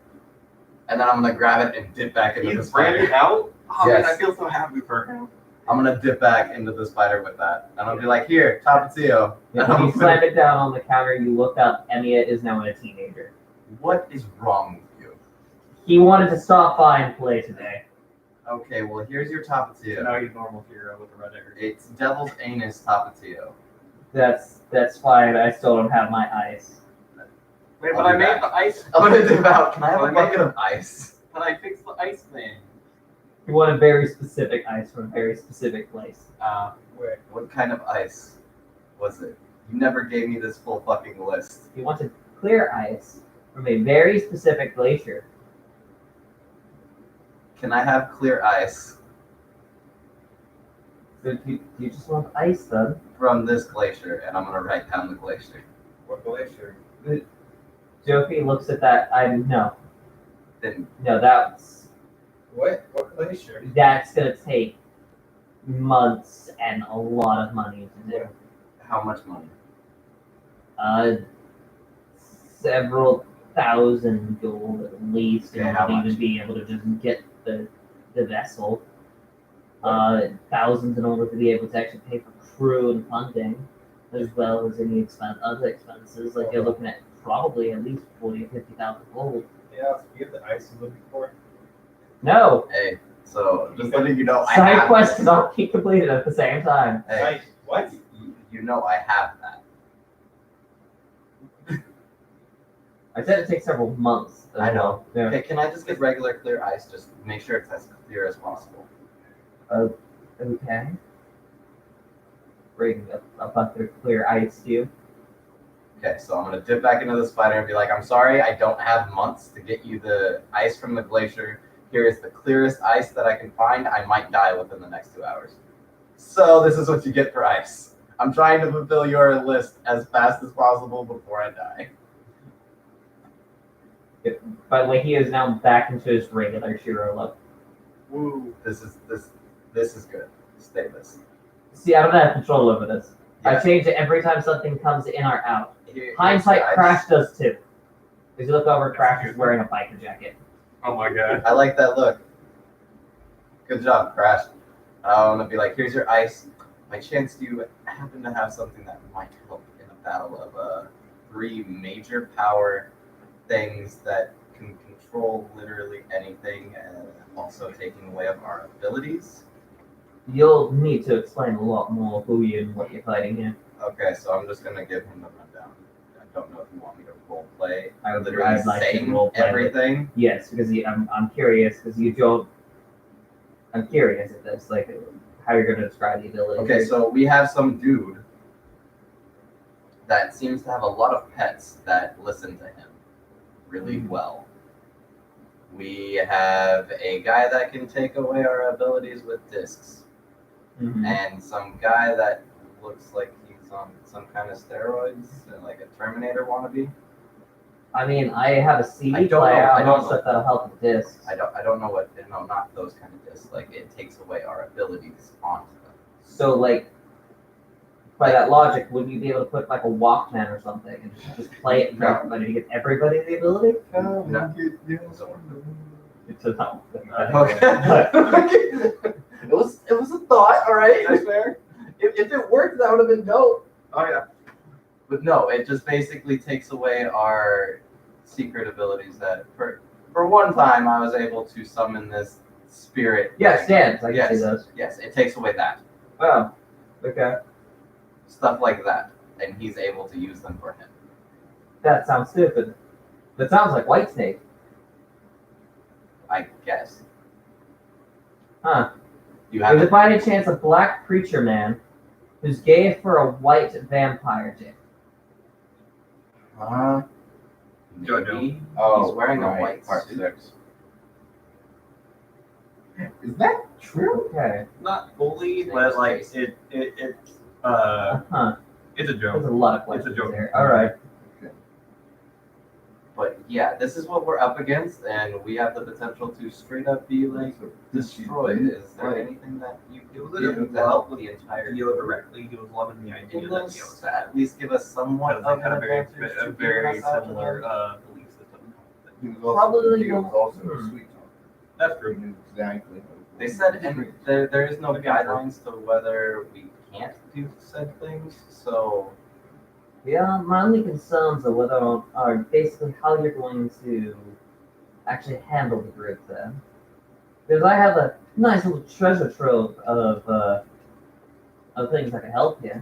S4: And then I'm gonna grab it and dip back into the
S3: He's
S4: spider.
S3: branded out? Oh
S4: Yes.
S3: man, I feel so happy for him.
S4: I'm gonna dip back into the spider with that. And I'll be like, here, Tapatio. And
S1: When
S4: I'm
S1: you slam it down on the counter, you look up, Emiya is now a teenager.
S4: What is wrong with you?
S1: He wanted to stop by and play today.
S4: Okay, well, here's your
S8: So
S4: Tapatio.
S8: now he's normal hero with the red hair.
S4: It's Devil's Anus Tapatio.
S1: That's fine. I still don't have my ice.
S3: Wait,
S4: I'll
S3: but I
S4: be
S3: made
S4: back.
S3: the ice.
S4: I'm gonna dip out. Can I have
S3: Well,
S4: a
S3: I
S4: bucket
S3: made-
S4: of ice?
S3: But I fixed the ice thing.
S1: You want a very specific ice from a very specific place.
S5: Wait.
S4: What kind of ice was it? You never gave me this full fucking list.
S1: You wanted clear ice from a very specific glacier.
S4: Can I have clear ice
S1: So you just want ice then?
S4: from this glacier? And I'm gonna write down the glacier.
S5: What glacier?
S1: Jofi looks at that. No,
S4: Then
S1: that's
S5: What? What glacier?
S1: gonna take months and a lot of money to do.
S4: how much money?
S1: Several thousand gold at least in
S4: Okay,
S1: order
S4: how
S1: to
S4: much?
S1: even be able to just get the vessel. Thousands in order to be able to actually pay for crew and funding, as well as any other expenses. Like you're looking at probably at least 40 or 50,000 gold.
S5: Yeah, so you have the ice you're looking for?
S1: No,
S4: Hey, so just letting you know, I
S1: side
S4: have
S1: quests
S4: this.
S1: don't keep completed at the same time.
S4: Hey,
S5: Ice. What?
S4: you know I have that.
S1: I said it takes several months. as
S4: I know.
S1: well. Yeah.
S4: Okay, can I just get regular clear ice? Just make sure it's as clear as possible.
S1: Okay. Bring a bucket of clear ice to you.
S4: Okay, so I'm gonna dip back into the spider and be like, I'm sorry, I don't have months to get you the ice from the glacier. Here is the clearest ice that I can find. I might die within the next 2 hours. So this is what you get for ice. I'm trying to fulfill your list as fast as possible before I die.
S1: By the way, he is now back into his regular Shiro look.
S4: Woo! This is good. Stay this.
S1: See, I don't have control over this. I
S4: Yes.
S1: change it every time something comes in or out.
S4: Here's
S1: Hindsight,
S4: your ice.
S1: Crash does too. As you look over, Crash is wearing a biker jacket.
S3: Oh my god.
S4: I like that look. Good job, Crash. I'm gonna be like, here's your ice. By chance, do you happen to have something that might help in a battle of 3 major power things that can control literally anything and also taking away of our abilities?
S1: You'll need to explain a lot more who you and what you're fighting here.
S4: Okay, so I'm just gonna give him the rundown. I don't know if you want me to role play.
S1: I would
S4: Literally
S1: I'd like to
S4: saying
S1: role play.
S4: everything.
S1: Yes, because I'm curious because you don't. I'm curious at this, like how you're going to describe the ability.
S4: Okay, so we have some dude that seems to have a lot of pets that listen to him really well. We have a guy that can take away our abilities with discs,
S1: Mhm.
S4: and some guy that looks like he's on some kind of steroids, like a Terminator wannabe.
S1: I mean, I have a CD
S4: I don't
S1: player.
S4: know, I
S1: I
S4: don't
S1: know
S4: know.
S1: stuff that'll help with discs.
S4: I don't know what, no, not those kind of discs. Like it takes away our abilities onto them.
S1: So, like, by that logic, would you be able to put like a Walkman or something and just play it for
S4: No.
S1: everybody to give everybody the ability?
S4: No.
S1: It's a no.
S4: Okay. it was a thought, all right.
S3: That's fair.
S4: If it worked, that would have been dope.
S3: Oh yeah.
S4: But no, it just basically takes away our secret abilities. That for one time, I was able to summon this spirit.
S1: Yeah, stands. I can
S4: Yes.
S1: see those.
S4: Yes, it takes away that
S1: Oh, okay.
S4: stuff like that. and he's able to use them for him.
S1: That sounds stupid. That sounds like Whitesnake.
S4: I guess.
S1: Huh.
S4: You have
S1: Is
S4: it.
S1: it by any chance a black preacher man who's gay for a white vampire chick?
S4: Maybe.
S6: Oh,
S4: He's wearing
S6: right,
S4: a white
S6: part
S4: suit.
S6: 6. Is that true?
S1: Okay.
S3: Not fully, but like it's
S1: Huh.
S3: it's a
S1: There's
S3: joke.
S1: a lot of
S3: It's a
S1: questions
S3: joke.
S1: there. All right.
S4: But yeah, this is what we're up against, and we have the potential to straight up be like destroyed. Is there anything that you can do to help the entire
S3: Deal directly. He was loving the idea that he was
S4: at least give us somewhat
S3: because
S4: of
S3: they had
S4: an
S3: a very,
S4: advantage
S3: a
S4: to
S3: very
S4: beat us out
S3: similar
S4: to
S3: belief system.
S6: He was also,
S1: Probably
S6: he was
S1: won't-
S6: also a sweet talker.
S3: That's
S6: He
S3: true.
S6: knew exactly.
S4: them. They said, and there is no guidelines to whether we can't do said things, so
S1: Yeah, my only concerns are whether are basically how you're going to actually handle the group then. Because I have a nice little treasure trove of things that can help you.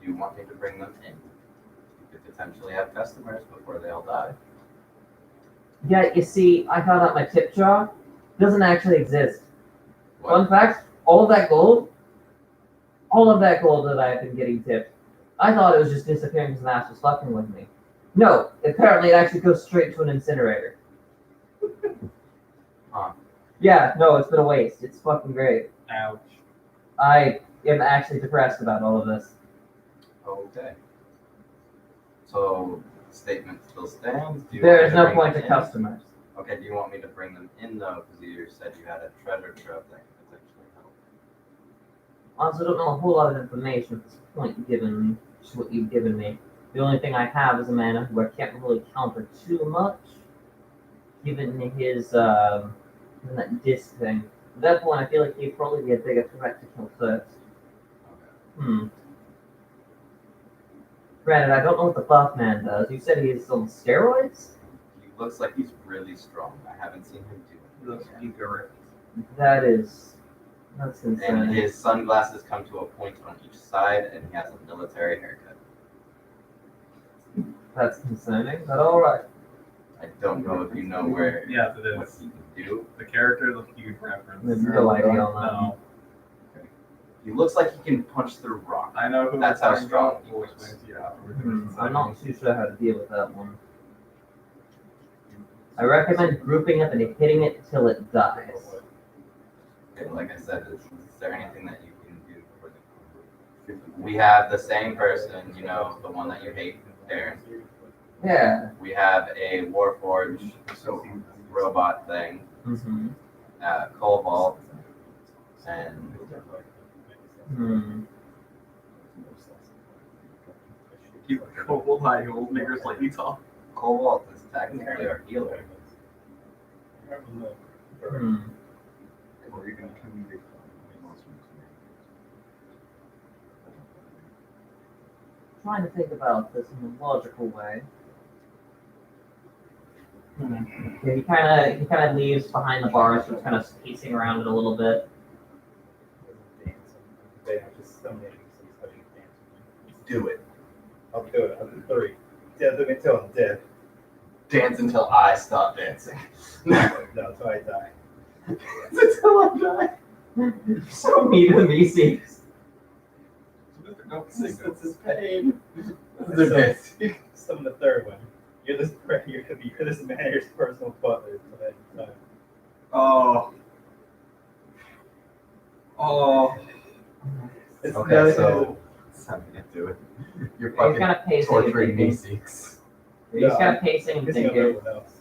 S4: do you want me to bring them in? You could potentially have customers before they all die.
S1: Yeah, you see, I found out my tip jar doesn't actually exist. Fun fact, all of that gold that I've been getting tipped, I thought it was just disappearing because Nash was fucking with me. No, apparently it actually goes straight to an incinerator.
S4: Huh.
S1: Yeah, no, it's been a waste. It's fucking great.
S3: Ouch.
S1: I am actually depressed about all of this.
S4: Okay. So statement still stands. Do you
S1: There
S4: want
S1: is
S4: me to
S1: no
S4: bring
S1: point
S4: them
S1: to
S4: in?
S1: customers.
S4: Okay, do you want me to bring them in though? Because you said you had a treasure trove that could potentially help.
S1: Honestly, I don't know a whole lot of information at this point, given just what you've given me. The only thing I have is a mana who I can't really counter too much, given his that disc thing. At that point, I feel like he'd probably be a bigger threat to kill first. Granted, I don't know what the buff man does. You said he's on steroids?
S4: He looks like he's really strong. I haven't seen him do
S3: He looks vigorous.
S1: That's
S4: it.
S1: insane.
S4: And his sunglasses come to a point on each side, and he has a military haircut.
S1: That's concerning, but alright.
S4: I don't know if you know where
S3: Yes, it
S4: what
S3: is.
S4: he can do.
S3: The character is a huge reference.
S1: There's no idea on that.
S3: No,
S4: He looks like he can punch through rock.
S3: I know who
S4: That's
S3: we're
S4: how
S3: talking
S4: strong
S3: about.
S4: he
S3: We'll
S4: was.
S3: explain to you afterwards.
S1: I'm not too sure how to deal with that one. I recommend grouping up and hitting it till it dies.
S4: Okay, like I said, is there anything that you can do for the group? We have the same person, you know, the one that you hate, Darren.
S1: Yeah.
S4: We have a Warforged robot thing,
S1: Mm-hmm.
S4: Cobalt, and
S1: Hmm.
S3: Keep Cobalt high, you'll make her slightly tall.
S4: Cobalt is technically our healer.
S1: Hmm.
S6: Or even comedic monsters.
S1: Trying to think about this in a logical way. Yeah, he kind of leaves behind the bar, so he's kind of pacing around it a little bit.
S5: They have to summon it, so he's having to dance.
S4: Do it.
S5: I'll do it. I'll do 3. Dead them until I'm dead.
S4: Dance until I stop dancing.
S5: No, until I die.
S4: Until I die.
S1: So mean to me, see.
S4: Resistance is pain.
S5: Summon the 3rd one. You're this manager's personal butler until that time.
S3: Oh.
S5: It's
S4: Okay, so it's time to get to it. You're
S1: He's
S4: fucking
S1: kind of pacing and
S4: torturing me,
S1: thinking.
S4: Seeks.
S1: He's kind of pacing and
S5: Missing
S1: thinking.
S5: everyone else.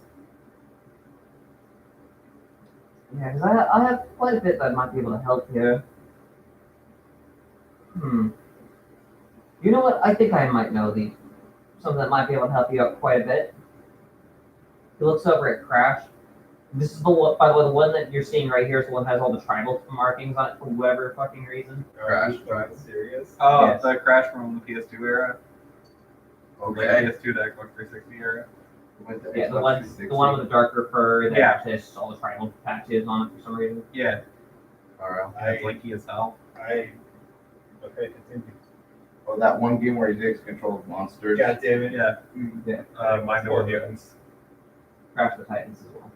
S1: Yeah, because I have quite a bit that might be able to help here. You know what? I think I might know something that might be able to help you out quite a bit. He looks over at Crash. This is the one, by the way, the one that you're seeing right here is the one that has all the tribal markings on it for whatever fucking reason.
S5: Are you fucking serious?
S3: Oh,
S1: Yes.
S3: the Crash from the PS2 era.
S4: Okay.
S3: The PS2 to Xbox 360 era.
S1: Yeah, the one with the darker fur that
S3: Yeah.
S1: has all the tribal tattoos on it for some reason.
S3: Yeah,
S4: Alright.
S3: it's blinky as hell.
S5: Okay, continue.
S6: that one game where he takes control of monsters.
S5: God damn it.
S3: Yeah.
S5: Mind of the mutants.
S1: Crash the Titans as well.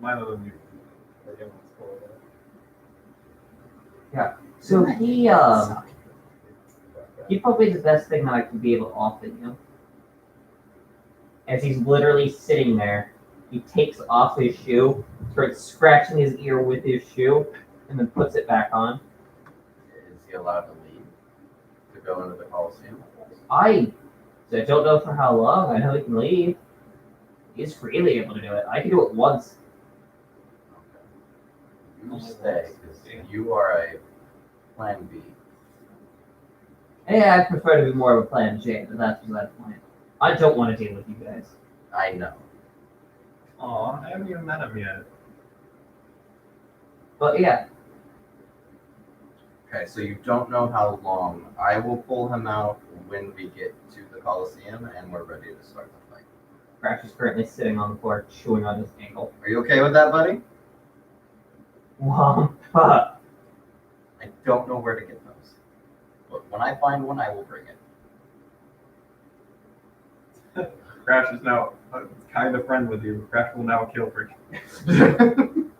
S3: Mine of them.
S1: So he probably the best thing that I could be able to offer you. As he's literally sitting there, he takes off his shoe, starts scratching his ear with his shoe, and then puts it back on.
S4: Is he allowed to leave to go into the Coliseum?
S1: I don't know for how long. I know he can leave. He's freely able to do it. I can do it once.
S4: You stay, because you are a plan B.
S1: Yeah, I prefer to be more of a plan J, but that's beside the point. I don't want to deal with you guys.
S4: I know.
S3: Aw, I haven't even met him yet.
S1: But yeah,
S4: Okay, so you don't know how long. I will pull him out when we get to the Coliseum and we're ready to start the fight.
S1: Crash is currently sitting on the floor, chewing on his ankle.
S4: Are you okay with that, buddy?
S1: Womp.
S4: I don't know where to get those. But when I find one, I will bring it.
S3: Crash is now kind of friend with you. Crash will now kill for you.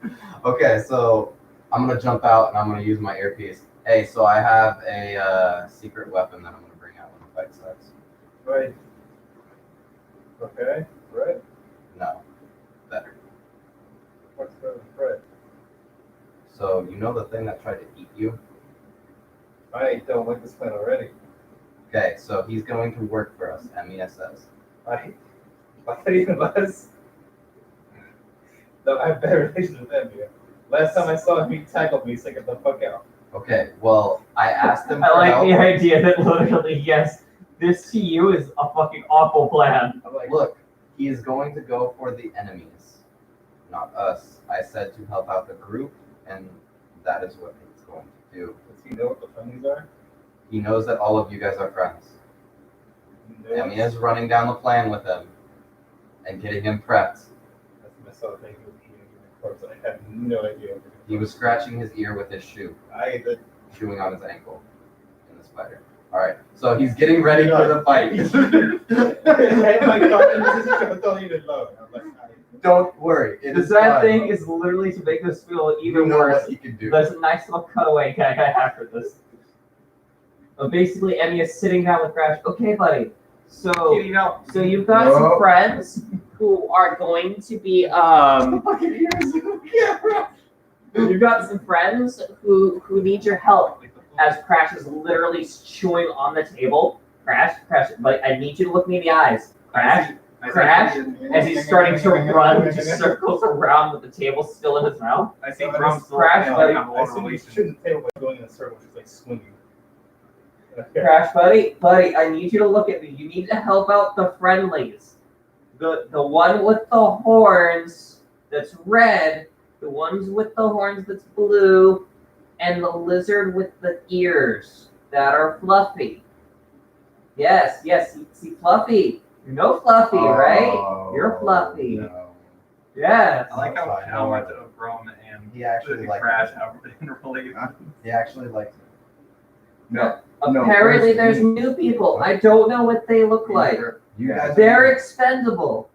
S4: Okay, so I'm gonna jump out and I'm gonna use my earpiece. Hey, so I have a secret weapon that I'm gonna bring out when the fight starts.
S5: Right. Okay. Right.
S4: No, better.
S5: What's the right?
S4: So you know the thing that tried to eat you?
S5: I don't like this plan already.
S4: Okay, so he's going to work for us. MESS.
S5: I thought even less. No, I have better relations with them, yeah. Last time I saw him, he tackled me, so get the fuck out.
S4: Okay, well I asked him.
S1: I
S4: for
S1: like
S4: help.
S1: the idea that literally, yes, this to you is a fucking awful plan.
S5: I'm like,
S4: Look, he is going to go for the enemies, not us. I said to help out the group, and that is what he's going to do.
S5: does he know what the friendlies are?
S4: He knows that all of you guys are friends.
S5: No.
S4: Emi is running down the plan with him and getting him prepped.
S5: That's when I saw the thing he was eating in the corpse. I had no idea.
S4: He was scratching his ear with his shoe,
S5: The
S4: chewing on his ankle in the spider. All right, so he's getting ready for the fight.
S5: my God, don't even know. I'm like,
S4: Don't worry, it
S1: The
S4: is
S1: sad
S4: fine.
S1: thing is literally to make this feel
S4: You
S1: even
S4: know
S1: worse.
S4: what he can do.
S1: There's a nice little cutaway gag I have for this. But basically, Emmy is sitting down with Crash. Okay, buddy. So you've got some
S6: No.
S1: friends who are going to be You've got some friends who need your help. As Crash is literally chewing on the table. Crash, but I need you to look me in the eyes. Crash, as he's starting to run, just circles around with the table still in his mouth.
S3: I see
S5: So
S3: Grum still
S1: Crash,
S3: have
S1: buddy.
S3: a
S5: I
S3: lot of
S5: assume you
S3: relations.
S5: shouldn't table by going in a circle, just like swinging. Okay.
S1: Crash, buddy, I need you to look at me. You need to help out the friendlies. The one with the horns that's red, the ones with the horns that's blue, and the lizard with the ears that are fluffy. Yes, see Fluffy. You know Fluffy, right? You're Fluffy.
S6: No.
S1: Yes.
S3: I like how much of Grum and
S4: He actually liked
S3: Crash
S4: it.
S3: have been related.
S4: He actually liked it.
S6: No.
S1: Apparently,
S6: No,
S1: there's new people. I don't know what they look like.
S4: You
S6: Yeah.
S4: guys
S1: They're expendable.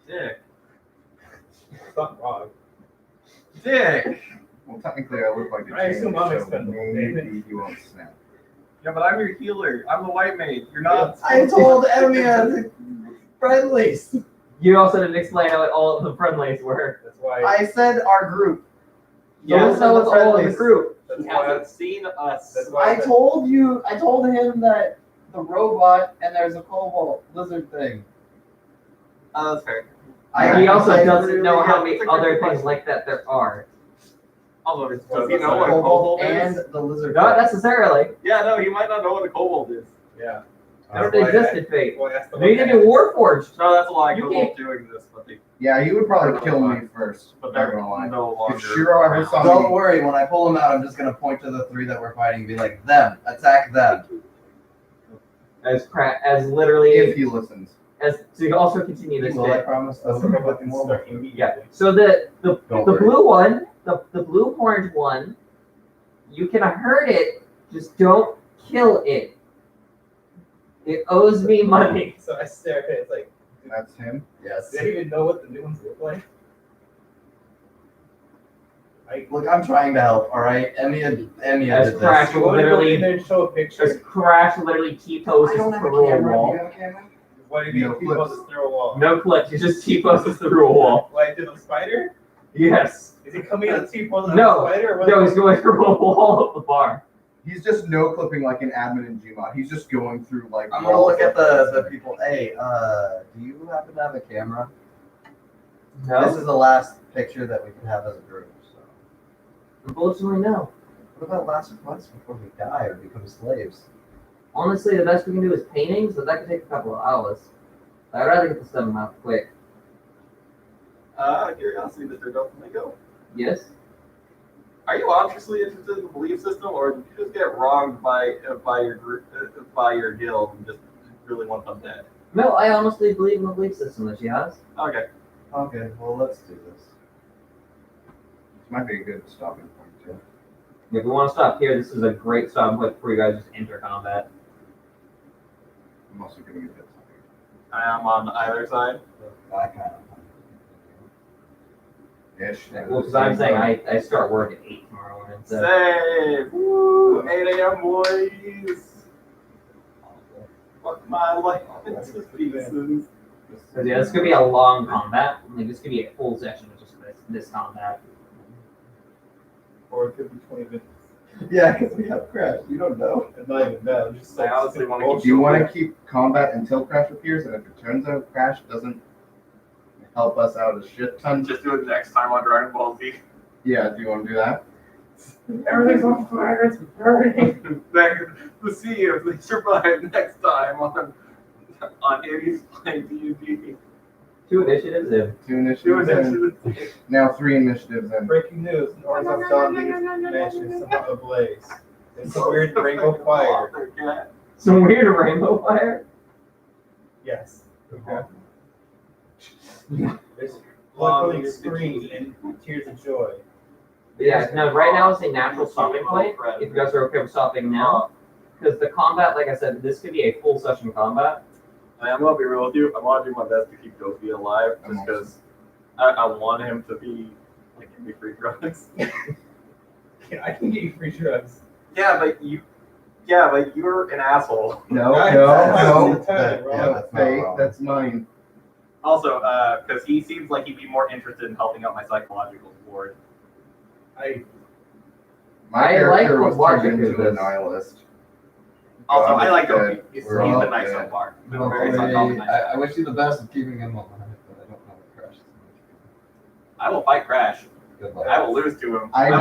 S3: Dick.
S5: Something wrong.
S3: Dick.
S6: Well, technically, I look like a
S5: I
S6: change,
S5: assume I'm
S6: so
S5: expendable,
S6: maybe you won't snap.
S3: Yeah, but I'm your healer. I'm the white mate. You're not.
S4: I told Emi friendlies.
S1: You also didn't explain how all of the friendlies were.
S5: That's why.
S4: I said our group.
S1: You don't know it's all in the
S4: friendlies.
S1: group.
S5: That's
S3: He
S5: why.
S3: hasn't seen us.
S5: That's why.
S4: I told him that the robot and there's a cobalt lizard thing.
S3: Oh, that's fair.
S1: He also
S4: I
S1: doesn't know how many
S3: it's a good
S1: other
S3: question.
S1: things like that there are.
S3: Although, does
S5: Well,
S3: he
S5: that's
S3: know
S5: a
S3: what a
S4: Cobalt
S3: kobold
S4: and
S3: is?
S4: the lizard.
S1: Not
S4: thing.
S1: necessarily.
S3: Yeah, no, he might not know what a kobold is.
S5: Yeah.
S1: They don't
S5: That's why
S1: exist in Fate.
S5: Well, that's the
S1: Neither
S5: one-
S1: do Warforged.
S3: No, that's a lie.
S1: You
S3: Kobolds do exist, but they
S6: Yeah, he would probably kill me first.
S3: but
S6: Not
S3: they're
S6: gonna lie.
S3: no longer.
S6: If Shiro ever
S3: around.
S6: saw
S4: Don't worry, when I pull him out, I'm just gonna point to the three that we're fighting and be like, them, attack them.
S1: As literally
S6: if he listens.
S1: as to also continue this
S4: Will I
S1: bit.
S4: promise?
S5: That's the robot can start
S1: Yeah.
S5: immediately.
S1: So the
S4: Don't worry.
S1: blue one, the blue orange one, you can hurt it, just don't kill it. It owes me money.
S5: So I stare at it. It's like,
S6: That's him.
S4: Yes.
S5: do they even know what the new ones look like?
S4: Look, I'm trying to help. All right. Emmy
S1: As
S4: did
S1: Crash
S4: this.
S5: You want to go
S1: literally,
S5: in there and show a picture?
S1: as Crash literally T-poses through a wall.
S6: have a camera?
S5: What do you
S6: No
S5: mean? People
S6: clips.
S5: just through a wall.
S1: No clips, you just T-poses through a wall.
S5: Like did the spider?
S1: Yes.
S5: Is he coming out of T-pose on
S1: No,
S5: the spider? Or what?
S1: No, he's going through a wall of the bar.
S6: He's just no clipping like an admin in Gmod. He's just going through like.
S4: I'm gonna look at the people. Hey, do you happen to have a camera? This
S1: No,
S4: is the last picture that we can have as a group. So,
S1: unfortunately, no.
S4: what about last months before we die or become slaves?
S1: Honestly, the best we can do is paintings, but that could take a couple of hours. I'd rather get the stuff out quick.
S3: Out of curiosity, Mr. Domingo,
S1: Yes?
S3: are you honestly interested in the belief system, or did you just get wronged by your group, by your guild, and just really want them dead?
S1: No, I honestly believe in the belief system that she has.
S3: Okay.
S4: Okay, well let's do this.
S6: This might be a good stopping point too.
S1: If we want to stop here, this is a great stopping point before you guys just enter combat.
S6: I'm also gonna get that something.
S3: I am on either side.
S4: I kind of.
S6: Ish.
S1: Well, because I'm saying I start work at 8 tomorrow morning, so.
S3: Save! Woo! 8 a.m. boys! Fuck my life into pieces.
S1: So yeah, this could be a long combat. Like, this could be a full session of just this combat.
S5: Or it could be 20 minutes.
S4: Yeah, because we have Crash. You don't know.
S5: It's not even that. It's just
S3: I
S5: like
S3: honestly wanna keep
S6: Do you want to keep combat until Crash appears, and if it turns out Crash doesn't help us out a shit ton,
S3: Just do it next time on Dragon Ball Z.
S6: yeah, do you want to do that?
S1: Everything's on fire, it's burning.
S3: We'll see if they survive next time on Amy's playing D&D.
S1: 2 initiatives in.
S6: 2 initiatives in. Now 3 initiatives in.
S5: breaking news. North of Dawn mansion is somehow ablaze. There's some weird rainbow fire.
S3: Yeah.
S1: Some weird rainbow fire?
S5: Yes. Okay. There's glowing screams and tears of joy.
S1: Yeah, no, right now it's a natural stopping point. If you guys are okay with stopping now. Because the combat, like I said, this could be a full session combat.
S3: I'm gonna be real with you. I want to do my best to keep Goofy alive, just because I want him to be like give me free drugs.
S5: Yeah, I can get you free drugs.
S3: Yeah, but you're an asshole.
S6: No,
S5: Guys,
S6: no,
S5: that's
S6: no.
S5: the time, bro.
S4: Yeah, that's not
S6: Fake,
S4: wrong.
S6: that's mine.
S3: Also, because he seems like he'd be more interested in helping out my psychological ward.
S5: I
S6: My
S1: I like
S6: character
S1: what
S6: was turned
S1: Logic
S6: into a
S1: is.
S6: nihilist.
S3: Also,
S6: God
S3: I like
S6: is
S3: Goofy.
S6: dead.
S3: He's
S6: We're all
S3: been nice so
S6: dead.
S3: far. Been
S9: Well,
S3: very nice.
S9: I wish you the best of keeping him alive, but I don't know what Crash is.
S3: I will fight Crash.
S9: Good luck.
S3: I will lose to him.
S6: I
S3: will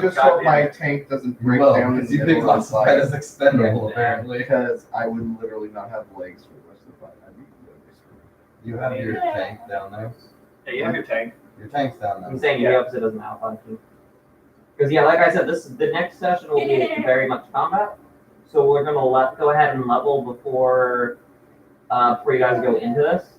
S6: just
S3: die.
S6: hope my
S3: Goddamn.
S6: tank doesn't break
S9: Well,
S6: down
S9: because
S6: in
S9: you
S6: the
S9: think
S6: middle of the
S9: Classified
S6: fight,
S9: is expendable,
S1: Yeah.
S9: apparently.
S6: because I would literally not have legs for the rest of the fight. I'd be literally screwed.
S9: You have your tank down there.
S3: Hey, you have your tank.
S9: Your tank's down there.
S1: I'm saying the opposite doesn't malfunction. Because yeah, like I said, the next session will be very much combat. So we're gonna go ahead and level before you guys go into this.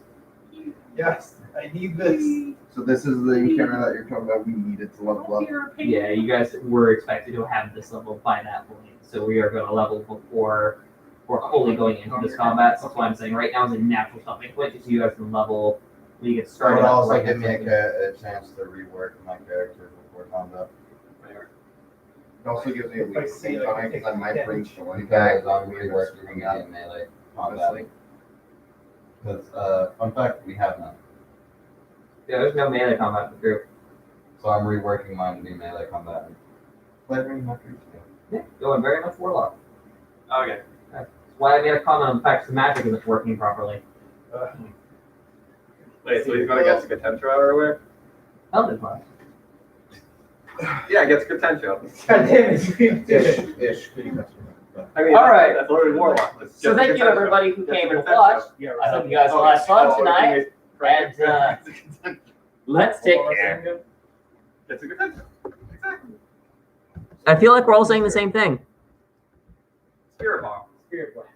S5: yes, I need this.
S6: So this is the encounter that you're talking about. We needed to level up.
S1: Yeah, you guys were expected to have this level by that point. So we are gonna level before we're fully going into this combat. So that's why I'm saying right now is a natural stopping point, just so you guys can level when you get
S4: It
S1: started.
S4: would
S1: up
S4: also
S1: right
S4: give me
S1: next to
S4: a chance to rework my character before combat.
S6: It also gives me a
S5: If I
S6: week
S5: see,
S6: of
S5: like,
S6: time because I might bring joy
S4: Because
S6: back.
S4: I'm
S6: when we're
S4: reworking
S6: screwing
S4: me
S6: up,
S4: in melee combat.
S6: honestly.
S4: Because, fun fact, we have none.
S1: Yeah, there's no melee combat in the group.
S4: So I'm reworking mine to be melee combat. Flavoring my creature.
S1: Yeah, going very much warlock.
S3: Okay.
S1: That's why I made a comment on the fact the magic isn't working properly.
S3: Wait, so he's gonna get to Gatentra everywhere?
S1: Eldritch Blast.
S3: Yeah, get to Gatentra.
S5: God damn it, you did it.
S6: Ish.
S3: I mean,
S1: All right.
S3: That's literally Warlock. Let's
S1: So
S3: get
S1: thank
S3: to
S1: you
S3: Gatentra.
S1: everybody who
S3: Get
S1: came
S3: to
S1: and
S3: Gatentra.
S1: watched.
S5: Yeah,
S1: I hope you guys will have fun tonight. And let's take care.
S3: Get to Gatentra. Exactly.
S1: I feel like we're all saying the same thing.
S3: Spirit Bomb.
S5: Spirit blast.